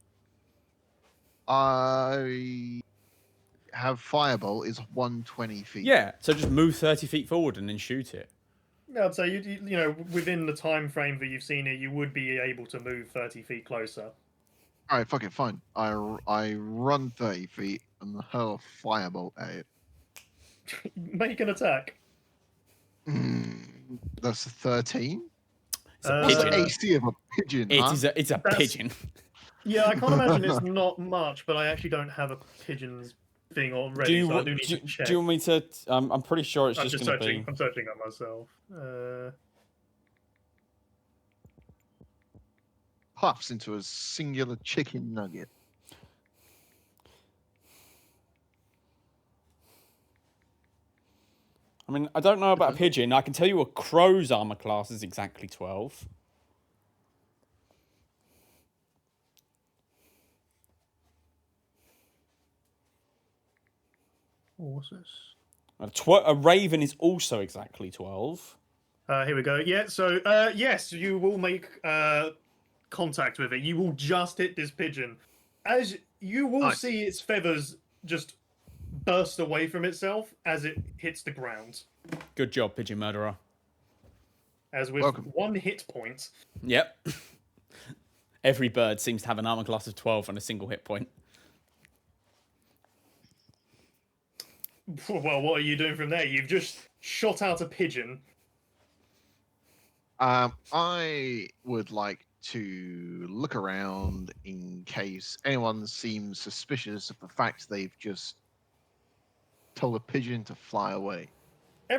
I have Firebolt is 120 feet. Yeah, so just move 30 feet forward and then shoot it. Yeah, I'd say you know within the time frame that you've seen it, you would be able to move 30 feet closer. All right, fuck it, fine. I run 30 feet and hurl Firebolt at it. Make an attack. That's a 13. It's a What's the pigeon. AC of a pigeon? Huh? It's a pigeon. Yeah, I can't imagine it's not much, but I actually don't have a pigeons thing already, so I do need to check. Do you want me to? I'm pretty sure it's I'm just just going to searching. be. I'm searching that myself. Puffs into a singular chicken nugget. I mean, I don't know about a pigeon. I can tell you a crow's armor class is exactly 12. What's this? A raven is also exactly 12. Here we go. Yeah, so yes, you will make contact with it. You will just hit this pigeon. As you will Nice. see its feathers just burst away from itself as it hits the ground. Good job, pigeon murderer. As with Welcome. 1 hit point. Yep. Every bird seems to have an armor class of 12 and a single hit point. Well, what are you doing from there? You've just shot out a pigeon. I would like to look around in case anyone seems suspicious of the fact they've just told a pigeon to fly away. A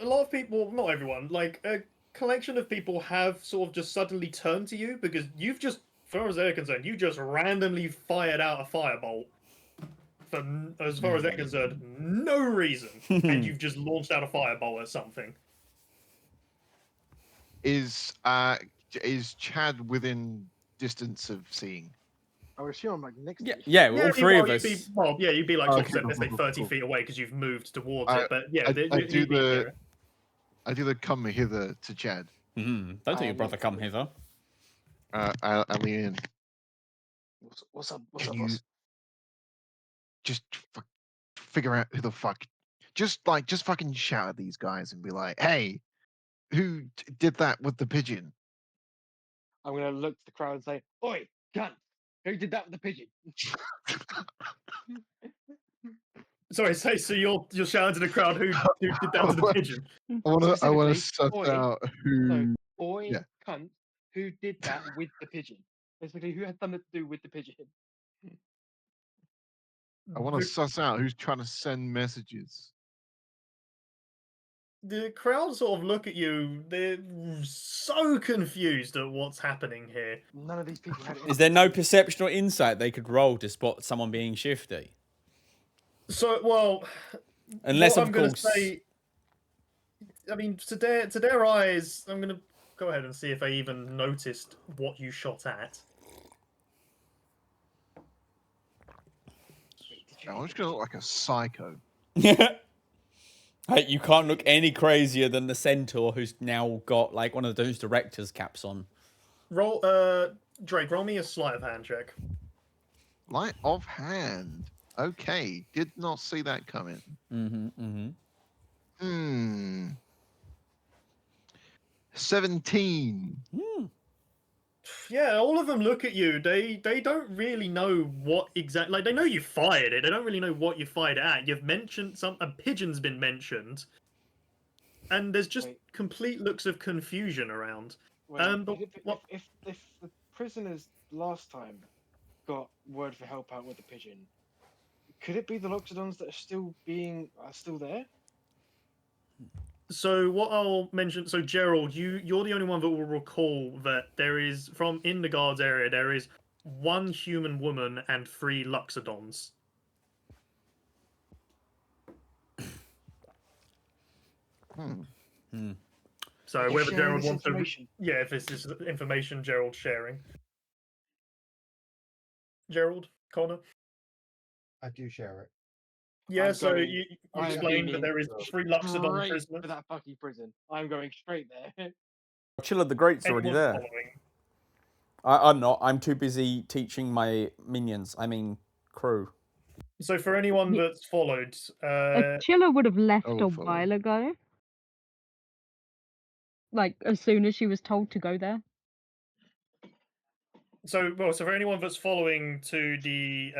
lot of people, not everyone, like a collection of people have sort of just suddenly turned to you because you've just, as far as they're concerned, you just randomly fired out a firebolt. For, as far as they're concerned, no reason. And you've just launched out a firebolt at something. Is Chad within distance of seeing? I would assume I'm like next to you. Yeah, all three of us. You'd be like, Okay, sort of, let's say cool, 30 cool. feet away because you've moved towards I- it. But yeah, I you'd do be the- near it. I do the come hither to Chad. Don't tell your brother come hither. I lean in. What's up, Can you boss? just figure out who the fuck? Just fucking shout at these guys and be like, "Hey, who did that with the pigeon?" I'm gonna look to the crowd and say, "Oi, cunt! Who did that with the pigeon?" Sorry, so you're shouting to the crowd who did that to the pigeon. I want to Specifically, suss oi, out who. Oi, Yeah. cunt! Who did that with the pigeon? Basically, who had something to do with the pigeon? I want to suss out who's trying to send messages. the crowd sort of look at you. They're so confused at what's happening here. None of these people had Is there no perception or insight they could roll to spot someone being shifty? So, well, Unless, what of I'm going course, to say, I mean, to their eyes, I'm going to go ahead and see if they even noticed what you shot at. Wait, did you I'm hit just the gonna look like a psycho. Hey, you can't look any crazier than the centaur who's now got like one of those director's caps on. Roll, Drake, roll me a sleight of hand check. Light of hand. Okay, did not see that coming. Mm-hmm. 17. Yeah, all of them look at you. They don't really know what exactly. Like, they know you fired it. They don't really know what you fired at. You've mentioned a pigeon's been mentioned, and there's just Wait. complete looks of confusion around. Wait, But what? if the prisoners last time got word for help out with the pigeon, could it be the Loxodons that are still there? So what I'll mention. So Gerald, you're the only one that will recall that there is in the guards area there is one human woman and 3 Loxodons. So Are you whether sharing Gerald this wants to, information? yeah, if this is information Gerald's sharing. Gerald, Connor. I do share it. Yeah, I'm so going- you I'm explained that beaming there is 3 Loxodon Straight prisoners. for that fucking prison. I'm going straight there. Chilla the Great's already Anyone there. following? I'm not. I'm too busy teaching my minions. I mean, crew. So for anyone Ye- that's followed, Chilla would have left Oh, a follow. while ago. Like, as soon as she was told to go there. so for anyone that's following to the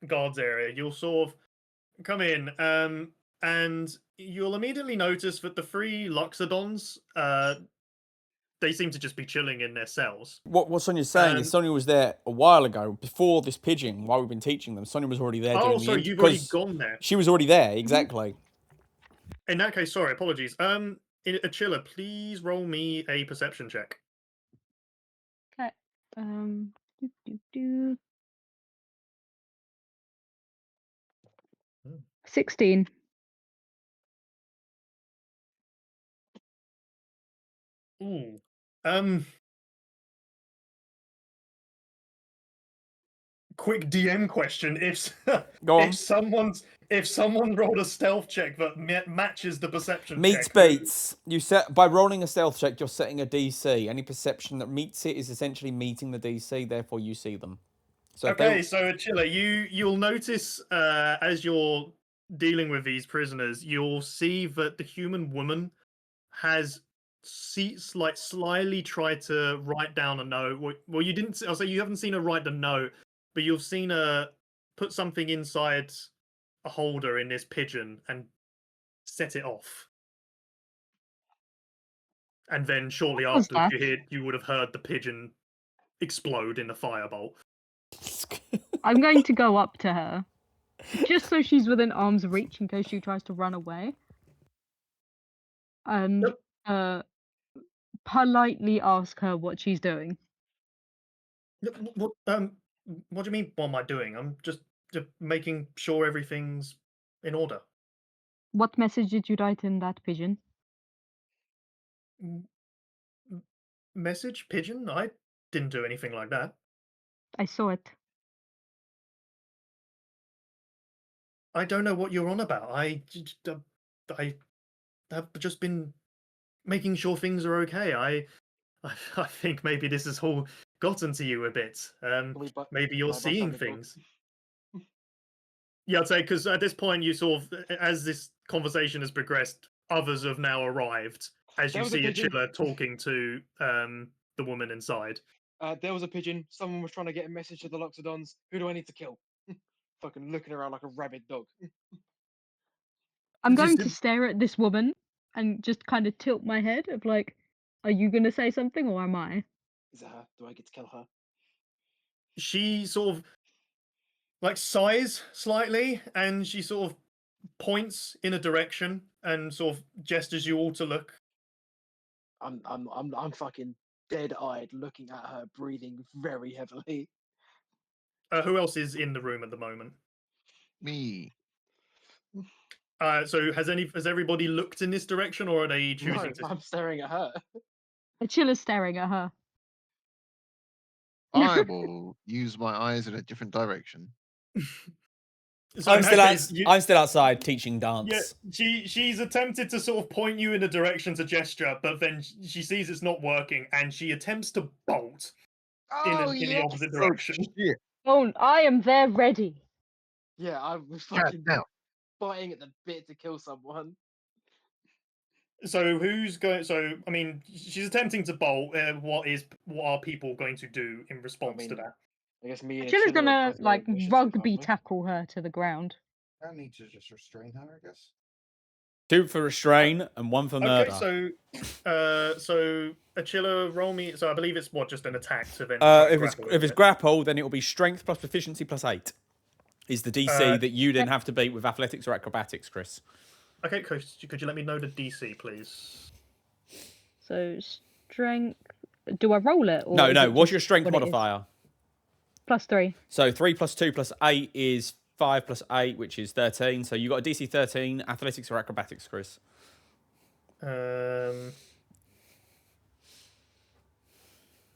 guards area, you'll sort of come in, and you'll immediately notice that the 3 Loxodons, they seem to just be chilling in their cells. What Sonia's saying is Sonia was there a while ago before this pigeon. While we've been teaching them, Sonia was already there Oh, doing so the you've already 'cause gone there. she was already there exactly. In that case, sorry, apologies. Achilla, please roll me a perception check. Okay. Do, do, do. Hmm. 16. Ooh. Quick DM question: Go on. if someone rolled a stealth check that matches the perception Meets check, beats. You set by rolling a stealth check. You're setting a DC. Any perception that meets it is essentially meeting the DC. Therefore, you see them. So if they- Okay, so Achilla, you'll notice as you're dealing with these prisoners, you'll see that the human woman has slyly tried to write down a note. Well, you didn't. I'll say you haven't seen her write the note, but you've seen her put something inside a holder in this pigeon and set it off. And then shortly What was after, that? you would have heard the pigeon explode in the firebolt. I'm going to go up to her. Just so she's within arm's reach in case she tries to run away. And politely ask her what she's doing. What do you mean? What am I doing? I'm just making sure everything's in order. What message did you write in that pigeon? Message pigeon? I didn't do anything like that. I saw it. I don't know what you're on about. I have just been making sure things are okay. I think maybe this has all gotten to you a bit. Maybe you're buy seeing something, bro? things. Yeah, I'd say because at this point, you sort of, as this conversation has progressed, others have now arrived. As There you was a see pigeon. Achilla talking to the woman inside. There was a pigeon. Someone was trying to get a message to the Loxodons. Who do I need to kill? Fucking looking around like a rabid dog. I'm Just going to did- stare at this woman and just kind of tilt my head of like, are you going to say something or am I? Is it her? Do I get to kill her? She sort of like sighs slightly, and she sort of points in a direction, and sort of gestures you all to look. I'm fucking dead-eyed, looking at her, breathing very heavily. Who else is in the room at the moment? Me. So has everybody looked in this direction, or are they No, choosing to? I'm staring at her. Achilla's staring at her. I will use my eyes in a different direction. So I'm in still that out, case, I'm still outside teaching dance. Yeah, she's attempted to sort of point you in a direction to gesture, but then she sees it's not working, and she attempts to bolt in the opposite direction. Shit. Oh, I am there ready. Yeah, I was God fucking damn. biting at the bit to kill someone. So who's going? So I mean, she's attempting to bolt. What are people going to do in response to mean, that? I guess me and Achilla's Chilla are gonna both rolling like initiative, rugby aren't we? tackle her to the ground. I need to just restrain her, I guess. 2 for restrain and 1 for murder. Okay, so Achilla, roll me. So I believe it's just an attack to then. If grapple, it's isn't it? grapple, then it will be strength plus proficiency plus 8. Is the DC that you then have to beat with athletics or acrobatics, Chris? Okay, could you let me know the DC, please? So strength. Do I roll it? Or No, is no. it What's just your strength what it is? modifier? +3. So 3 plus 2 plus 8 is 5 plus 8, which is 13. So you got a DC 13, athletics or acrobatics, Chris?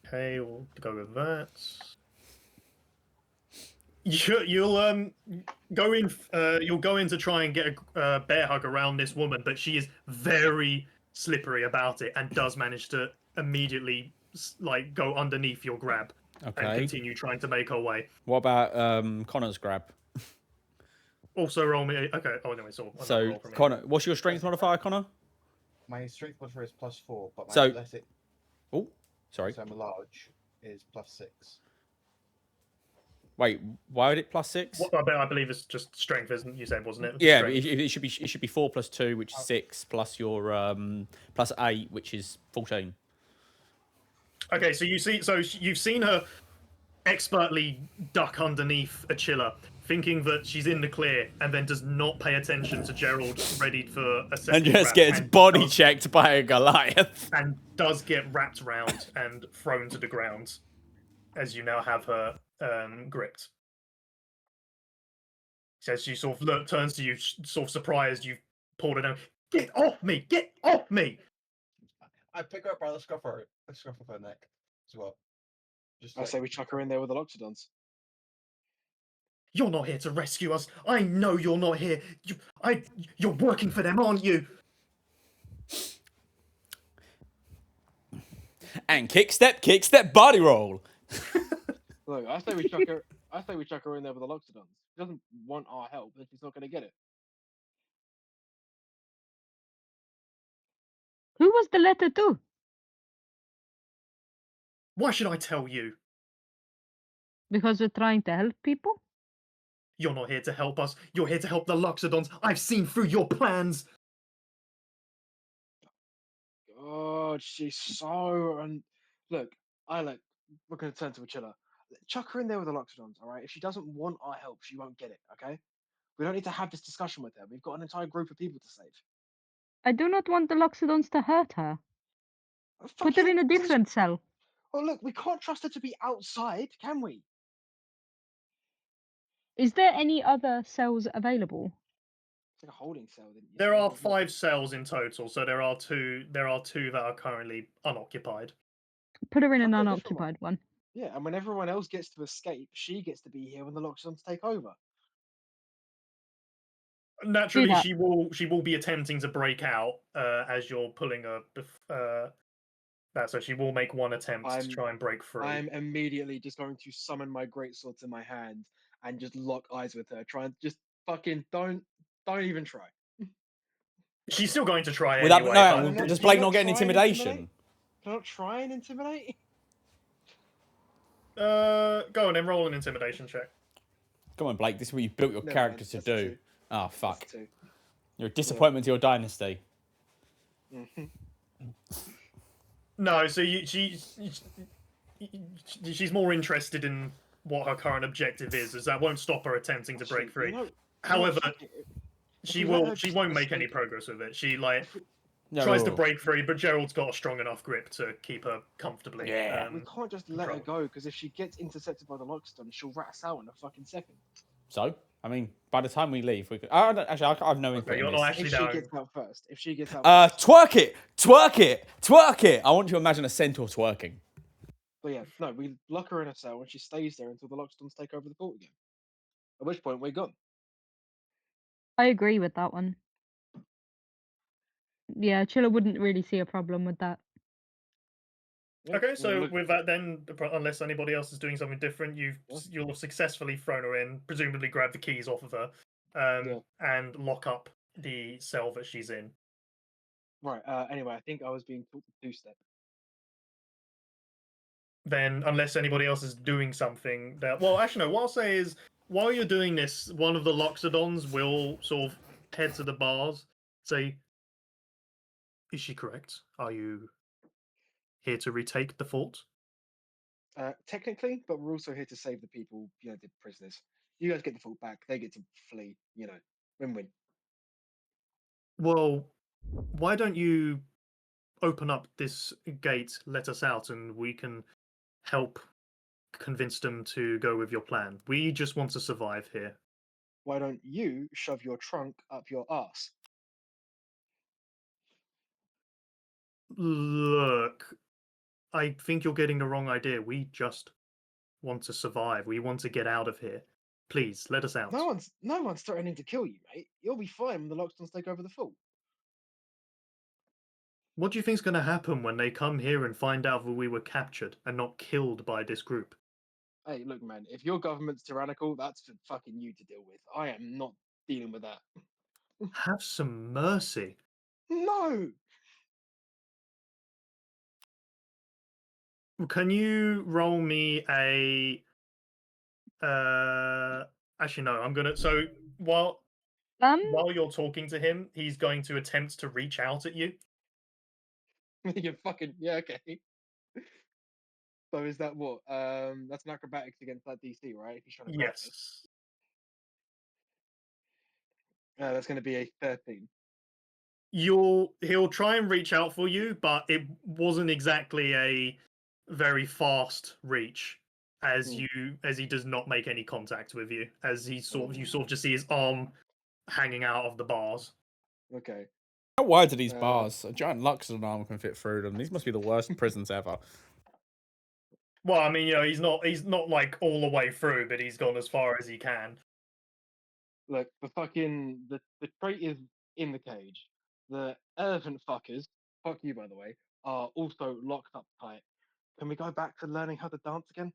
Okay, we'll go with that. You'll go in. You'll go in to try and get a bear hug around this woman, but she is very slippery about it and does manage to immediately like go underneath your grab and Okay. continue trying to make her way. What about Connor's grab? Also roll me. Okay. Oh no, it's all. another So roll for me. Connor, what's your strength modifier, Connor? My strength modifier is +4, but my So- athletic, Oh, sorry. so I'm large, is +6. Wait, why would it +6? What, I believe it's just strength, isn't you said, wasn't it? Yeah, Strength. it should be 4 plus 2, which is 6, plus your plus 8, which is 14. Okay, so you've seen her expertly duck underneath Achilla, thinking that she's in the clear, and then does not pay attention to Gerald, ready for a second And just grab, gets and body does- checked by a Goliath. and does get wrapped around and thrown to the ground, as you now have her gripped. Says she sort of turns to you, sort of surprised you've pulled her down. Get off me! Get off me! I pick her up by the scruff of her neck as well. Just I like, say we chuck her in there with the Loxodons. You're not here to rescue us. I know you're not here. You're working for them, aren't you? And kick step, body roll. Look, I say we chuck her. I say we chuck her in there with the Loxodons. She doesn't want our help, then she's not going to get it. Who was the letter to? Why should I tell you? Because we're trying to help people? You're not here to help us. You're here to help the Loxodons. I've seen through your plans. God, she's so. Look, we're going to turn to Achilla. Chuck her in there with the Loxodons, all right? If she doesn't want our help, she won't get it, okay? We don't need to have this discussion with her. We've got an entire group of people to save. I do not want the Loxodons to hurt her. Oh, Put her fucking- in a different cell. Oh, look, we can't trust her to be outside, can we? Is there any other cells available? It's like a holding cell. Didn't you There say? are There's not- 5 cells in total, so there are two that are currently unoccupied. Put her in an I've got a different one. unoccupied one. Yeah, and when everyone else gets to escape, she gets to be here when the Loxodons take over. Naturally, that. she will be attempting to break out as you're pulling her. So she will make one attempt to I'm- try and break free. I'm immediately just going to summon my greatsword to my hand and just lock eyes with her. Try and just fucking don't even try. She's still going to try Without, anyway. no, but- I'm not- does do Blake you not not get an try and intimidation? intimidate? Can I not try and intimidate? Go on then, roll an intimidation check. Come on, Blake. This is what you built your Never character mind, to that's a do. two. Oh, fuck. That's a two. You're a disappointment to your dynasty. Mhm. No, so she's more interested in what her current objective is, as that won't stop her attempting to break Shoot, free. you know, However, fuck it. She we let her She won't make any escape- progress with it. She like No, tries to break free, but Gerald's got a strong enough grip to keep her comfortably. Yeah. We can't just let her control. go because if she gets intercepted by the Lockstone, she'll rat us out in a fucking second. So, I mean, by the time we leave, we could. I don't, actually, I have no input you're in not this. actually If she down. gets out first. If she gets out first. Twerk it, twerk it, twerk it. I want you to imagine a centaur twerking. But yeah, no, we lock her in a cell and she stays there until the Lockstones take over the fort again. At which point we're gone. I agree with that one. Yeah, Chiller wouldn't really see a problem with that. Yeah, Okay, we'll so look- with that, then, unless anybody else is doing something different, Yeah. you'll have successfully thrown her in, presumably grab the keys off of her, and lock up the cell that she's in. Right. Anyway, I think I was being taught the two-step. Then, unless anybody else is doing something that, well, actually, no. What I'll say is, while you're doing this, one of the Loxodons will sort of head to the bars, say, "Is she correct? Are you here to retake the fort?" Technically, but we're also here to save the people, the prisoners. You guys get the fort back. They get to flee. Win-win. Well, why don't you open up this gate, let us out, and we can help convince them to go with your plan. We just want to survive here. Why don't you shove your trunk up your ass? Look, I think you're getting the wrong idea. We just want to survive. We want to get out of here. Please, let us out. No one's threatening to kill you, mate. You'll be fine when the Lockstones take over the fort. What do you think's going to happen when they come here and find out that we were captured and not killed by this group? Hey, look, man. If your government's tyrannical, that's for fucking you to deal with. I am not dealing with that. Have some mercy. No. Can you roll me a actually no, I'm gonna so while you're talking to him, he's going to attempt to reach out at you. You're fucking okay. So is that what? That's an acrobatics against that DC, right? If he's trying to grab me. Yes. That's going to be a 13. He'll try and reach out for you, but it wasn't exactly a very fast reach as he does not make any contact with you, as you sort of just see his arm hanging out of the bars. Okay. How wide are these bars? A giant Loxodon arm can fit through them. These must be the worst prisons ever. Well, I mean, he's not like all the way through, but he's gone as far as he can. Look, the crate is in the cage. The elephant fuckers, fuck you by the way, are also locked up tight. Can we go back to learning how to dance again?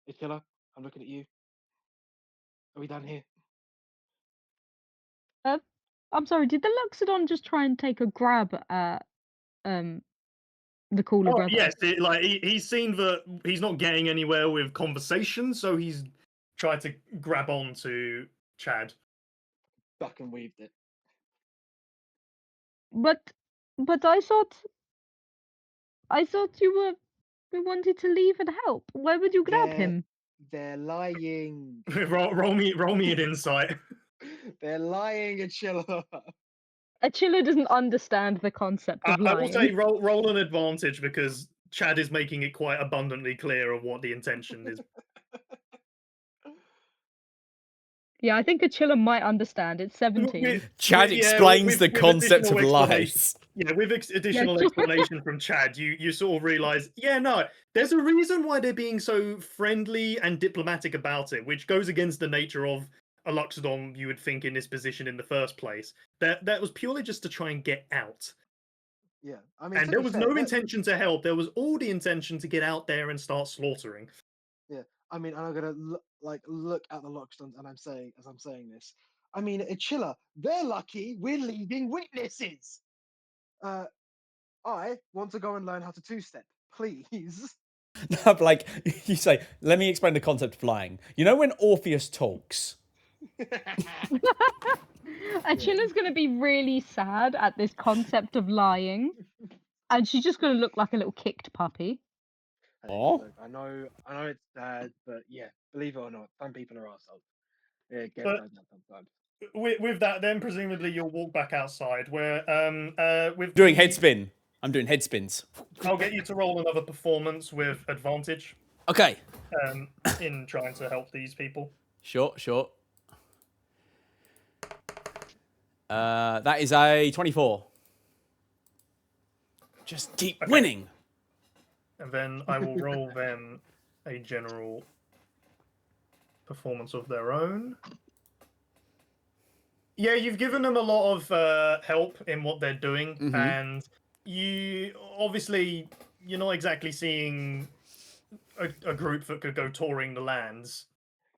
Hey, killer, I'm looking at you. Are we done here? I'm sorry, did the Loxodon just try and take a grab at the cooler Oh brother? yes, he's seen that he's not getting anywhere with conversation, so he's tried to grab on to Chad. Duck and weaved it. But I thought you wanted to leave and help. Why would you grab him? They're lying. roll me an insight. They're lying, Achilla. Achilla doesn't understand the concept of I will lying. say roll an advantage because Chad is making it quite abundantly clear of what the intention is. Yeah, I think Achilla might understand. It's 17. Chad explains the with concept of additional lies. Yeah, with additional explanation from Chad, you sort of realize, there's a reason why they're being so friendly and diplomatic about it, which goes against the nature of a Loxodon you would think in this position in the first place. That was purely just to try and get out. Yeah, I mean, And there was no intention to help. There was all the intention to get out there and start slaughtering. Yeah, I mean, I'm gonna look at the Lockstones, and I'm saying this. I mean, Achilla, they're lucky we're leaving witnesses. I want to go and learn how to two-step, please. Like you say, let me explain the concept of lying. You know when Orpheus talks? Achilla's going to be really sad at this concept of lying. And she's just going to look like a little kicked puppy. Hey, Oh. look, I know it's sad, but yeah, believe it or not, some people are assholes. Yeah, get But- that sometimes. with that, then presumably you'll walk back outside. Where with Doing the- head spin. I'm doing head spins. I'll get you to roll another performance with advantage Okay. in trying to help these people. Sure. That is a 24. Just keep Okay. winning. And then I will roll them a general performance of their own. Yeah, you've given them a lot of help in what they're doing, Mhm. and you obviously you're not exactly seeing a group that could go touring the lands,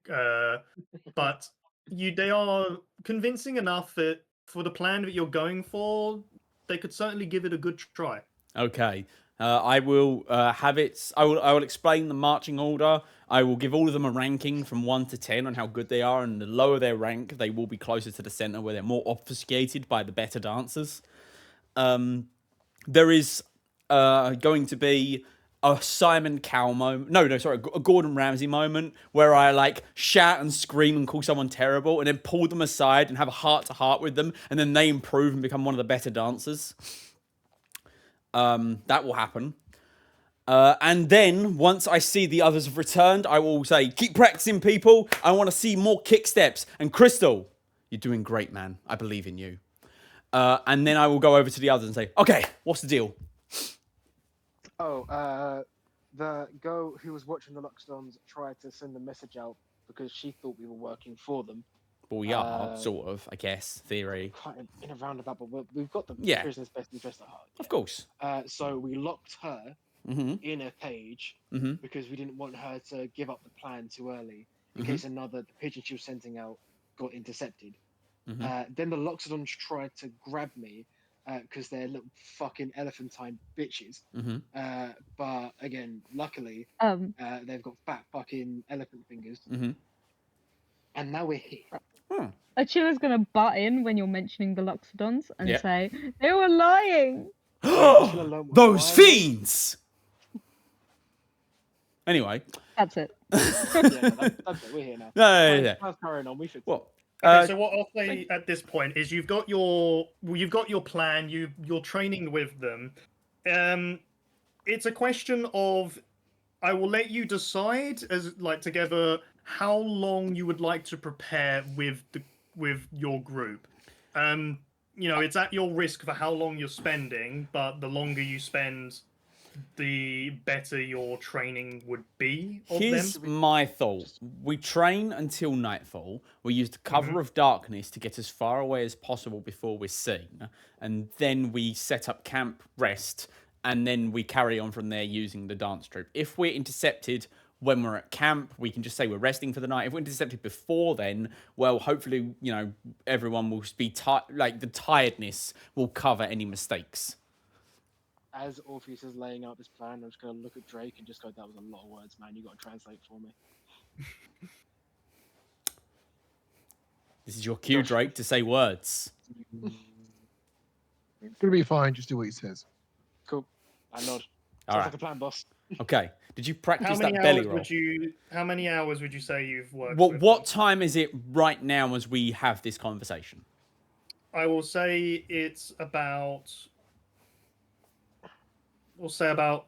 but they are convincing enough that for the plan that you're going for, they could certainly give it a good try. Okay. I will have it. I will explain the marching order. I will give all of them a ranking from 1 to 10 on how good they are, and the lower their rank, they will be closer to the center where they're more obfuscated by the better dancers. There is going to be a Simon Cowell moment. No, sorry, a Gordon Ramsay moment where I like shout and scream and call someone terrible, and then pull them aside and have a heart to heart with them, and then they improve and become one of the better dancers. That will happen. And then, once I see the others have returned, I will say, keep practicing, people. I want to see more kick steps. And Crystal, you're doing great, man. I believe in you. And then I will go over to the others and say, okay, what's the deal? The girl who was watching the Luxdons tried to send a message out because she thought we were working for them. Well, we are, sort of, I guess, theory. Kind of in a roundabout, but we've got the Yeah. prisoner's best interest at heart. Of course. So we locked her Mm-hmm. in a cage Mhm. because we didn't want her to give up the plan too early in Mhm. case the pigeon she was sending out got intercepted. Mhm. Then the Loxodons tried to grab me because they're little fucking elephantine bitches. Mm-hmm. But again, luckily, they've got fat fucking elephant fingers. Mm-hmm. And now we're here. Achila's gonna butt in when you're mentioning the Loxodons and Yeah. say, they were lying! Those fiends! Anyway. That's it. That's it. We're here now. No. Let's carry on. We should. What? Okay, so what I'll say at this point is you've got your plan. You're training with them. It's a question of I will let you decide as like together how long you would like to prepare with your group. It's at your risk for how long you're spending, but the longer you spend, the better your training would be of Here's them. my thought. We train until nightfall. We use the cover of darkness to get as far away as possible before we're seen. And then we set up camp, rest, and then we carry on from there using the dance troupe. If we're intercepted when we're at camp, we can just say we're resting for the night. If we're intercepted before then, well, hopefully, everyone will be like the tiredness will cover any mistakes. As Orpheus is laying out this plan, I'm just going to look at Drake and just go, that was a lot of words, man. You got to translate for me. This is your cue, Drake, to say words. It's gonna be fine. Just do what he says. Cool. I nod. All Sounds right. like a plan, boss. Okay. Did you practice How that many belly hours roll? How many hours would you say you've worked? What with what them? time is it right now as we have this conversation? I will say it's about. We'll say about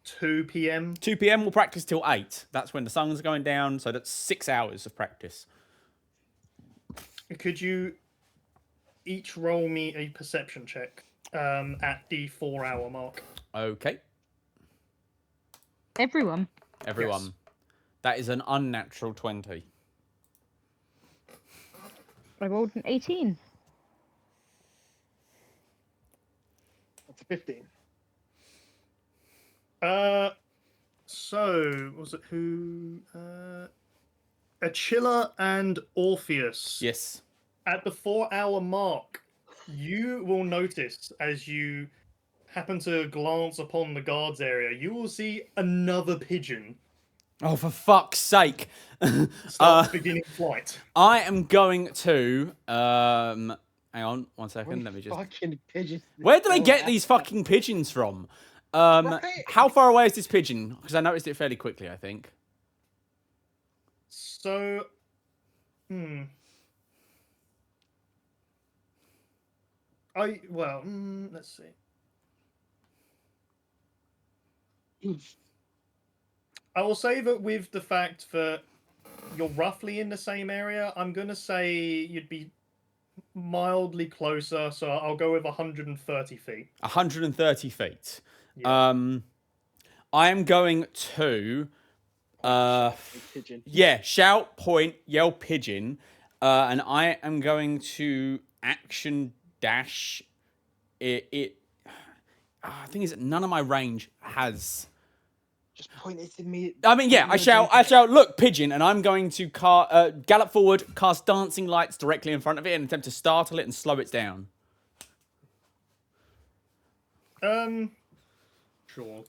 2 p.m. 2 p.m. We'll practice till 8. That's when the sun's going down, so that's 6 hours of practice. Could you each roll me a perception check at the 4-hour mark? Okay, Everyone. everyone. Yes. That is an unnatural 20. I rolled an 18. That's a 15. So was it who? Achilla and Orpheus. Yes. At the 4-hour mark, you will notice as you happen to glance upon the guards area, you will see another pigeon Oh, for fuck's sake. start beginning flight. I am going to... hang on, 1 second. Let me just... Fucking pigeons. Where do they get these fucking pigeons from? How far away is this pigeon? Because I noticed it fairly quickly, I think. So, Let's see. I will say that with the fact that you're roughly in the same area, I'm gonna say you'd be mildly closer. So I'll go with 130 feet. 130 feet. Yeah. I am going to Pigeon. shout, point, yell, pigeon, and I am going to action dash it. The thing is, none of my range has. Just point it to me. I mean, yeah, point I me and Drake shout, look, pigeon, and I'm going to gallop forward, cast dancing lights directly in front of it, and attempt to startle it and slow it down. Sure.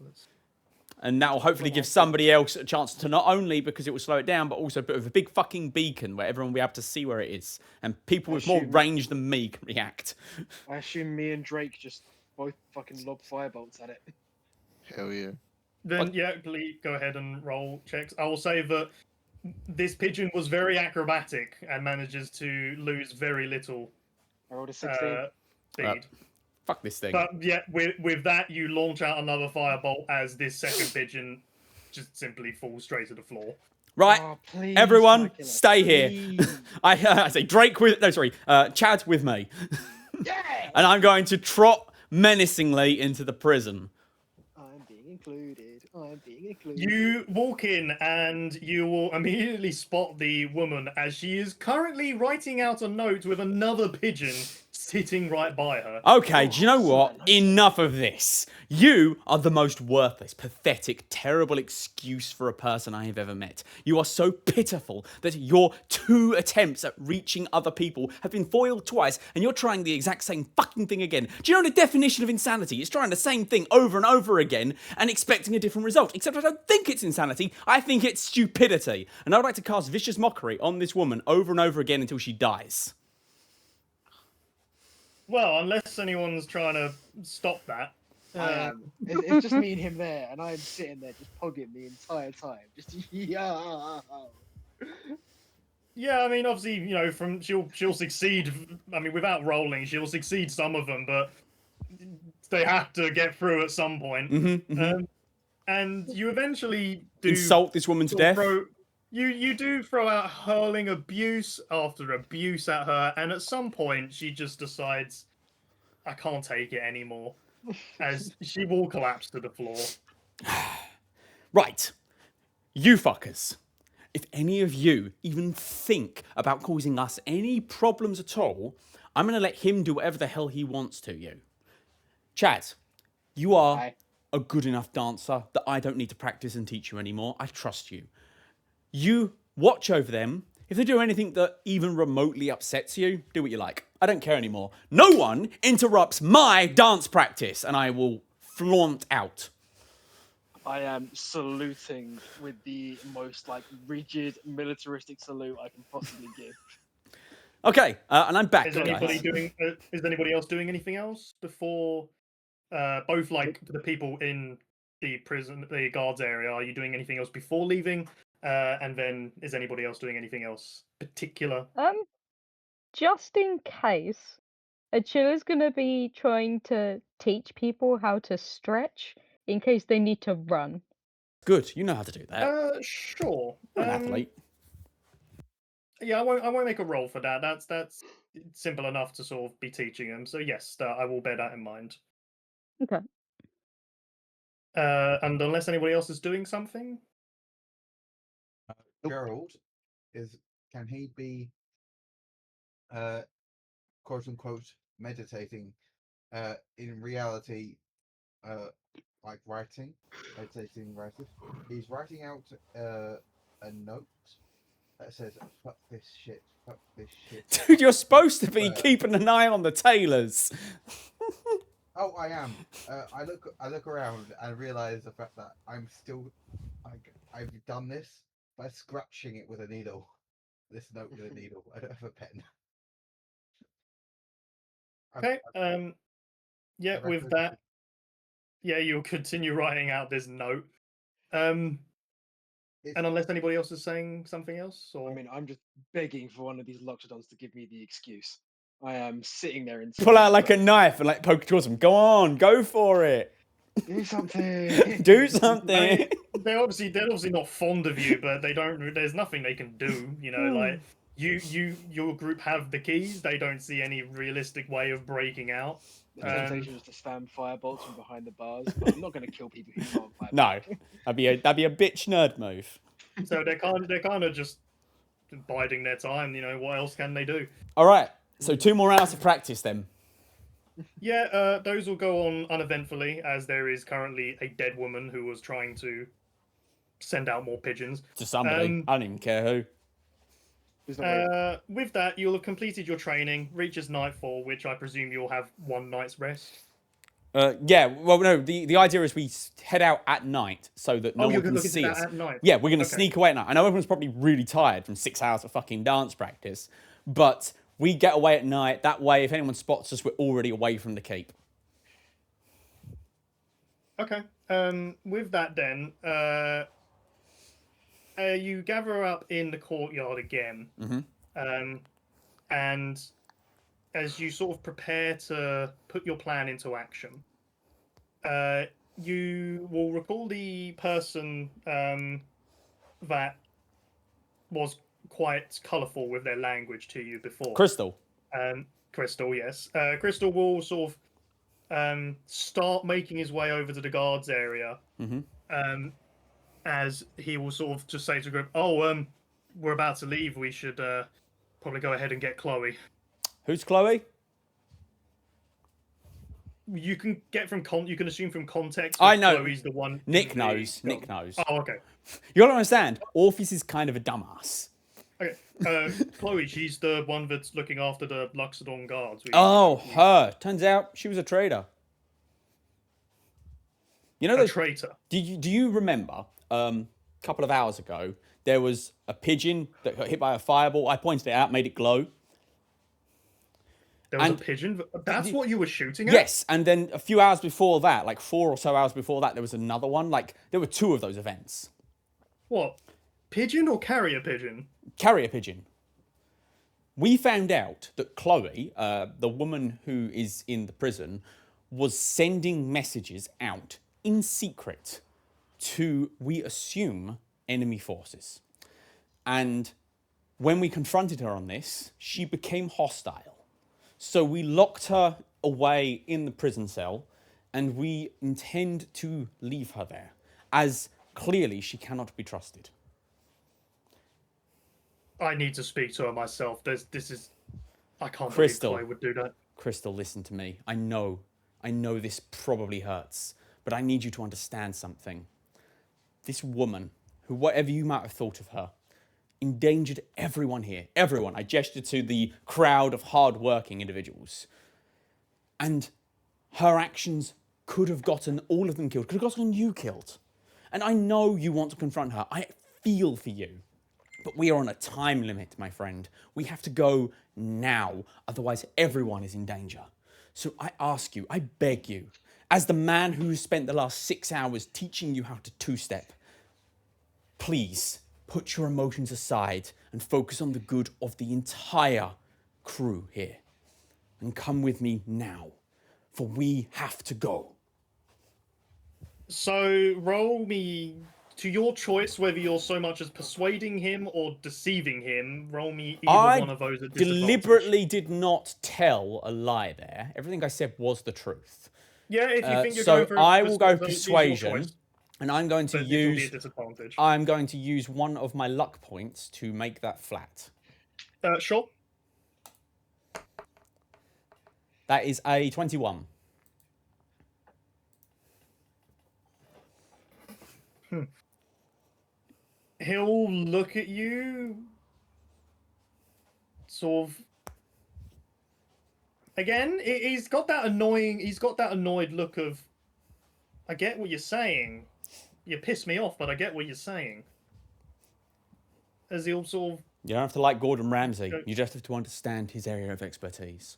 And that will hopefully give somebody else a chance to not only because it will slow it down, but also put a big fucking beacon where everyone will be able to see where it is, and people with more range than me can react. I assume me and Drake just both fucking lob firebolts at it. Hell yeah. Then please go ahead and roll checks. I will say that this pigeon was very acrobatic and manages to lose very little I rolled a 16. speed. Fuck this thing. But yeah, with that, you launch out another firebolt as this second pigeon just simply falls straight to the floor. Right, Oh, please, everyone, Dracula, stay here. please. I say Chad with me. Yeah! And I'm going to trot menacingly into the prison. I'm being included. I'm being included. You walk in and you will immediately spot the woman as she is currently writing out a note with another pigeon sitting right by her. Okay, do you know what? nice. Enough of this. You are the most worthless, pathetic, terrible excuse for a person I have ever met. You are so pitiful that your 2 attempts at reaching other people have been foiled twice, and you're trying the exact same fucking thing again. Do you know the definition of insanity? It's trying the same thing over and over again and expecting a different result. Except I don't think it's insanity. I think it's stupidity. And I would like to cast vicious mockery on this woman over and over again until she dies. Well, unless anyone's trying to stop that. I am. It's just me and him there, and I'm sitting there just pogging the entire time. Just yeah. Yeah, I mean, obviously, she'll succeed. I mean, without rolling, she'll succeed some of them, but they have to get through at some point. And you eventually do insult this woman to death. You do throw out hurling abuse after abuse at her, and at some point she just decides, I can't take it anymore, as she will collapse to the floor. Right. You fuckers. If any of you even think about causing us any problems at all, I'm going to let him do whatever the hell he wants to you. Chad, you are Hi. a good enough dancer that I don't need to practice and teach you anymore. I trust you. You watch over them. If they do anything that even remotely upsets you, do what you like. I don't care anymore. No one interrupts my dance practice, and I will flaunt out. I am saluting with the most rigid militaristic salute I can possibly give. Okay, and I'm back, Is guys. anybody else doing anything else before both the people in the prison, the guards area? Are you doing anything else before leaving? And then is anybody else doing anything else particular? Just in case, Achilla's gonna be trying to teach people how to stretch in case they need to run. Good, you know how to do that. Sure. You're an athlete. Yeah, I won't make a roll for that. That's simple enough to sort of be teaching them. So yes, I will bear that in mind. Okay. And unless anybody else is doing something. Gerald, can he be quote unquote meditating in reality like meditating writing? He's writing out a note that says fuck this shit. Dude, you're supposed to be keeping an eye on the tailors. Oh, I am. I look around and realize the fact that I'm still I've done this by scratching it with a needle. This note with a needle. I don't have a pen. Okay. Yeah, with that, yeah, you'll continue writing out this note. And unless anybody else is saying something else, or I mean, I'm just begging for one of these Loxodons to give me the excuse. I am sitting there in Pull out like a silence, knife and like poke towards him. Go on, go for it. do something. Do something. They're obviously not fond of you, but they don't. There's nothing they can do. You know, like your group have the keys. They don't see any realistic way of breaking out. The temptation is to spam firebolts from behind the bars, but I'm not going to kill people who can't fire. No, that'd be a bitch nerd move. So they're kind of just biding their time. You know, what else can they do? All right, so 2 more hours of practice then. Yeah, those will go on uneventfully, as there is currently a dead woman who was trying to send out more pigeons. To somebody, I don't even care who. Who's not ready? With that, you'll have completed your training, reaches nightfall, which I presume you'll have 1 night's rest. Yeah, well, no, the idea is we head out at night so that no one you're can looking see at us. that at night. Yeah, we're going to Okay. sneak away at night. I know everyone's probably really tired from 6 hours of fucking dance practice, but we get away at night. That way, if anyone spots us, we're already away from the keep. Okay. With that, then, you gather up in the courtyard again, and as you sort of prepare to put your plan into action, you will recall the person that was quite colourful with their language to you before. Crystal. Crystal, yes. Crystal will sort of start making his way over to the guards area, as he will sort of just say to the group, we're about to leave. We should probably go ahead and get Chloe. Who's Chloe? You can get from you can assume from context. I that know. Chloe's the one. Nick who's knows. the- Nick knows. Oh, okay. You gotta understand, Orpheus is kind of a dumbass. Okay. Chloe, she's the one that's looking after the Luxodon guards. Oh, her. Turns out she was a traitor. You know A those traitor. Do you remember a couple of hours ago there was a pigeon that got hit by a fireball? I pointed it out, made it glow. There was and- a pigeon. That's what you were shooting at? Yes, and then a few hours before that, like 4 or so hours before that, there was another one. Like there were 2 of those events. What? Pigeon or carrier pigeon? Carrier pigeon. We found out that Chloe, the woman who is in the prison, was sending messages out in secret to, we assume, enemy forces. And when we confronted her on this, she became hostile. So we locked her away in the prison cell, and we intend to leave her there, as clearly she cannot be trusted. I need to speak to her myself. I can't Crystal. believe Chloe would do that. Crystal, listen to me. I know this probably hurts, but I need you to understand something. This woman, who whatever you might have thought of her, endangered everyone here. Everyone. I gestured to the crowd of hard-working individuals. And her actions could have gotten all of them killed, could have gotten you killed. And I know you want to confront her. I feel for you. But we are on a time limit, my friend. We have to go now, otherwise everyone is in danger. So I ask you, I beg you, as the man who spent the last 6 hours teaching you how to two-step, please put your emotions aside and focus on the good of the entire crew here. And come with me now, for we have to go. So roll me, to your choice, whether you're so much as persuading him or deceiving him. Roll me either one of those at disadvantage. Deliberately did not tell a lie there. Everything I said was the truth. Yeah, if you think you're So going for I will go it's your persuasion, choice, and I'm going to but it'll be a use. disadvantage. I'm going to use one of my luck points to make that flat. Sure. That is a 21. He'll look at you, sort of. Again, he's got that annoyed look of, I get what you're saying. You piss me off, but I get what you're saying. As he'll sort of, You don't have to like Gordon Ramsay. You just have to understand his area of expertise.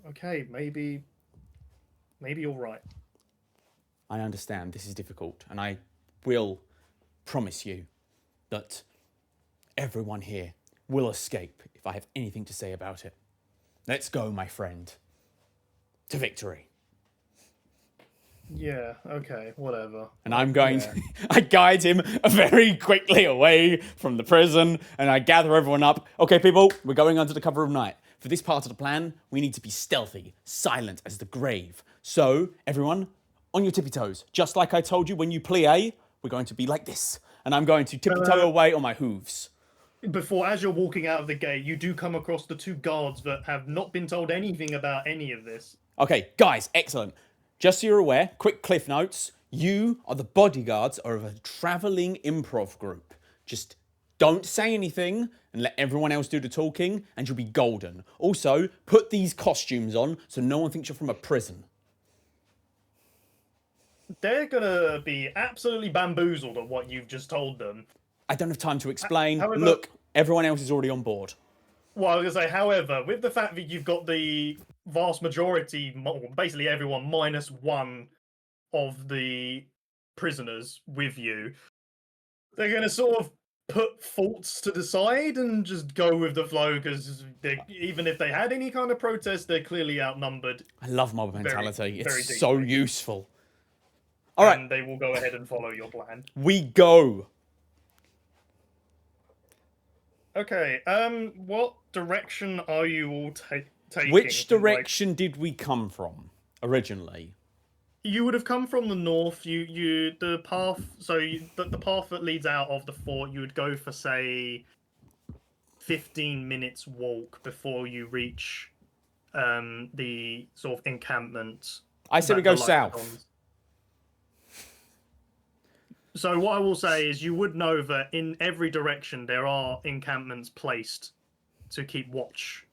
okay, maybe you're right. I understand this is difficult, and I will promise you that everyone here will escape if I have anything to say about it. Let's go, my friend. To victory. Yeah, okay, whatever. And I'm going Yeah. to, I guide him very quickly away from the prison and I gather everyone up. Okay, people, we're going under the cover of night. For this part of the plan, we need to be stealthy, silent as the grave. So, everyone, on your tippy toes. Just like I told you when you plie, we're going to be like this. And I'm going to tippy toe away on my hooves. Before, as you're walking out of the gate, you do come across the 2 guards that have not been told anything about any of this. Okay, guys, excellent. Just so you're aware, quick cliff notes. You are the bodyguards of a traveling improv group. Just don't say anything and let everyone else do the talking and you'll be golden. Also, put these costumes on so no one thinks you're from a prison. They're gonna be absolutely bamboozled at what you've just told them. I don't have time to explain. However- Look, everyone else is already on board. Well, I was gonna say, however, with the fact that you've got the vast majority, basically everyone minus 1 of the prisoners with you, they're gonna sort of put faults to the side and just go with the flow because even if they had any kind of protest, they're clearly outnumbered. I love mob mentality. very It's so deeply. useful. All right, And they will go ahead and follow your plan. we go. Okay. What direction are you all taking? Which Like, direction did we come from originally? you would have come from the north. The path. So the path that leads out of the fort. You would go for say 15 minutes walk before you reach the sort of encampment. I said we that go the south. Lycodons- So what I will say is you would know that in every direction there are encampments placed to keep watch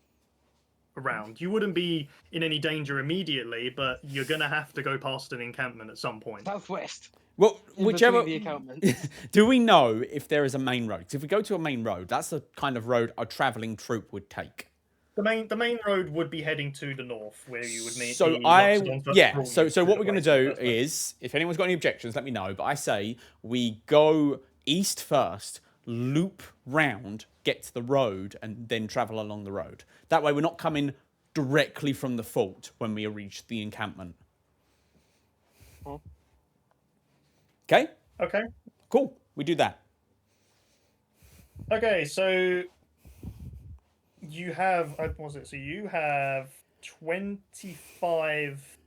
around. You wouldn't be in any danger immediately, but you're going to have to go past an encampment at some point. Southwest. Well, in whichever. between the encampments. Do we know if there is a main road? 'Cause if we go to a main road, that's the kind of road a travelling troop would take. The main road would be heading to the north, where you would meet. So the Loxodons that brought So you so to what the we're going to place in the do first place. is, if anyone's got any objections, let me know. But I say we go east first, loop round, get to the road, and then travel along the road. That way, we're not coming directly from the fort when we reach the encampment. Oh. Okay, Okay. cool. We do that. Okay, so you have what was it? So you have 25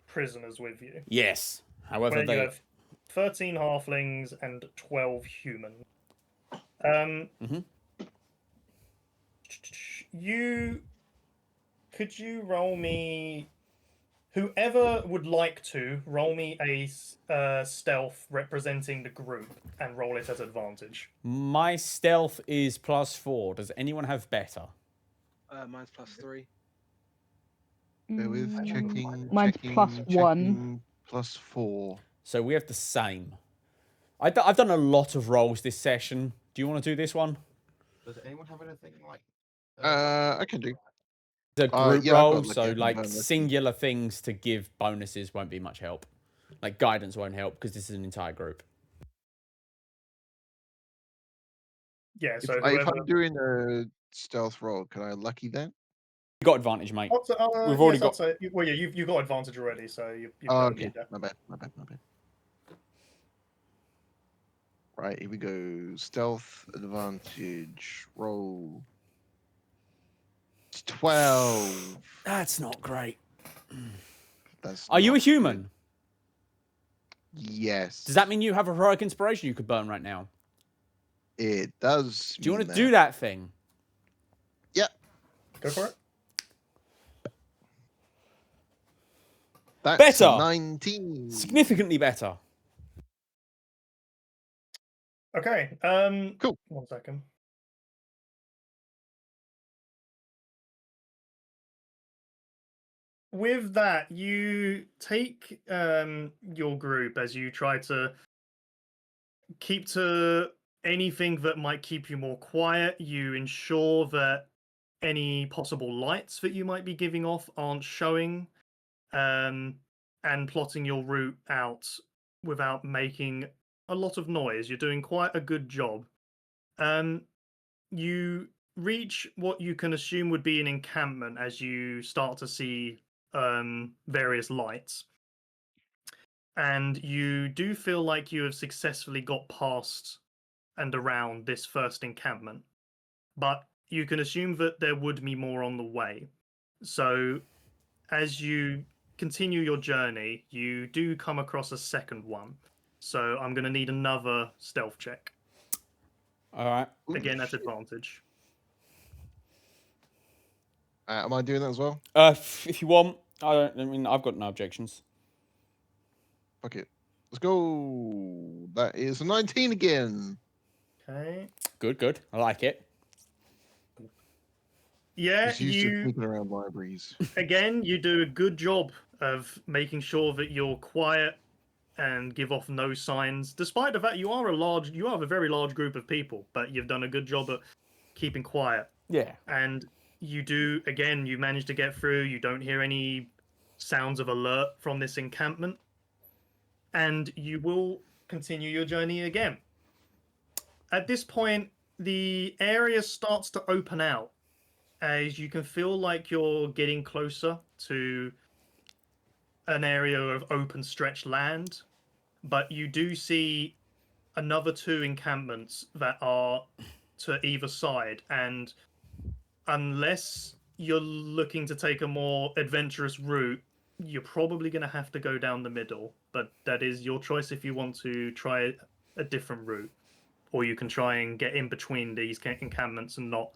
prisoners with you. Yes. However, Where you they. have 13 halflings and 12 humans. Mhm. Could you roll me? Whoever would like to roll me a stealth representing the group and roll it at advantage. My stealth is +4. Does anyone have better? Mine's +3. Bear with Mm, checking. Mine's checking, +1. checking, +4. So we have the same. I've done a lot of rolls this session. Do you want to do this one? Does anyone have anything like? I can do. The group yeah, I've got roll, lucky, so I've got like lucky. singular things to give bonuses won't be much help. Like guidance won't help because this is an entire group. Yeah, If, so if whoever. I'm doing a stealth roll, can I lucky then? You got advantage, mate. We've already got- Well, yeah, you've got advantage already, so you've Oh, got okay. that. My bad. Right, here we go. Stealth advantage roll. It's 12. That's not great. That's Are you a not human? good. Yes. Does that mean you have a heroic inspiration you could burn right now? It does. Do you want mean to do that thing? Go for it. That's Better. 19. Significantly better. Okay. Cool. 1 second. With that, you take your group as you try to keep to anything that might keep you more quiet. You ensure that any possible lights that you might be giving off aren't showing, and plotting your route out without making a lot of noise. You're doing quite a good job. You reach what you can assume would be an encampment as you start to see various lights. And you do feel like you have successfully got past and around this first encampment. But you can assume that there would be more on the way. So as you continue your journey, you do come across a second one. So I'm going to need another stealth check. All right. Again, at advantage. Am I doing that as well? If you want, I mean, I've got no objections. Fuck it. Let's go. That is a 19 again. Okay. Good. I like it. Yeah, Just used to you sneaking around libraries. again, you do a good job of making sure that you're quiet and give off no signs. Despite the fact you have a very large group of people, but you've done a good job at keeping quiet. Yeah. And you do, again, you manage to get through. You don't hear any sounds of alert from this encampment. And you will continue your journey again. At this point, the area starts to open out as you can feel like you're getting closer to an area of open stretched land. But you do see another two encampments that are to either side. And unless you're looking to take a more adventurous route, you're probably going to have to go down the middle. But that is your choice if you want to try a different route. Or you can try and get in between these encampments and not.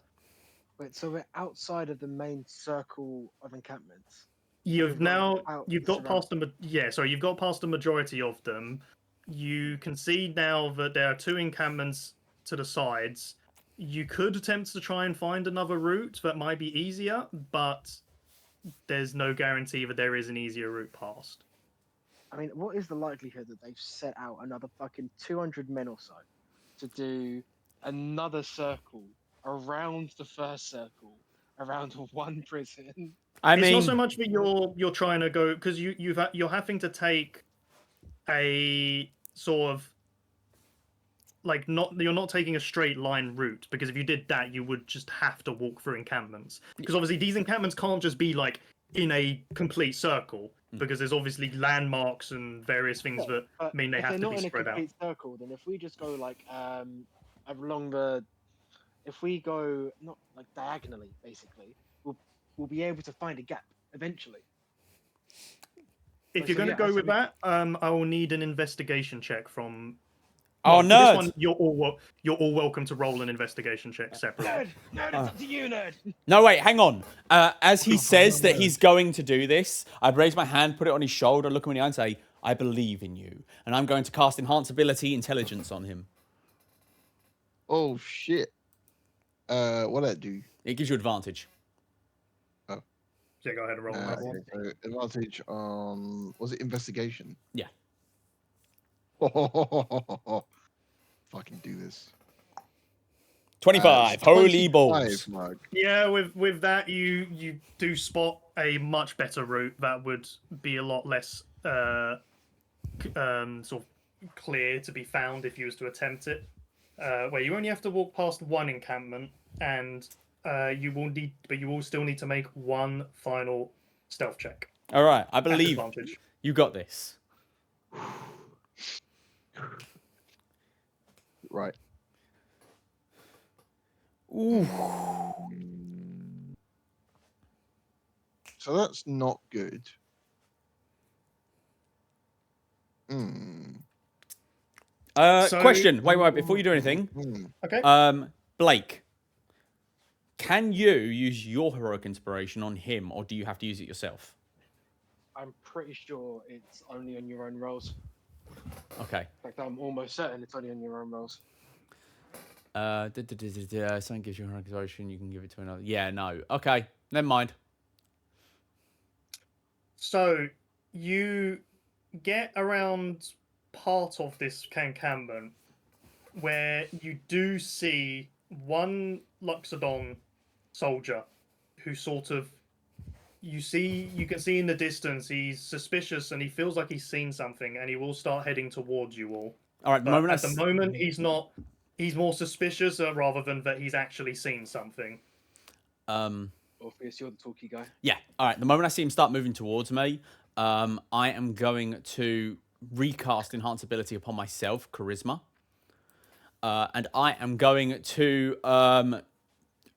Wait, so we're outside of the main circle of encampments. You've got past the majority of them. You can see now that there are two encampments to the sides. You could attempt to try and find another route that might be easier, but there's no guarantee that there is an easier route past. I mean, what is the likelihood that they've set out another fucking 200 men or so to do another circle around the first circle, around one prison? It's not so much that you're trying to go, because you're having to take a sort of you're not taking a straight line route, because if you did that you would just have to walk through encampments, because obviously these encampments can't just be like in a complete circle, because there's obviously landmarks and various things that mean they have to be spread out. If they're not in a complete circle, then if we just go like along the, if we go not like diagonally, basically, we'll be able to find a gap eventually. If you're going to go with that, I will need an investigation check from. Oh, for nerd! This one, you're all welcome to roll an investigation check separately. Nerd, it's up to you, nerd. No, wait, hang on. As he says that he's going to do this, I'd raise my hand, put it on his shoulder, look him in the eye and say, I believe in you. And I'm going to cast Enhance Ability Intelligence on him. Oh, shit. What'd that do? It gives you advantage. Oh. Yeah, go ahead and roll that one. So advantage on... Was it investigation? Yeah. Fucking do this. 25. Holy 25, balls. Mark. Yeah, with that you do spot a much better route that would be a lot less sort of clear to be found if you was to attempt it. Where you only have to walk past one encampment, and you will still need to make one final stealth check. All right, I At believe advantage. you got this. Right. Ooh. So that's not good. So- Question. Wait, before you do anything. Okay. Blake, can you use your heroic inspiration on him, or do you have to use it yourself? I'm pretty sure it's only on your own rolls. Okay. In fact, I'm almost certain it's only on your own rolls. Something gives you heroic inspiration, you can give it to another. Yeah, no. Okay, never mind. So you get around part of this encampment where you do see one Luxodon soldier who sort of you can see in the distance he's suspicious and he feels like he's seen something and he will start heading towards you all. All right, But at the moment he's not He's more suspicious rather than that he's actually seen something. Orpheus, you're the talky guy. Yeah. All right. The moment I see him start moving towards me, I am going to recast enhance ability upon myself, charisma, and I am going to,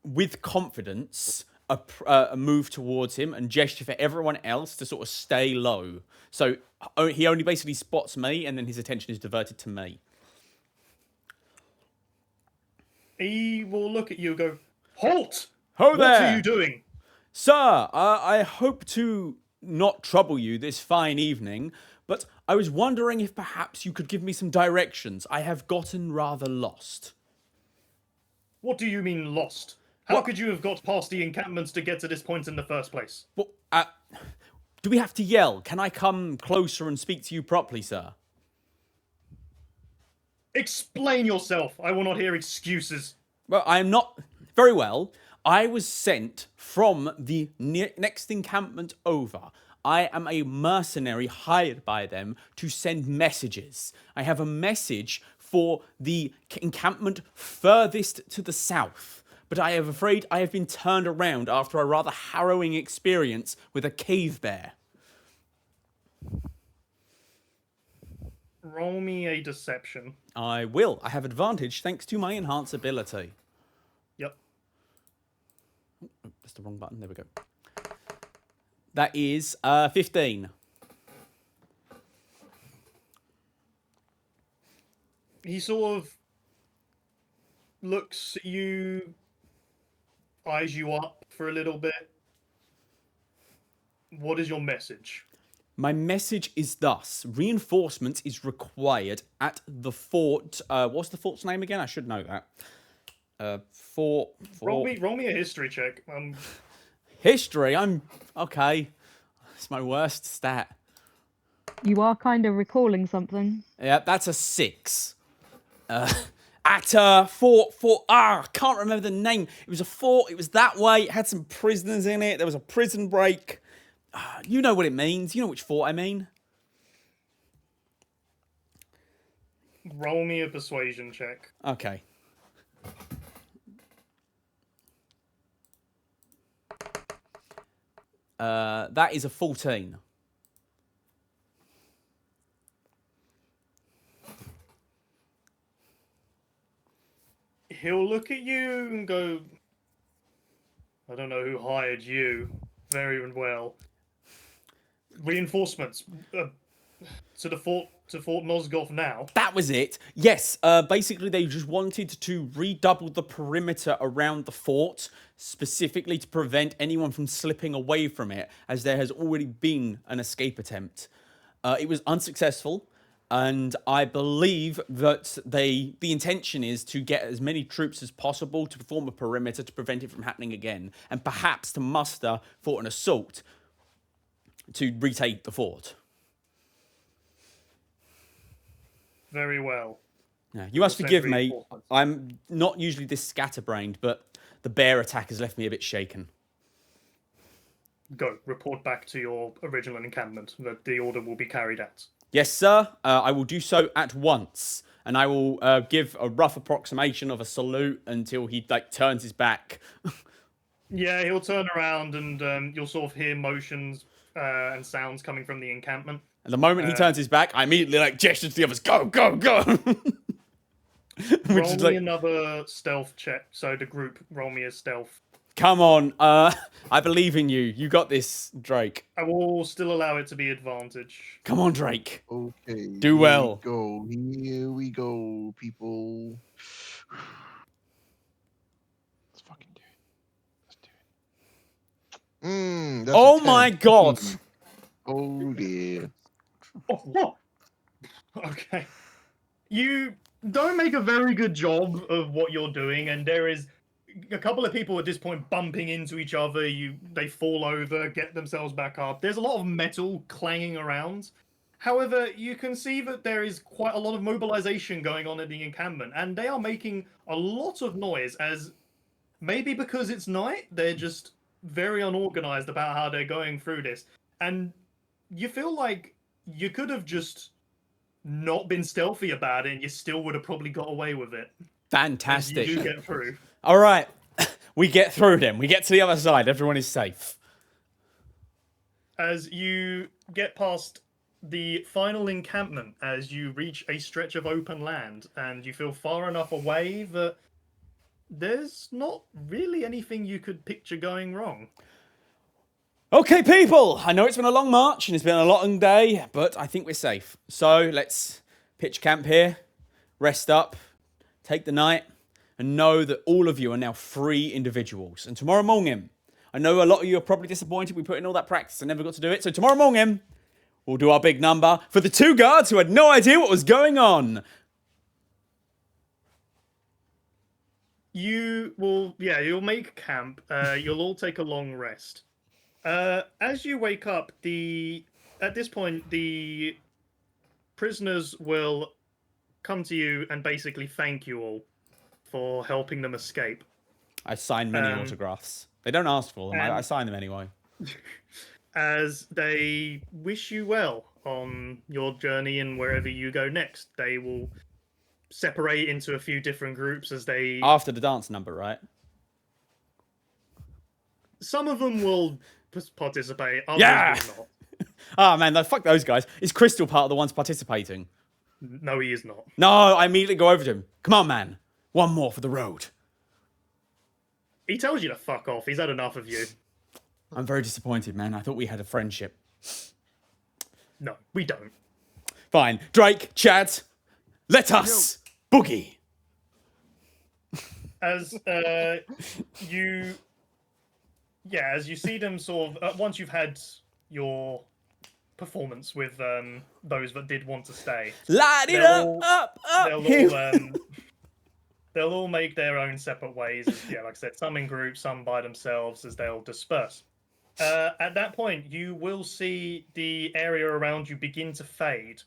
with confidence, move towards him and gesture for everyone else to sort of stay low. So he only basically spots me, and then his attention is diverted to me. He will look at you and go, "Halt! Ho What there! are you doing?" Sir, I hope to not trouble you this fine evening, but I was wondering if perhaps you could give me some directions. I have gotten rather lost. What do you mean lost? How What? could you have got past the encampments to get to this point in the first place? Well, do we have to yell? Can I come closer and speak to you properly, sir? Explain yourself. I will not hear excuses. Well, I am not... Very well. I was sent from the next encampment over. I am a mercenary hired by them to send messages. I have a message for the encampment furthest to the south. But I am afraid I have been turned around after a rather harrowing experience with a cave bear. Roll me a deception. I will. I have advantage thanks to my enhance ability. Yep. Oh, that's the wrong button. There we go. That is 15. He sort of looks at you, eyes you up for a little bit. What is your message? My message is thus. Reinforcements is required at the fort. What's the fort's name again? I should know that. Fort. Roll me a history check. History. I'm... Okay. It's my worst stat. You are kind of recalling something. Yeah, that's a 6. At fort. I can't remember the name. It was a fort. It was that way. It had some prisoners in it. There was a prison break. You know what it means. You know which fort I mean. Roll me a persuasion check. Okay. That is a 14. He'll look at you and go, "I don't know who hired you very well. Reinforcements to Fort Nosgoth now." That was it. Yes, basically they just wanted to redouble the perimeter around the fort, specifically to prevent anyone from slipping away from it, as there has already been an escape attempt. It was unsuccessful, and I believe that the intention is to get as many troops as possible to form a perimeter to prevent it from happening again, and perhaps to muster for an assault to retake the fort. Very well. Yeah, you must Send forgive me. reinforcements. I'm not usually this scatterbrained, but the bear attack has left me a bit shaken. Go. Report back to your original encampment that the order will be carried out. Yes, sir. I will do so at once, and I will give a rough approximation of a salute until he turns his back. Yeah, he'll turn around and you'll sort of hear motions and sounds coming from the encampment. And the moment he turns his back, I immediately gesture to the others, "Go, go, go!" Roll me another stealth check. So the group, roll me a stealth. Come on, I believe in you. You got this, Drake. I will still allow it to be advantage. Come on, Drake. Okay. Do well. Here we go, people. Let's fucking do it. Let's do it. That's a Oh 10. my god. Oh dear. Oh, what? Okay. You don't make a very good job of what you're doing, and there is a couple of people at this point bumping into each other. They fall over, get themselves back up. There's a lot of metal clanging around. However, you can see that there is quite a lot of mobilization going on at the encampment, and they are making a lot of noise, as maybe because it's night, they're just very unorganized about how they're going through this. And you feel like you could have just not been stealthy about it, and you still would have probably got away with it. And Fantastic. you do get through. All right. We get through them. We get to the other side. Everyone is safe. As you get past the final encampment, as you reach a stretch of open land, and you feel far enough away that there's not really anything you could picture going wrong. Okay, people. I know it's been a long march and it's been a long day, but I think we're safe. So let's pitch camp here, rest up, take the night, and know that all of you are now free individuals. And tomorrow morning, I know a lot of you are probably disappointed we put in all that practice and never got to do it. So tomorrow morning, we'll do our big number for the 2 guards who had no idea what was going on. You'll make camp. You'll all take a long rest. As you wake up, at this point, the prisoners will come to you and basically thank you all for helping them escape. I signed many autographs. They don't ask for them. I and- sign them anyway. As they wish you well on your journey and wherever you go next. They will separate into a few different groups as they... After the dance number, right? Some of them will participate, others Yeah! will not. Oh, man, fuck those guys. Is Crystal part of the ones participating? No, he is not. No, I immediately go over to him. Come on, man. One more for the road. He tells you to fuck off. He's had enough of you. I'm very disappointed, man. I thought we had a friendship. No, we don't. Fine. Drake, Chad, let us boogie. As you see them sort of once you've had your performance with those that did want to stay, Light it They'll up. they'll all make their own separate ways. Yeah, like I said, some in groups, some by themselves, as they'll disperse. At that point, you will see the area around you begin to fade.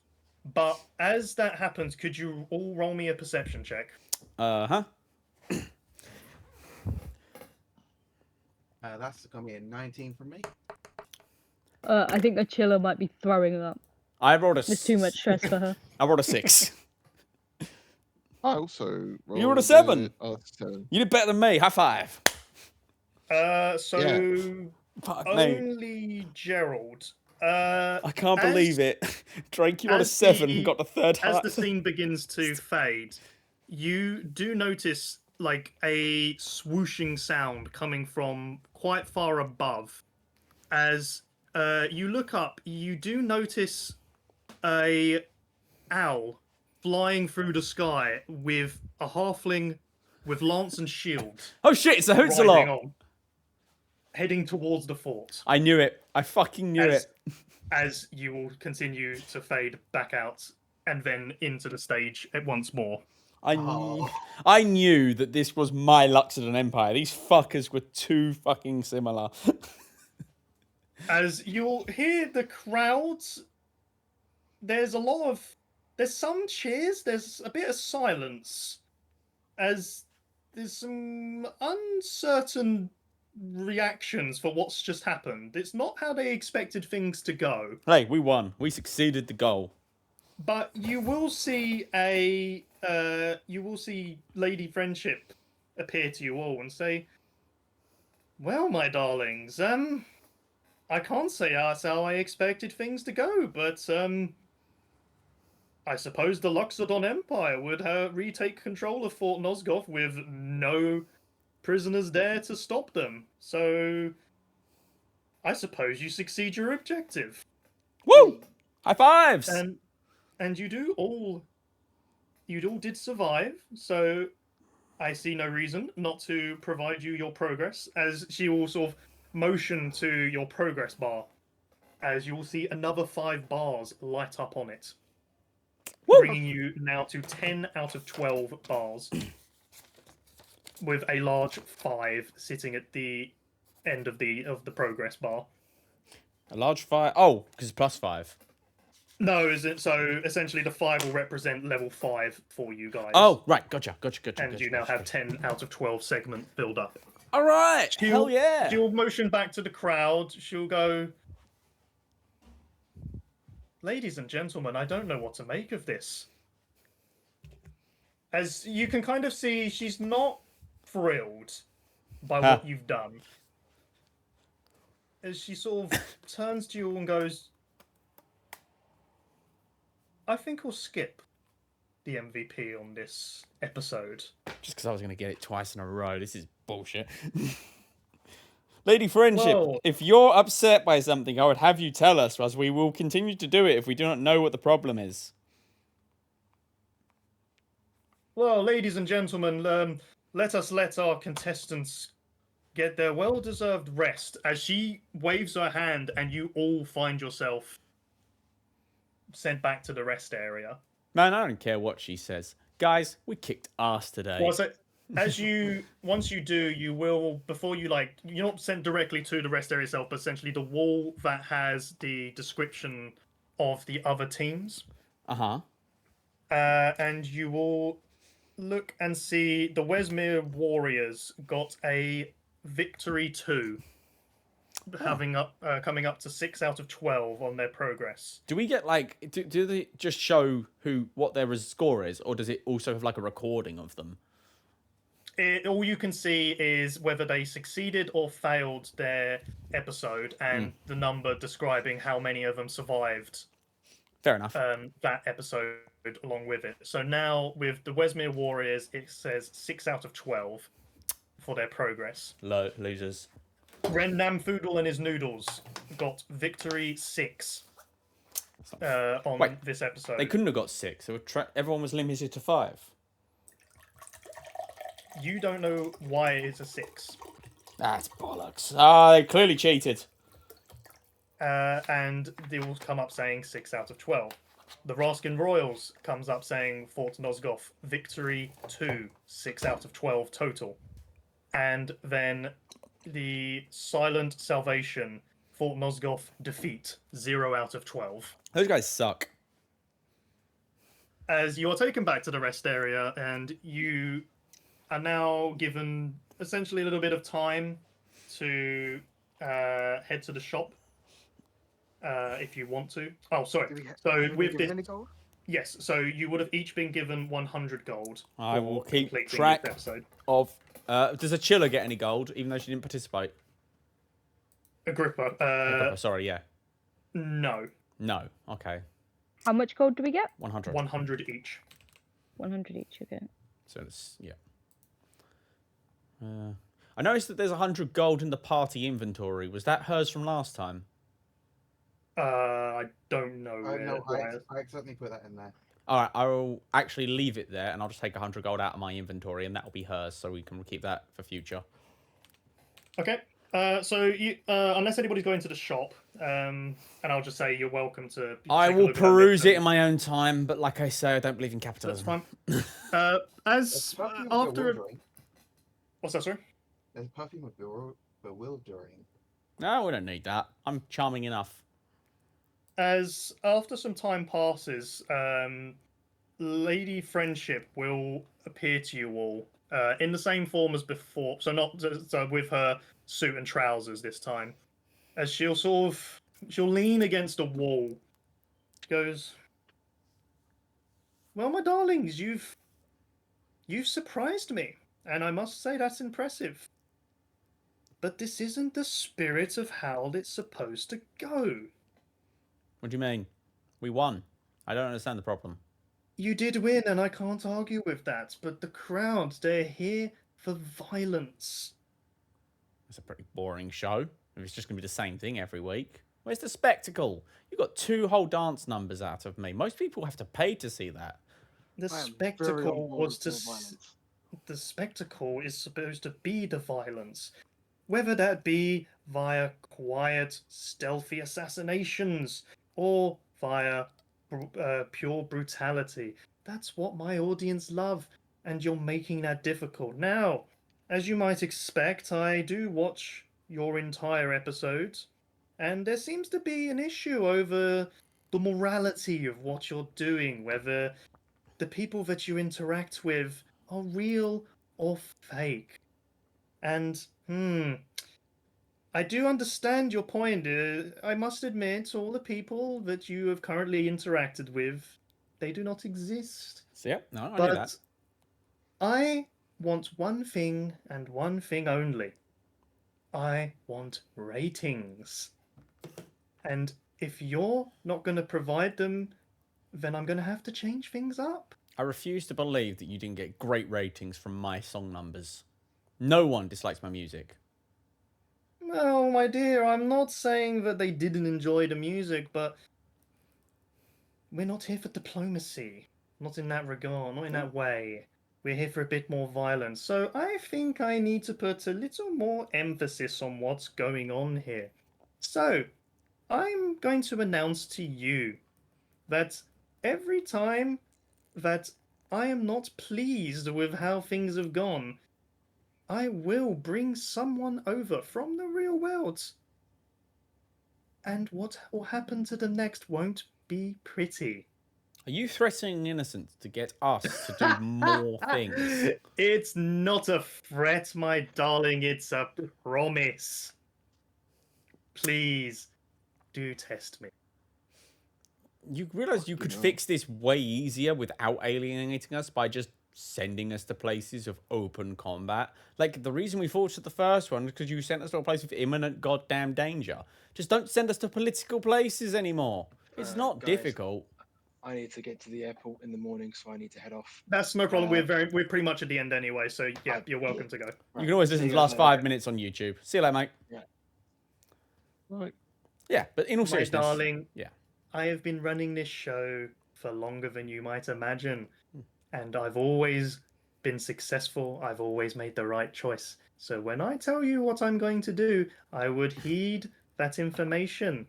But as that happens, could you all roll me a perception check? Uh-huh. That's gonna be a 19 from me. I think a chiller might be throwing up. I rolled a... There's too much stress for her. I rolled a 6. I also You rolled a 7. Oh, 7. You did better than me. High five. So Fuck me. only Gerald. I can't as- believe it. Drake, you rolled a as 7 the- and got the third As high. the scene begins to fade, you do notice like a swooshing sound coming from quite far above. As you look up, you do notice a owl flying through the sky with a halfling with lance and shield Oh shit, it's a riding Hootsalot. on, heading towards the fort. I knew it. I fucking knew As- it. As you will continue to fade back out and then into the stage once more. I knew that this was my Luxodon Empire. These fuckers were too fucking similar. As you'll hear the crowds, there's some cheers, there's a bit of silence, as there's some uncertain reactions for what's just happened. It's not how they expected things to go, Hey, we won. We succeeded the goal. but you will see Lady Friendship appear to you all and say, "Well, my darlings, I can't say that's how I expected things to go, but I suppose the Luxodon Empire would retake control of Fort Nosgoth with no prisoners there to stop them. So I suppose you succeed your objective, Woo! High fives! and you all did survive. So I see no reason not to provide you your progress." As she will sort of motion to your progress bar, as you will see another 5 bars light up on it, Woo! bringing you now to 10 out of 12 bars, with a large 5 sitting at the end of the progress bar. A large 5. Oh, because it's plus 5. No, is it? So essentially, the 5 will represent level 5 for you guys. Oh, right. Gotcha. and you now have 10 out of 12 segment filled up. All right. Hell yeah. She'll motion back to the crowd. She'll go, "Ladies and gentlemen, I don't know what to make of this. As you can kind of see, she's not thrilled by Huh. what you've done. As she sort of turns to you and goes, I think we'll skip the MVP on this episode. Just because I was going to get it twice in a row. This is bullshit. Lady Friendship, Whoa. if you're upset by something, I would have you tell us, as we will continue to do it if we do not know what the problem is. Well, ladies and gentlemen, let us let our contestants get their well-deserved rest as she waves her hand and you all find yourself sent back to the rest area. Man, I don't care what she says. Guys, we kicked ass today. Well, so once you do, you will, before you you're not sent directly to the rest area itself, but essentially the wall that has the description of the other teams. Uh-huh. And you will look and see the Wesmere Warriors got a victory 2, having coming up to 6 out of 12 on their progress. Do we get do they just show what their score is, or does it also have like a recording of them? All you can see is whether they succeeded or failed their episode and the number describing how many of them survived Fair enough. that episode along with it. So now with the Wesmere Warriors, it says 6 out of 12 for their progress. Losers. Ren Namfoodle and his noodles got victory 6 on Wait, this episode. They couldn't have got 6. Everyone was limited to 5. You don't know why it's a 6. That's bollocks. Ah, they clearly cheated. And they will come up saying 6 out of 12. The Raskin Royals comes up saying Fort Nosgoth, victory 2, 6 out of 12 total. And then the Silent Salvation, Fort Nosgoth, defeat, 0 out of 12. Those guys suck. As you are taken back to the rest area, and you are now given essentially a little bit of time to head to the shop. If you want to. Oh, sorry. So with this, any gold? yes. So you would have each been given 100 gold. I for will keep completing this track episode. of... does a chiller get any gold, even though she didn't participate? Agrippa. Sorry, yeah. No. No. Okay. How much gold do we get? 100. 100 each. 100 each, okay. So it's... Yeah. I noticed that there's 100 gold in the party inventory. Was that hers from last time? I don't know. No, why. I accidentally put that in there. All right, I will actually leave it there, and I'll just take 100 gold out of my inventory, and that will be hers, so we can keep that for future. Okay. So you, unless anybody's going to the shop, and I'll just say you're welcome to. I take a will look at that peruse list it in my own time, but like I say, I don't believe in That's capitalism. fine. There's perfume of After bewildering. what's that, sorry? There's perfume of bewildering. No, we don't need that. I'm charming enough. As after some time passes, Lady Friendship will appear to you all in the same form as before. So not so with her suit and trousers this time. As she'll lean against a wall. She goes, "Well, my darlings, you've surprised me, and I must say that's impressive. But this isn't the spirit of how it's supposed to go." What do you mean? We won. I don't understand the problem. You did win, and I can't argue with that. But the crowd, they're here for violence. It's a pretty boring show. If it's just going to be the same thing every week. Where's the spectacle? You got 2 whole dance numbers out of me. Most people have to pay to see that. The I am very on spectacle board was with to. more violence. The spectacle is supposed to be the violence, whether that be via quiet, stealthy assassinations or via pure brutality. That's what my audience love, and you're making that difficult. Now, as you might expect, I do watch your entire episodes, and there seems to be an issue over the morality of what you're doing, whether the people that you interact with are real or fake. And, I do understand your point. I must admit, all the people that you have currently interacted with, they do not exist. So, yeah, no, I knew But that. I want one thing and one thing only. I want ratings. And if you're not going to provide them, then I'm going to have to change things up. I refuse to believe that you didn't get great ratings from my song numbers. No one dislikes my music. Well, my dear, I'm not saying that they didn't enjoy the music, but we're not here for diplomacy. Not in that regard, not in that way. We're here for a bit more violence. So I think I need to put a little more emphasis on what's going on here. So, I'm going to announce to you that every time that I am not pleased with how things have gone, I will bring someone over from the real world. And what will happen to the next won't be pretty. Are you threatening innocence to get us to do more things? It's not a threat, my darling. It's a promise. Please do test me. You realize you could fix this way easier without alienating us by just sending us to places of open combat. Like, the reason we fought at the first one was because you sent us to a place of imminent goddamn danger. Just don't send us to political places anymore. It's not Guys, difficult. I need to get to the airport in the morning, so I need to head off. That's no problem. We're pretty much at the end anyway, so yeah, you're welcome to go. You can always listen to the last 5 minutes on YouTube. See you later, mate. Right. Yeah, but in all My seriousness, darling, yeah. I have been running this show for longer than you might imagine, and I've always been successful. I've always made the right choice. So when I tell you what I'm going to do, I would heed that information.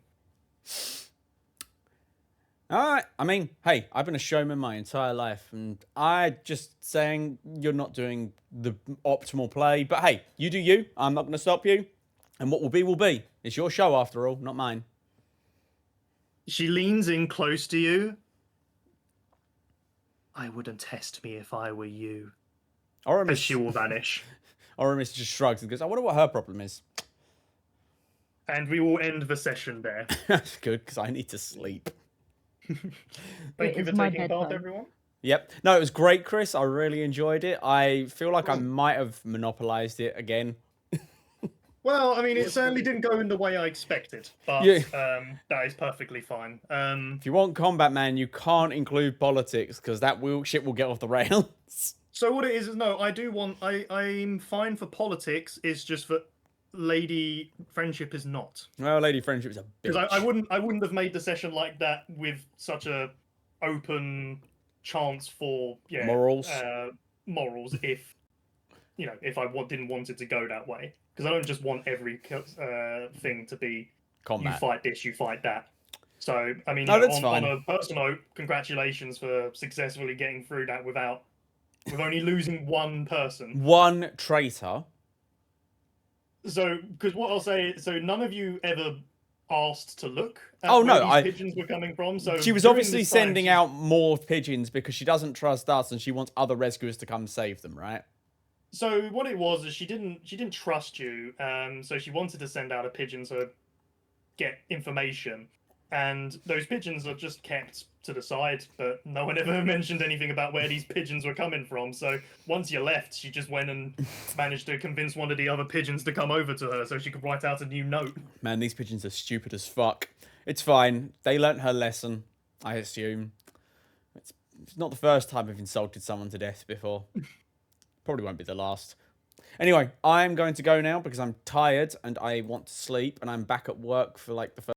All right. I mean, hey, I've been a showman my entire life, and I just saying you're not doing the optimal play. But hey, you do you. I'm not going to stop you. And what will be will be. It's your show after all, not mine. She leans in close to you. I wouldn't test me if I were you. As Aramis, she will vanish. Aramis just shrugs and goes, I wonder what her problem is. And we will end the session there. That's good, because I need to sleep. Thank you is for my taking part, bedtime. everyone. Yep. No, it was great, Chris. I really enjoyed it. I feel like I might have monopolized it again. Well, I mean, it certainly didn't go in the way I expected, but Yeah. that is perfectly fine. If you want combat, man, you can't include politics, because that shit will get off the rails. So what it is no, I do want. I'm fine for politics. It's just that lady friendship is not. Well, Lady Friendship is a bitch. Because I wouldn't have made the session like that with such a open chance for Morals. morals if if I didn't want it to go that way. Because I don't just want every thing to be Combat. you fight this, you fight that. So I mean, No, that's fine. on a personal note, congratulations for successfully getting through that with only losing one person. One traitor. So, because what I'll say is, so none of you ever asked to look at Oh, where no, these pigeons were coming from. So She was during obviously this time, sending out more pigeons because she doesn't trust us and she wants other rescuers to come save them, right? So what it was is she didn't trust you. So she wanted to send out a pigeon to get information, and those pigeons are just kept to the side. But no one ever mentioned anything about where these pigeons were coming from. So once you left, she just went and managed to convince one of the other pigeons to come over to her so she could write out a new note. Man, these pigeons are stupid as fuck. It's fine. They learnt her lesson, I assume. It's not the first time I've insulted someone to death before. Probably won't be the last. Anyway, I'm going to go now because I'm tired and I want to sleep, and I'm back at work for like the first